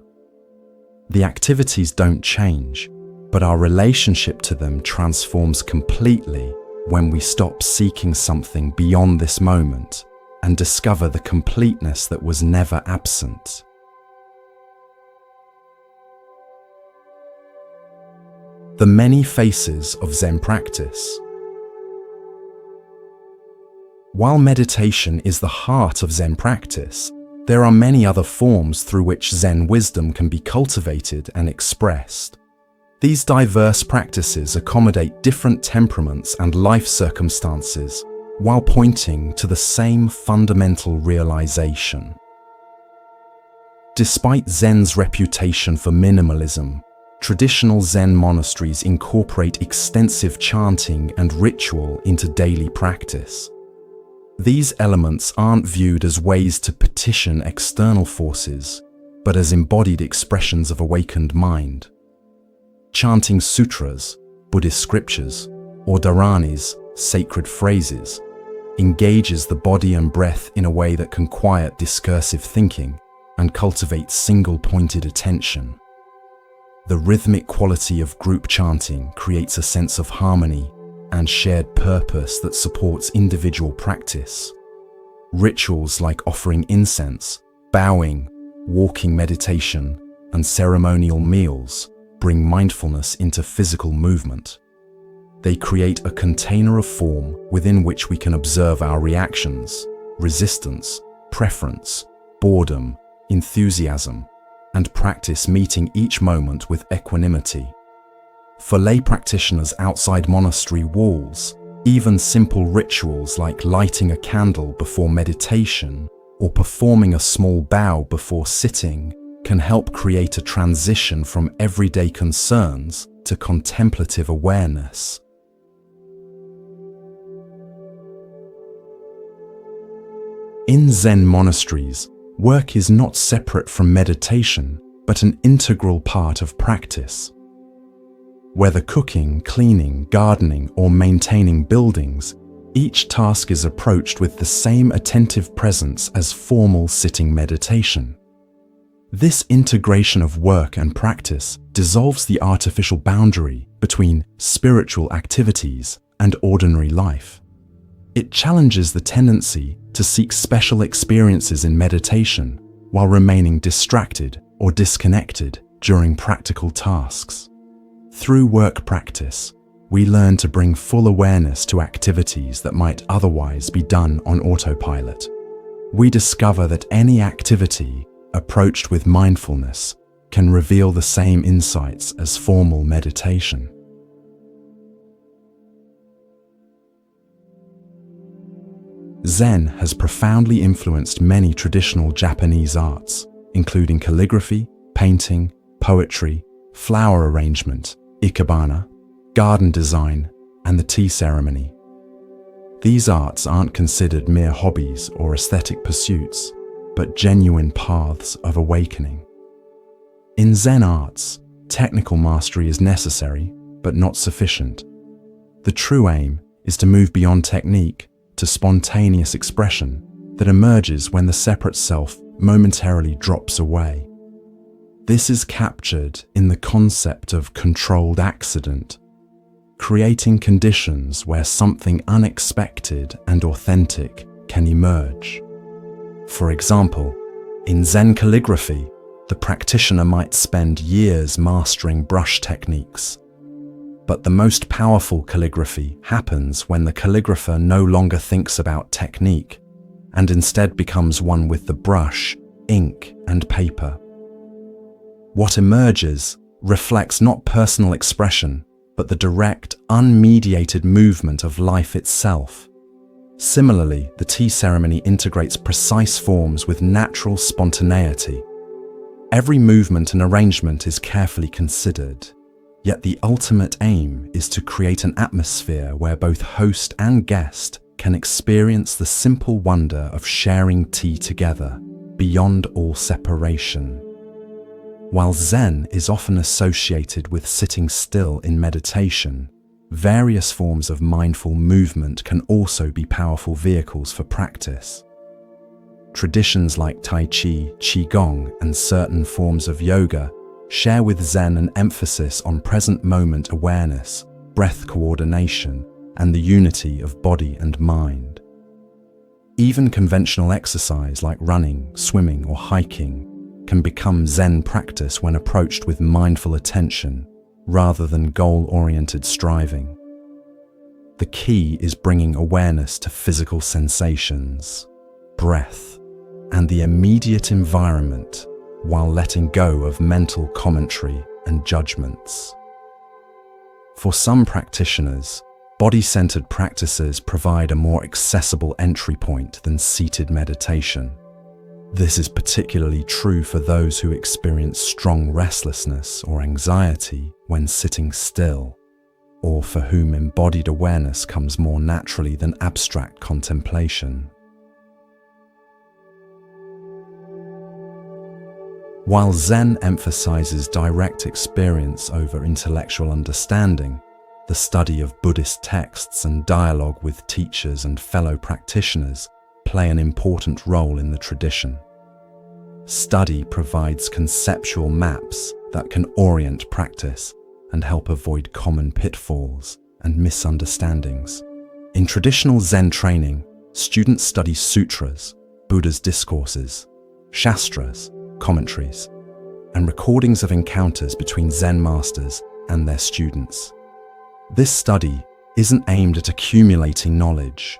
The activities don't change, but our relationship to them transforms completely when we stop seeking something beyond this moment and discover the completeness that was never absent. The many faces of Zen practice. While meditation is the heart of Zen practice, there are many other forms through which Zen wisdom can be cultivated and expressed. These diverse practices accommodate different temperaments and life circumstances while pointing to the same fundamental realization. Despite Zen's reputation for minimalism, traditional Zen monasteries incorporate extensive chanting and ritual into daily practice. These elements aren't viewed as ways to petition external forces, but as embodied expressions of awakened mind. Chanting sutras, Buddhist scriptures, or dharanis, sacred phrases, engages the body and breath in a way that can quiet discursive thinking and cultivate single-pointed attention. The rhythmic quality of group chanting creates a sense of harmony and shared purpose that supports individual practice. Rituals like offering incense, bowing, walking meditation, and ceremonial meals bring mindfulness into physical movement. They create a container of form within which we can observe our reactions, resistance, preference, boredom, enthusiasm, and practice meeting each moment with equanimity. For lay practitioners outside monastery walls, even simple rituals like lighting a candle before meditation or performing a small bow before sitting can help create a transition from everyday concerns to contemplative awareness. In Zen monasteries, work is not separate from meditation, but an integral part of practice. Whether cooking, cleaning, gardening, or maintaining buildings, each task is approached with the same attentive presence as formal sitting meditation. This integration of work and practice dissolves the artificial boundary between spiritual activities and ordinary life. It challenges the tendency to seek special experiences in meditation while remaining distracted or disconnected during practical tasks. Through work practice, we learn to bring full awareness to activities that might otherwise be done on autopilot. We discover that any activity approached with mindfulness can reveal the same insights as formal meditation. Zen has profoundly influenced many traditional Japanese arts, including calligraphy, painting, poetry, flower arrangement, ikebana, garden design, and the tea ceremony. These arts aren't considered mere hobbies or aesthetic pursuits, but genuine paths of awakening. In Zen arts, technical mastery is necessary, but not sufficient. The true aim is to move beyond technique to spontaneous expression that emerges when the separate self momentarily drops away. This is captured in the concept of controlled accident, creating conditions where something unexpected and authentic can emerge. For example, in Zen calligraphy, the practitioner might spend years mastering brush techniques. But the most powerful calligraphy happens when the calligrapher no longer thinks about technique and instead becomes one with the brush, ink, and paper. What emerges reflects not personal expression, but the direct, unmediated movement of life itself. Similarly, the tea ceremony integrates precise forms with natural spontaneity. Every movement and arrangement is carefully considered, yet the ultimate aim is to create an atmosphere where both host and guest can experience the simple wonder of sharing tea together, beyond all separation. While Zen is often associated with sitting still in meditation, various forms of mindful movement can also be powerful vehicles for practice. Traditions like Tai Chi, Qigong, and certain forms of yoga share with Zen an emphasis on present moment awareness, breath coordination, and the unity of body and mind. Even conventional exercise like running, swimming, or hiking can become Zen practice when approached with mindful attention rather than goal-oriented striving. The key is bringing awareness to physical sensations, breath, and the immediate environment while letting go of mental commentary and judgments. For some practitioners, body-centered practices provide a more accessible entry point than seated meditation. This is particularly true for those who experience strong restlessness or anxiety when sitting still, or for whom embodied awareness comes more naturally than abstract contemplation. While Zen emphasizes direct experience over intellectual understanding, the study of Buddhist texts and dialogue with teachers and fellow practitioners play an important role in the tradition. Study provides conceptual maps that can orient practice and help avoid common pitfalls and misunderstandings. In traditional Zen training, students study sutras, Buddha's discourses, shastras, commentaries, and recordings of encounters between Zen masters and their students. This study isn't aimed at accumulating knowledge,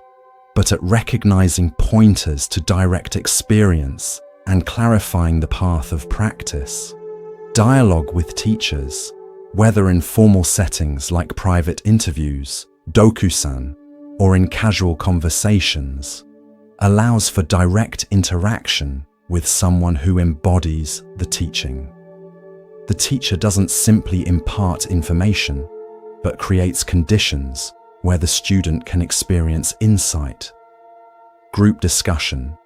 but at recognizing pointers to direct experience and clarifying the path of practice. Dialogue with teachers, whether in formal settings like private interviews, dokusan, or in casual conversations, allows for direct interaction with someone who embodies the teaching. The teacher doesn't simply impart information, but creates conditions where the student can experience insight. Group discussion,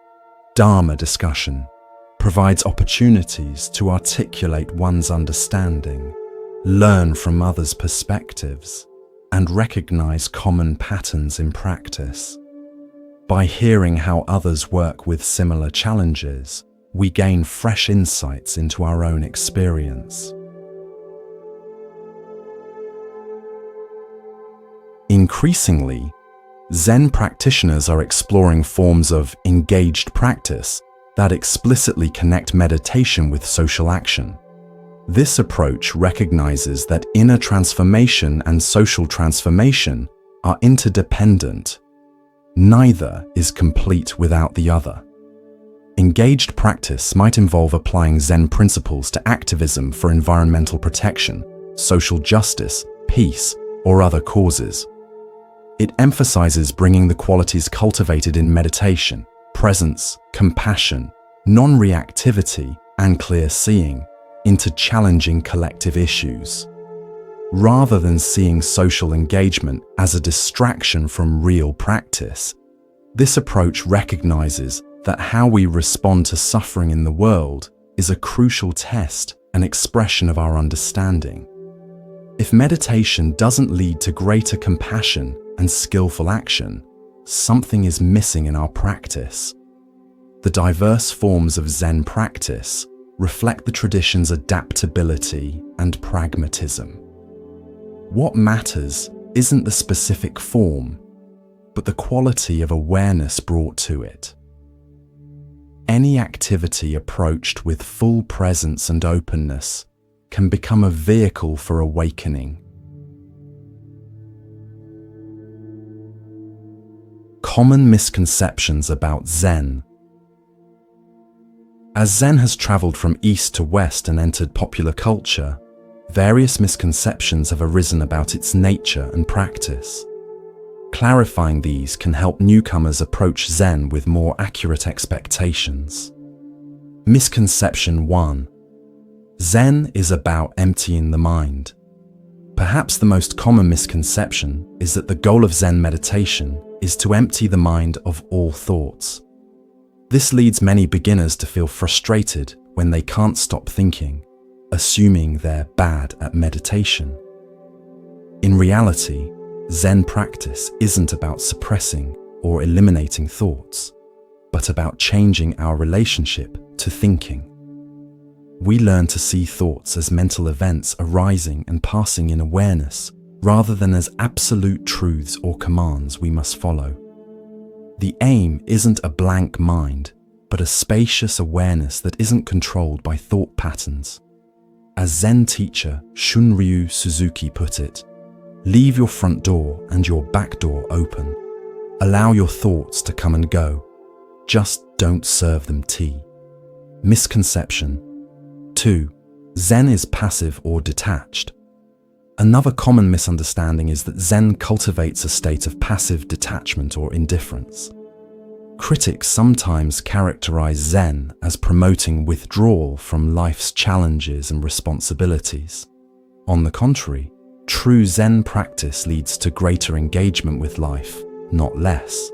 Dharma discussion provides opportunities to articulate one's understanding, learn from others' perspectives, and recognize common patterns in practice. By hearing how others work with similar challenges, we gain fresh insights into our own experience. Increasingly, Zen practitioners are exploring forms of engaged practice that explicitly connect meditation with social action. This approach recognizes that inner transformation and social transformation are interdependent. Neither is complete without the other. Engaged practice might involve applying Zen principles to activism for environmental protection, social justice, peace, or other causes. It emphasizes bringing the qualities cultivated in meditation, presence, compassion, non-reactivity, and clear seeing, into challenging collective issues. Rather than seeing social engagement as a distraction from real practice, this approach recognizes that how we respond to suffering in the world is a crucial test and expression of our understanding. If meditation doesn't lead to greater compassion and skillful action, something is missing in our practice. The diverse forms of Zen practice reflect the tradition's adaptability and pragmatism. What matters isn't the specific form, but the quality of awareness brought to it. Any activity approached with full presence and openness can become a vehicle for awakening. Common misconceptions about Zen. As Zen has traveled from east to west and entered popular culture, various misconceptions have arisen about its nature and practice. Clarifying these can help newcomers approach Zen with more accurate expectations. Misconception 1. Zen is about emptying the mind. Perhaps the most common misconception is that the goal of Zen meditation is to empty the mind of all thoughts. This leads many beginners to feel frustrated when they can't stop thinking, assuming they're bad at meditation. In reality, Zen practice isn't about suppressing or eliminating thoughts, but about changing our relationship to thinking. We learn to see thoughts as mental events arising and passing in awareness, rather than as absolute truths or commands we must follow. The aim isn't a blank mind, but a spacious awareness that isn't controlled by thought patterns. As Zen teacher Shunryu Suzuki put it, leave your front door and your back door open. Allow your thoughts to come and go. Just don't serve them tea. Misconception 2. Zen is passive or detached. Another common misunderstanding is that Zen cultivates a state of passive detachment or indifference. Critics sometimes characterize Zen as promoting withdrawal from life's challenges and responsibilities. On the contrary, true Zen practice leads to greater engagement with life, not less.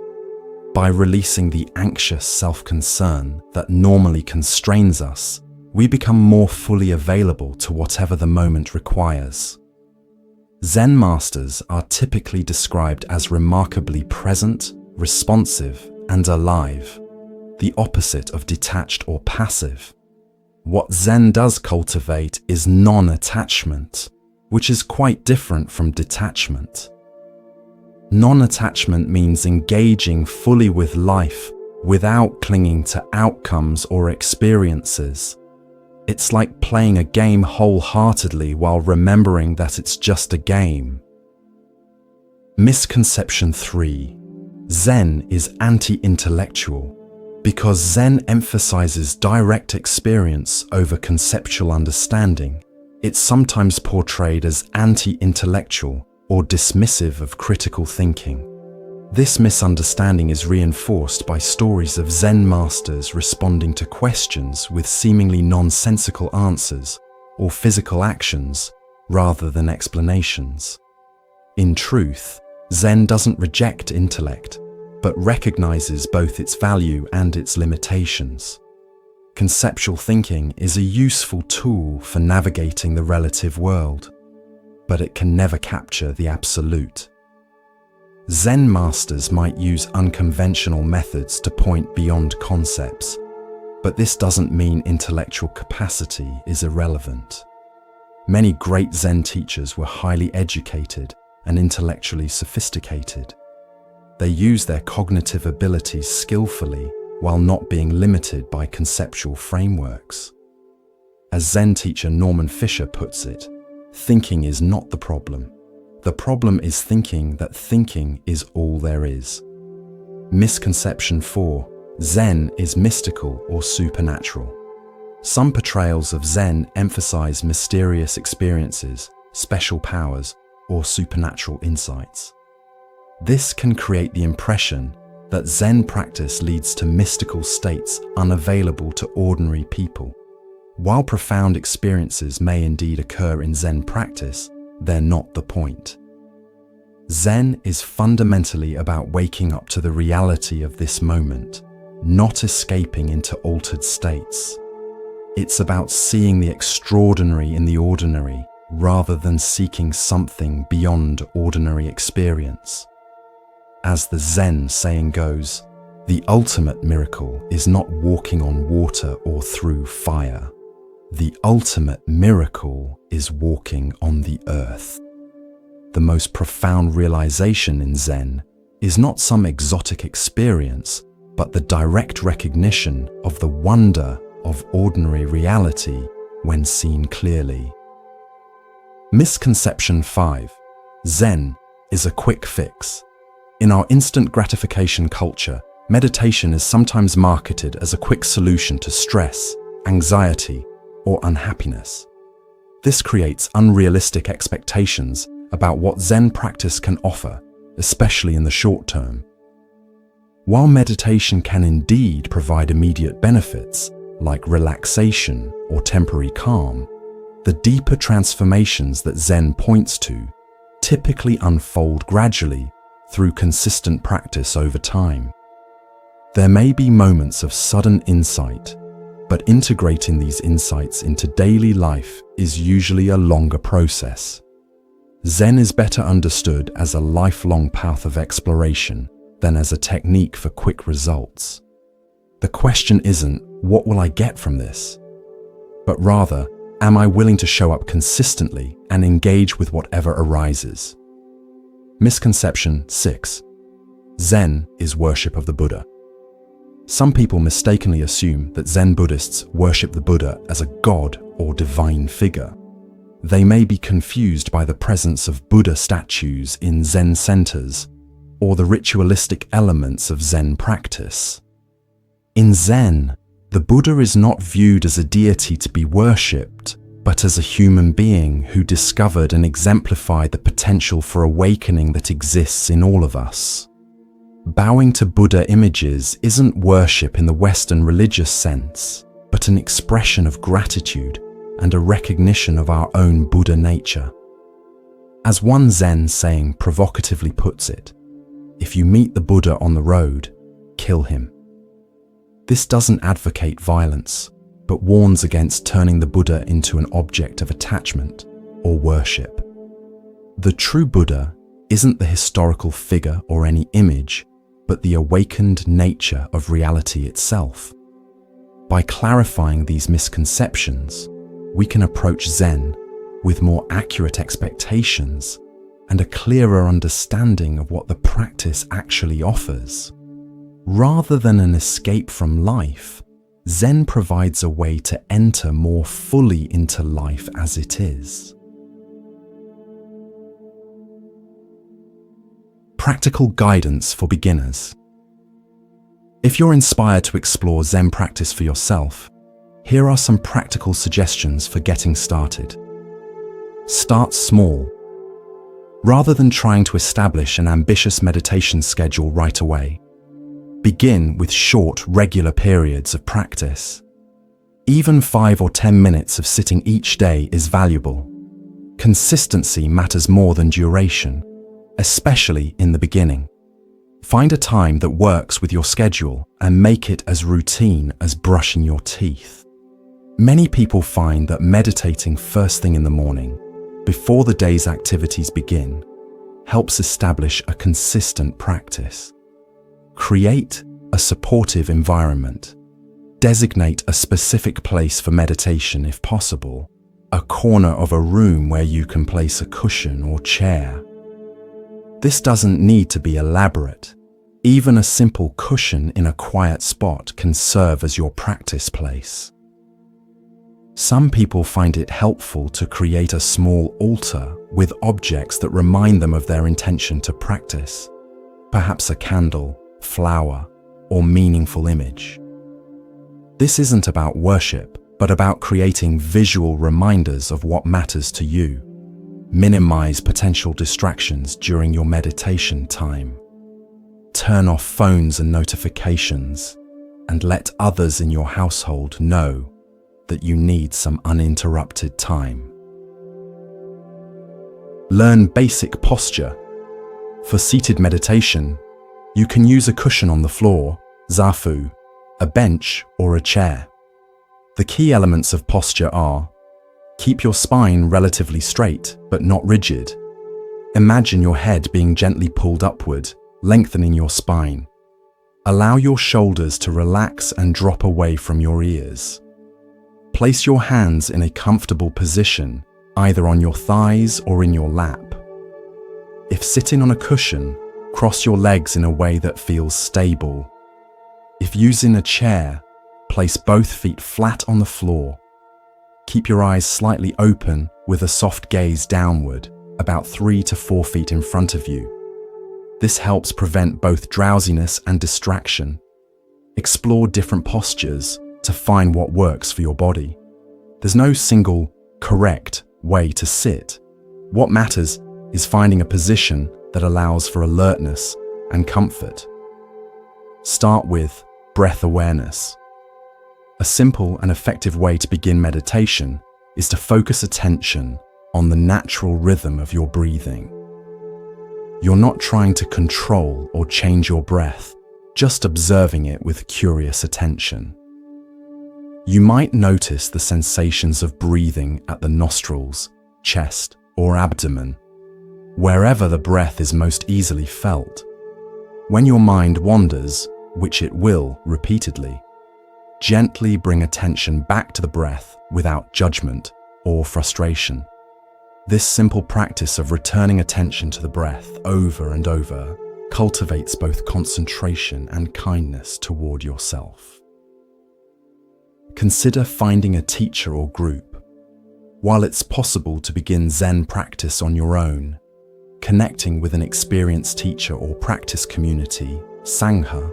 By releasing the anxious self-concern that normally constrains us, we become more fully available to whatever the moment requires. Zen masters are typically described as remarkably present, responsive, and alive, the opposite of detached or passive. What Zen does cultivate is non-attachment, which is quite different from detachment. Non-attachment means engaging fully with life without clinging to outcomes or experiences. It's like playing a game wholeheartedly while remembering that it's just a game. Misconception 3. Zen is anti-intellectual. Because Zen emphasizes direct experience over conceptual understanding, it's sometimes portrayed as anti-intellectual or dismissive of critical thinking. This misunderstanding is reinforced by stories of Zen masters responding to questions with seemingly nonsensical answers or physical actions rather than explanations. In truth, Zen doesn't reject intellect, but recognizes both its value and its limitations. Conceptual thinking is a useful tool for navigating the relative world, but it can never capture the absolute. Zen masters might use unconventional methods to point beyond concepts, but this doesn't mean intellectual capacity is irrelevant. Many great Zen teachers were highly educated and intellectually sophisticated. They use their cognitive abilities skillfully while not being limited by conceptual frameworks. As Zen teacher Norman Fisher puts it, thinking is not the problem. The problem is thinking that thinking is all there is. Misconception 4. Zen is mystical or supernatural. Some portrayals of Zen emphasize mysterious experiences, special powers, or supernatural insights. This can create the impression that Zen practice leads to mystical states unavailable to ordinary people. While profound experiences may indeed occur in Zen practice, they're not the point. Zen is fundamentally about waking up to the reality of this moment, not escaping into altered states. It's about seeing the extraordinary in the ordinary rather than seeking something beyond ordinary experience. As the Zen saying goes, the ultimate miracle is not walking on water or through fire. The ultimate miracle is walking on the earth. The most profound realization in Zen is not some exotic experience, but the direct recognition of the wonder of ordinary reality when seen clearly. Misconception 5. Zen is a quick fix. In our instant gratification culture, meditation is sometimes marketed as a quick solution to stress, anxiety, or unhappiness. This creates unrealistic expectations about what Zen practice can offer, especially in the short term. While meditation can indeed provide immediate benefits, like relaxation or temporary calm, the deeper transformations that Zen points to typically unfold gradually through consistent practice over time. There may be moments of sudden insight, but integrating these insights into daily life is usually a longer process. Zen is better understood as a lifelong path of exploration than as a technique for quick results. The question isn't, what will I get from this? But rather, am I willing to show up consistently and engage with whatever arises? Misconception 6. Zen is worship of the Buddha. Some people mistakenly assume that Zen Buddhists worship the Buddha as a god or divine figure. They may be confused by the presence of Buddha statues in Zen centers or the ritualistic elements of Zen practice. In Zen, the Buddha is not viewed as a deity to be worshipped, but as a human being who discovered and exemplified the potential for awakening that exists in all of us. Bowing to Buddha images isn't worship in the Western religious sense, but an expression of gratitude and a recognition of our own Buddha nature. As one Zen saying provocatively puts it, if you meet the Buddha on the road, kill him. This doesn't advocate violence, but warns against turning the Buddha into an object of attachment or worship. The true Buddha isn't the historical figure or any image, but the awakened nature of reality itself. By clarifying these misconceptions, we can approach Zen with more accurate expectations and a clearer understanding of what the practice actually offers. Rather than an escape from life, Zen provides a way to enter more fully into life as it is. Practical guidance for beginners. If you're inspired to explore Zen practice for yourself, here are some practical suggestions for getting started. Start small. Rather than trying to establish an ambitious meditation schedule right away, begin with short, regular periods of practice. Even 5 or 10 minutes of sitting each day is valuable. Consistency matters more than duration, especially in the beginning. Find a time that works with your schedule and make it as routine as brushing your teeth. Many people find that meditating first thing in the morning, before the day's activities begin, helps establish a consistent practice. Create a supportive environment. Designate a specific place for meditation if possible, a corner of a room where you can place a cushion or chair. This doesn't need to be elaborate. Even a simple cushion in a quiet spot can serve as your practice place. Some people find it helpful to create a small altar with objects that remind them of their intention to practice, perhaps a candle, flower, or meaningful image. This isn't about worship, but about creating visual reminders of what matters to you. Minimize potential distractions during your meditation time. Turn off phones and notifications, and let others in your household know that you need some uninterrupted time. Learn basic posture. For seated meditation, you can use a cushion on the floor, zafu, a bench, or a chair. The key elements of posture are: keep your spine relatively straight but not rigid. Imagine your head being gently pulled upward, lengthening your spine. Allow your shoulders to relax and drop away from your ears. Place your hands in a comfortable position, either on your thighs or in your lap. If sitting on a cushion, cross your legs in a way that feels stable. If using a chair, place both feet flat on the floor. Keep your eyes slightly open with a soft gaze downward, about 3 to 4 feet in front of you. This helps prevent both drowsiness and distraction. Explore different postures to find what works for your body. There's no single, correct way to sit. What matters is finding a position that allows for alertness and comfort. Start with breath awareness. A simple and effective way to begin meditation is to focus attention on the natural rhythm of your breathing. You're not trying to control or change your breath, just observing it with curious attention. You might notice the sensations of breathing at the nostrils, chest, or abdomen, wherever the breath is most easily felt. When your mind wanders, which it will repeatedly, gently bring attention back to the breath without judgment or frustration. This simple practice of returning attention to the breath over and over cultivates both concentration and kindness toward yourself. Consider finding a teacher or group. While it's possible to begin Zen practice on your own, connecting with an experienced teacher or practice community, Sangha,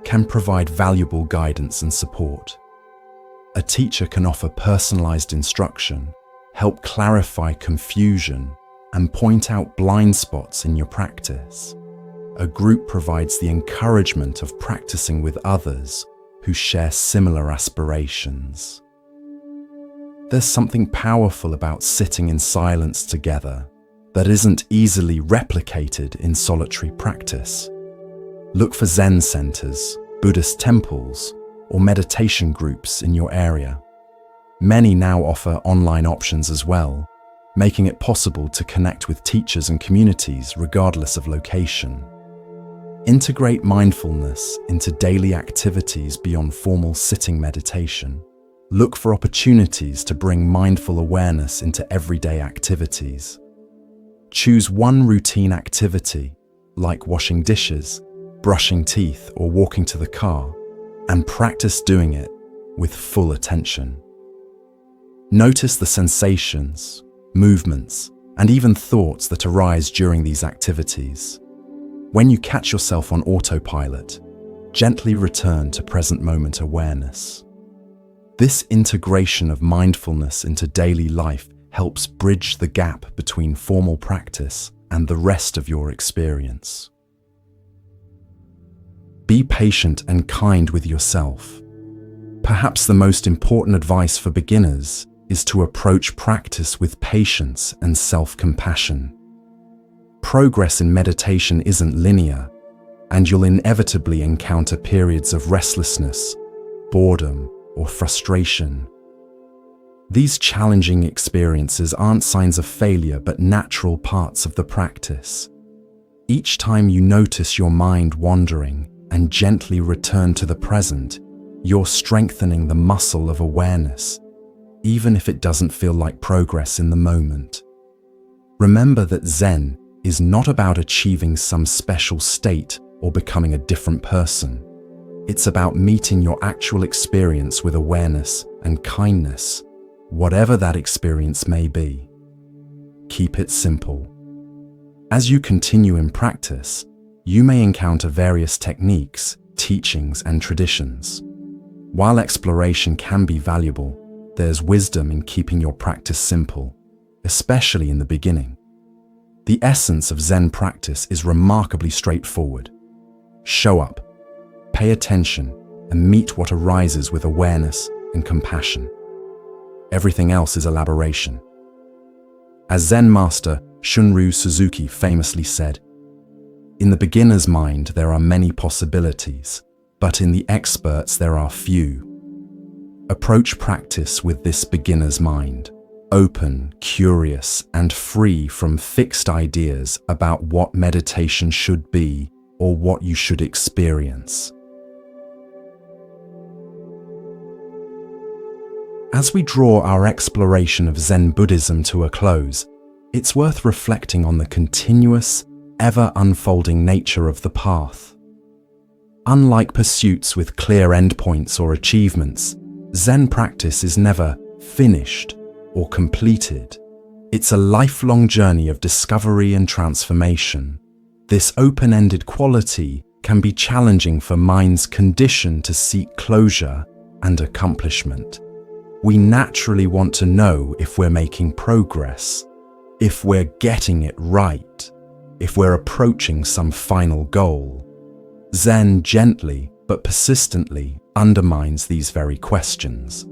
can provide valuable guidance and support. A teacher can offer personalized instruction, help clarify confusion, and point out blind spots in your practice. A group provides the encouragement of practicing with others who share similar aspirations. There's something powerful about sitting in silence together that isn't easily replicated in solitary practice. Look for Zen centers, Buddhist temples, or meditation groups in your area. Many now offer online options as well, making it possible to connect with teachers and communities regardless of location. Integrate mindfulness into daily activities beyond formal sitting meditation. Look for opportunities to bring mindful awareness into everyday activities. Choose one routine activity, like washing dishes, brushing teeth, or walking to the car, and practice doing it with full attention. Notice the sensations, movements, and even thoughts that arise during these activities. When you catch yourself on autopilot, gently return to present moment awareness. This integration of mindfulness into daily life helps bridge the gap between formal practice and the rest of your experience. Be patient and kind with yourself. Perhaps the most important advice for beginners is to approach practice with patience and self-compassion. Progress in meditation isn't linear, and you'll inevitably encounter periods of restlessness, boredom, or frustration. These challenging experiences aren't signs of failure but natural parts of the practice. Each time you notice your mind wandering and gently return to the present, you're strengthening the muscle of awareness, even if it doesn't feel like progress in the moment. Remember that Zen is not about achieving some special state or becoming a different person. It's about meeting your actual experience with awareness and kindness, whatever that experience may be. Keep it simple. As you continue in practice, you may encounter various techniques, teachings, and traditions. While exploration can be valuable, there's wisdom in keeping your practice simple, especially in the beginning. The essence of Zen practice is remarkably straightforward. Show up, pay attention, and meet what arises with awareness and compassion. Everything else is elaboration. As Zen master Shunryu Suzuki famously said, "In the beginner's mind there are many possibilities, but in the expert's there are few." Approach practice with this beginner's mind, open, curious, and free from fixed ideas about what meditation should be or what you should experience. As we draw our exploration of Zen Buddhism to a close, it's worth reflecting on the continuous, ever-unfolding nature of the path. Unlike pursuits with clear endpoints or achievements, Zen practice is never finished or completed. It's a lifelong journey of discovery and transformation. This open-ended quality can be challenging for minds conditioned to seek closure and accomplishment. We naturally want to know if we're making progress, if we're getting it right, if we're approaching some final goal. Zen gently but persistently undermines these very questions.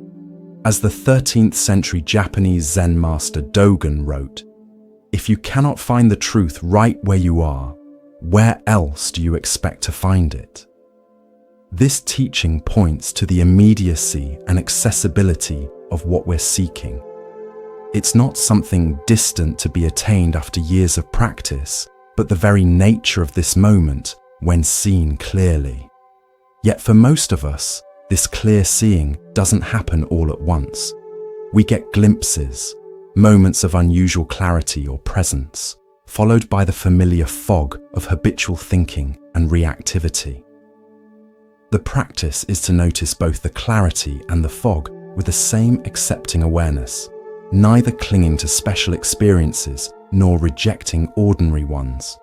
As the 13th century Japanese Zen master Dogen wrote, "If you cannot find the truth right where you are, where else do you expect to find it?" This teaching points to the immediacy and accessibility of what we're seeking. It's not something distant to be attained after years of practice, but the very nature of this moment when seen clearly. Yet for most of us, this clear seeing doesn't happen all at once. We get glimpses, moments of unusual clarity or presence, followed by the familiar fog of habitual thinking and reactivity. The practice is to notice both the clarity and the fog with the same accepting awareness, neither clinging to special experiences nor rejecting ordinary ones.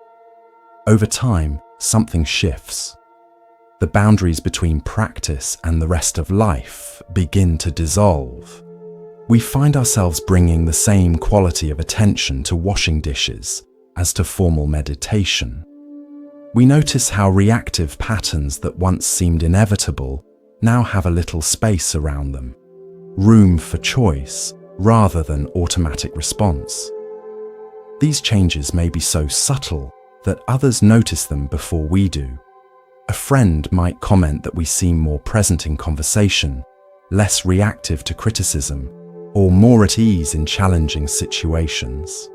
Over time, something shifts. The boundaries between practice and the rest of life begin to dissolve. We find ourselves bringing the same quality of attention to washing dishes as to formal meditation. We notice how reactive patterns that once seemed inevitable now have a little space around them, room for choice rather than automatic response. These changes may be so subtle that others notice them before we do. A friend might comment that we seem more present in conversation, less reactive to criticism, or more at ease in challenging situations.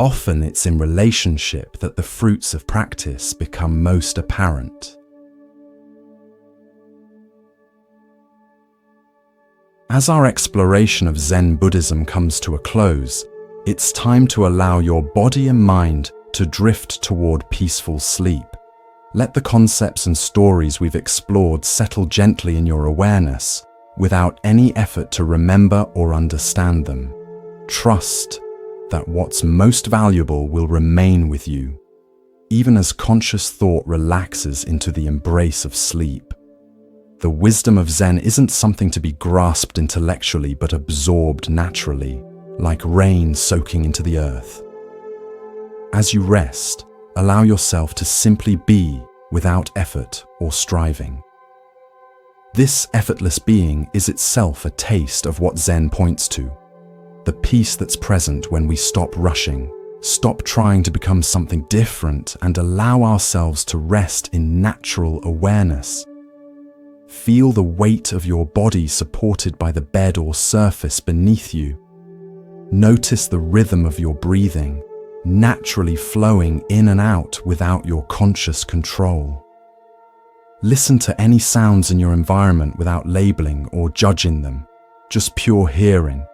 Often it's in relationship that the fruits of practice become most apparent. As our exploration of Zen Buddhism comes to a close, it's time to allow your body and mind to drift toward peaceful sleep. Let the concepts and stories we've explored settle gently in your awareness without any effort to remember or understand them. Trust that what's most valuable will remain with you, even as conscious thought relaxes into the embrace of sleep. The wisdom of Zen isn't something to be grasped intellectually but absorbed naturally, like rain soaking into the earth. As you rest, allow yourself to simply be without effort or striving. This effortless being is itself a taste of what Zen points to, the peace that's present when we stop rushing, Stop trying to become something different and allow ourselves to rest in natural awareness. Feel the weight of your body supported by the bed or surface beneath you. Notice the rhythm of your breathing, naturally flowing in and out without your conscious control. Listen to any sounds in your environment without labeling or judging them, just pure hearing.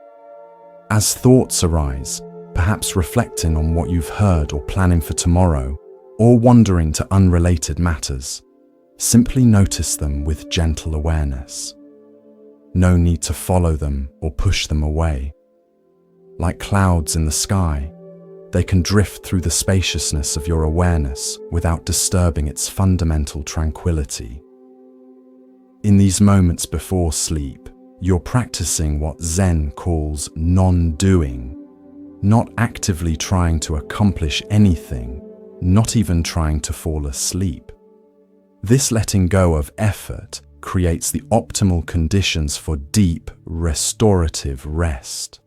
As thoughts arise, perhaps reflecting on what you've heard or planning for tomorrow, or wandering to unrelated matters, simply notice them with gentle awareness. No need to follow them or push them away. Like clouds in the sky, they can drift through the spaciousness of your awareness without disturbing its fundamental tranquility. In these moments before sleep, you're practicing what Zen calls non-doing, not actively trying to accomplish anything, not even trying to fall asleep. This letting go of effort creates the optimal conditions for deep, restorative rest.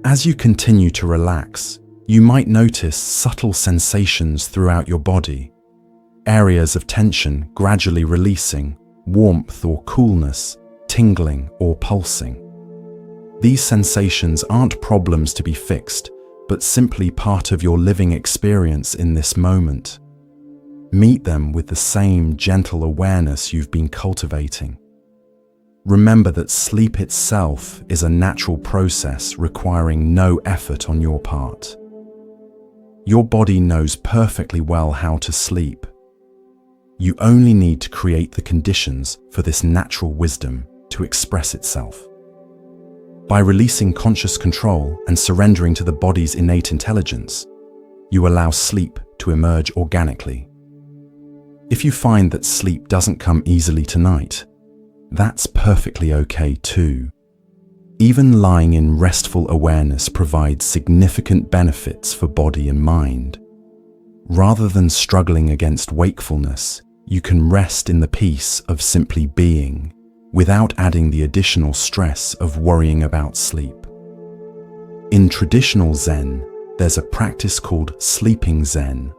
As you continue to relax, you might notice subtle sensations throughout your body, areas of tension gradually releasing, warmth or coolness, tingling or pulsing. These sensations aren't problems to be fixed, but simply part of your living experience in this moment. Meet them with the same gentle awareness you've been cultivating. Remember that sleep itself is a natural process requiring no effort on your part. Your body knows perfectly well how to sleep. You only need to create the conditions for this natural wisdom to express itself. By releasing conscious control and surrendering to the body's innate intelligence, you allow sleep to emerge organically. If you find that sleep doesn't come easily tonight, that's perfectly okay too. Even lying in restful awareness provides significant benefits for body and mind. Rather than struggling against wakefulness, you can rest in the peace of simply being, without adding the additional stress of worrying about sleep. In traditional Zen, there's a practice called sleeping Zen,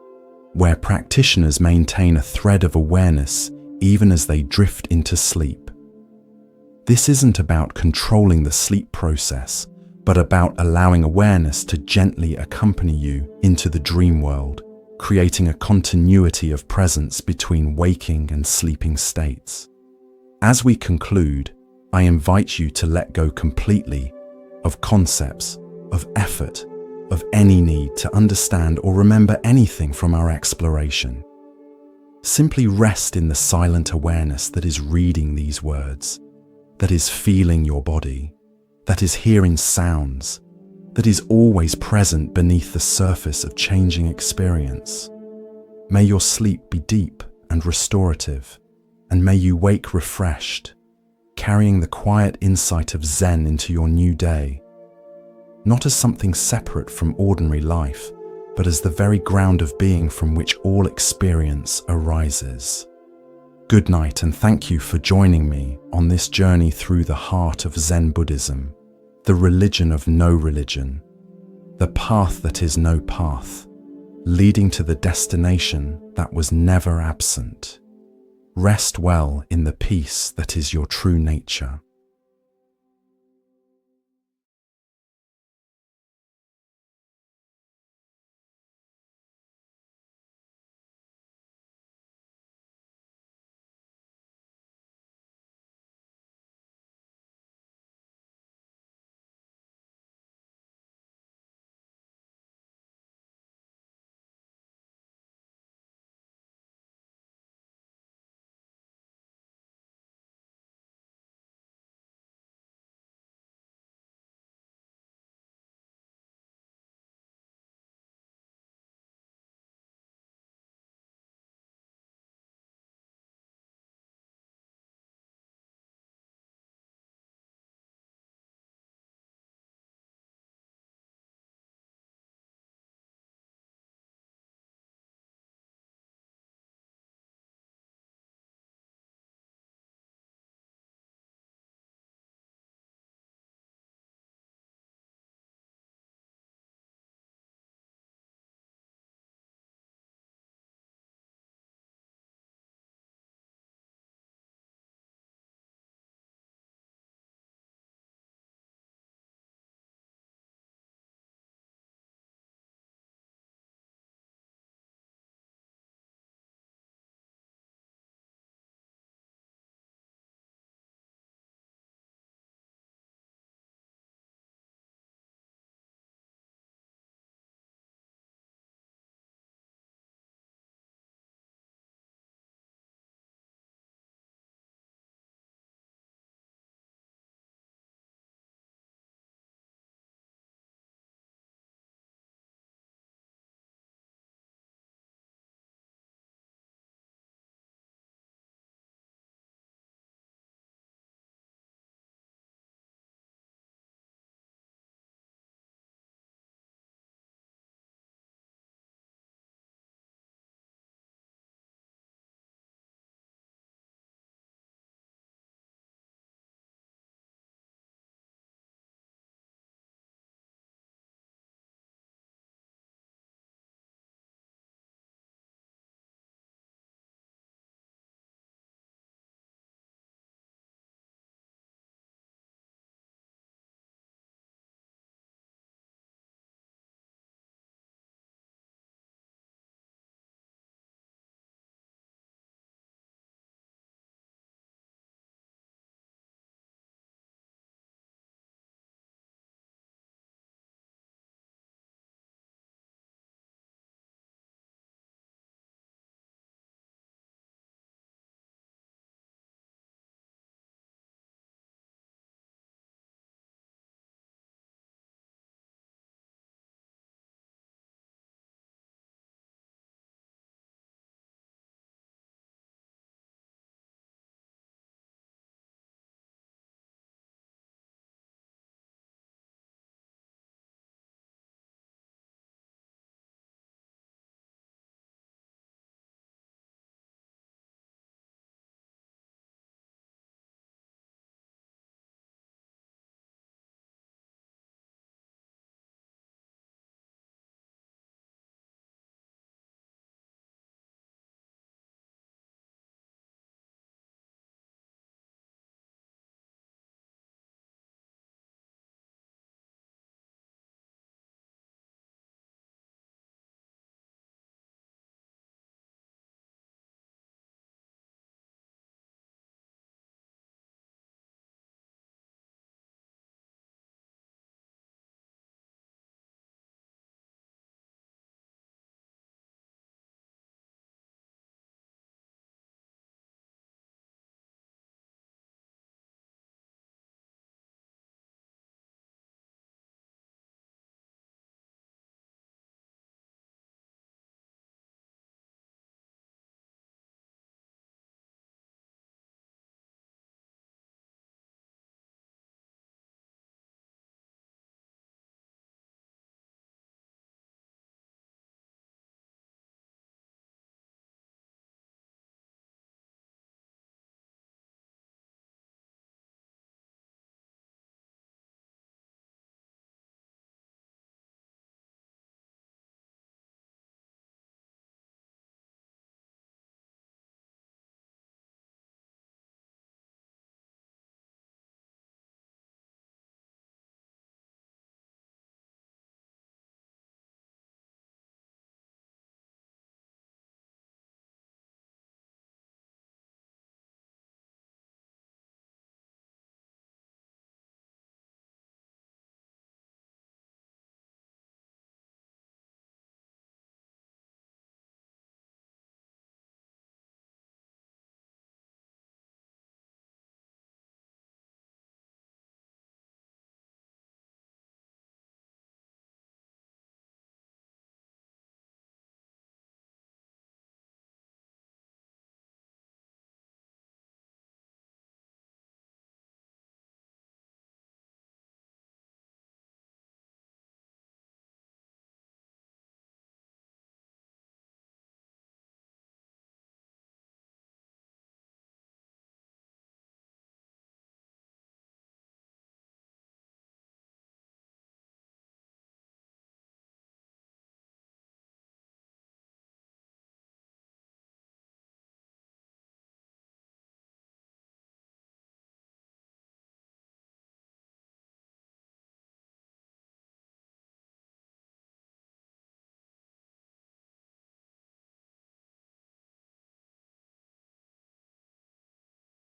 where practitioners maintain a thread of awareness even as they drift into sleep. This isn't about controlling the sleep process, but about allowing awareness to gently accompany you into the dream world, creating a continuity of presence between waking and sleeping states. As we conclude, I invite you to let go completely of concepts, of effort, of any need to understand or remember anything from our exploration. Simply rest in the silent awareness that is reading these words, that is feeling your body, that is hearing sounds, that is always present beneath the surface of changing experience. May your sleep be deep and restorative, and may you wake refreshed, carrying the quiet insight of Zen into your new day, not as something separate from ordinary life, but as the very ground of being from which all experience arises. Good night, and thank you for joining me on this journey through the heart of Zen Buddhism, the religion of no religion, the path that is no path, leading to the destination that was never absent. Rest well in the peace that is your true nature.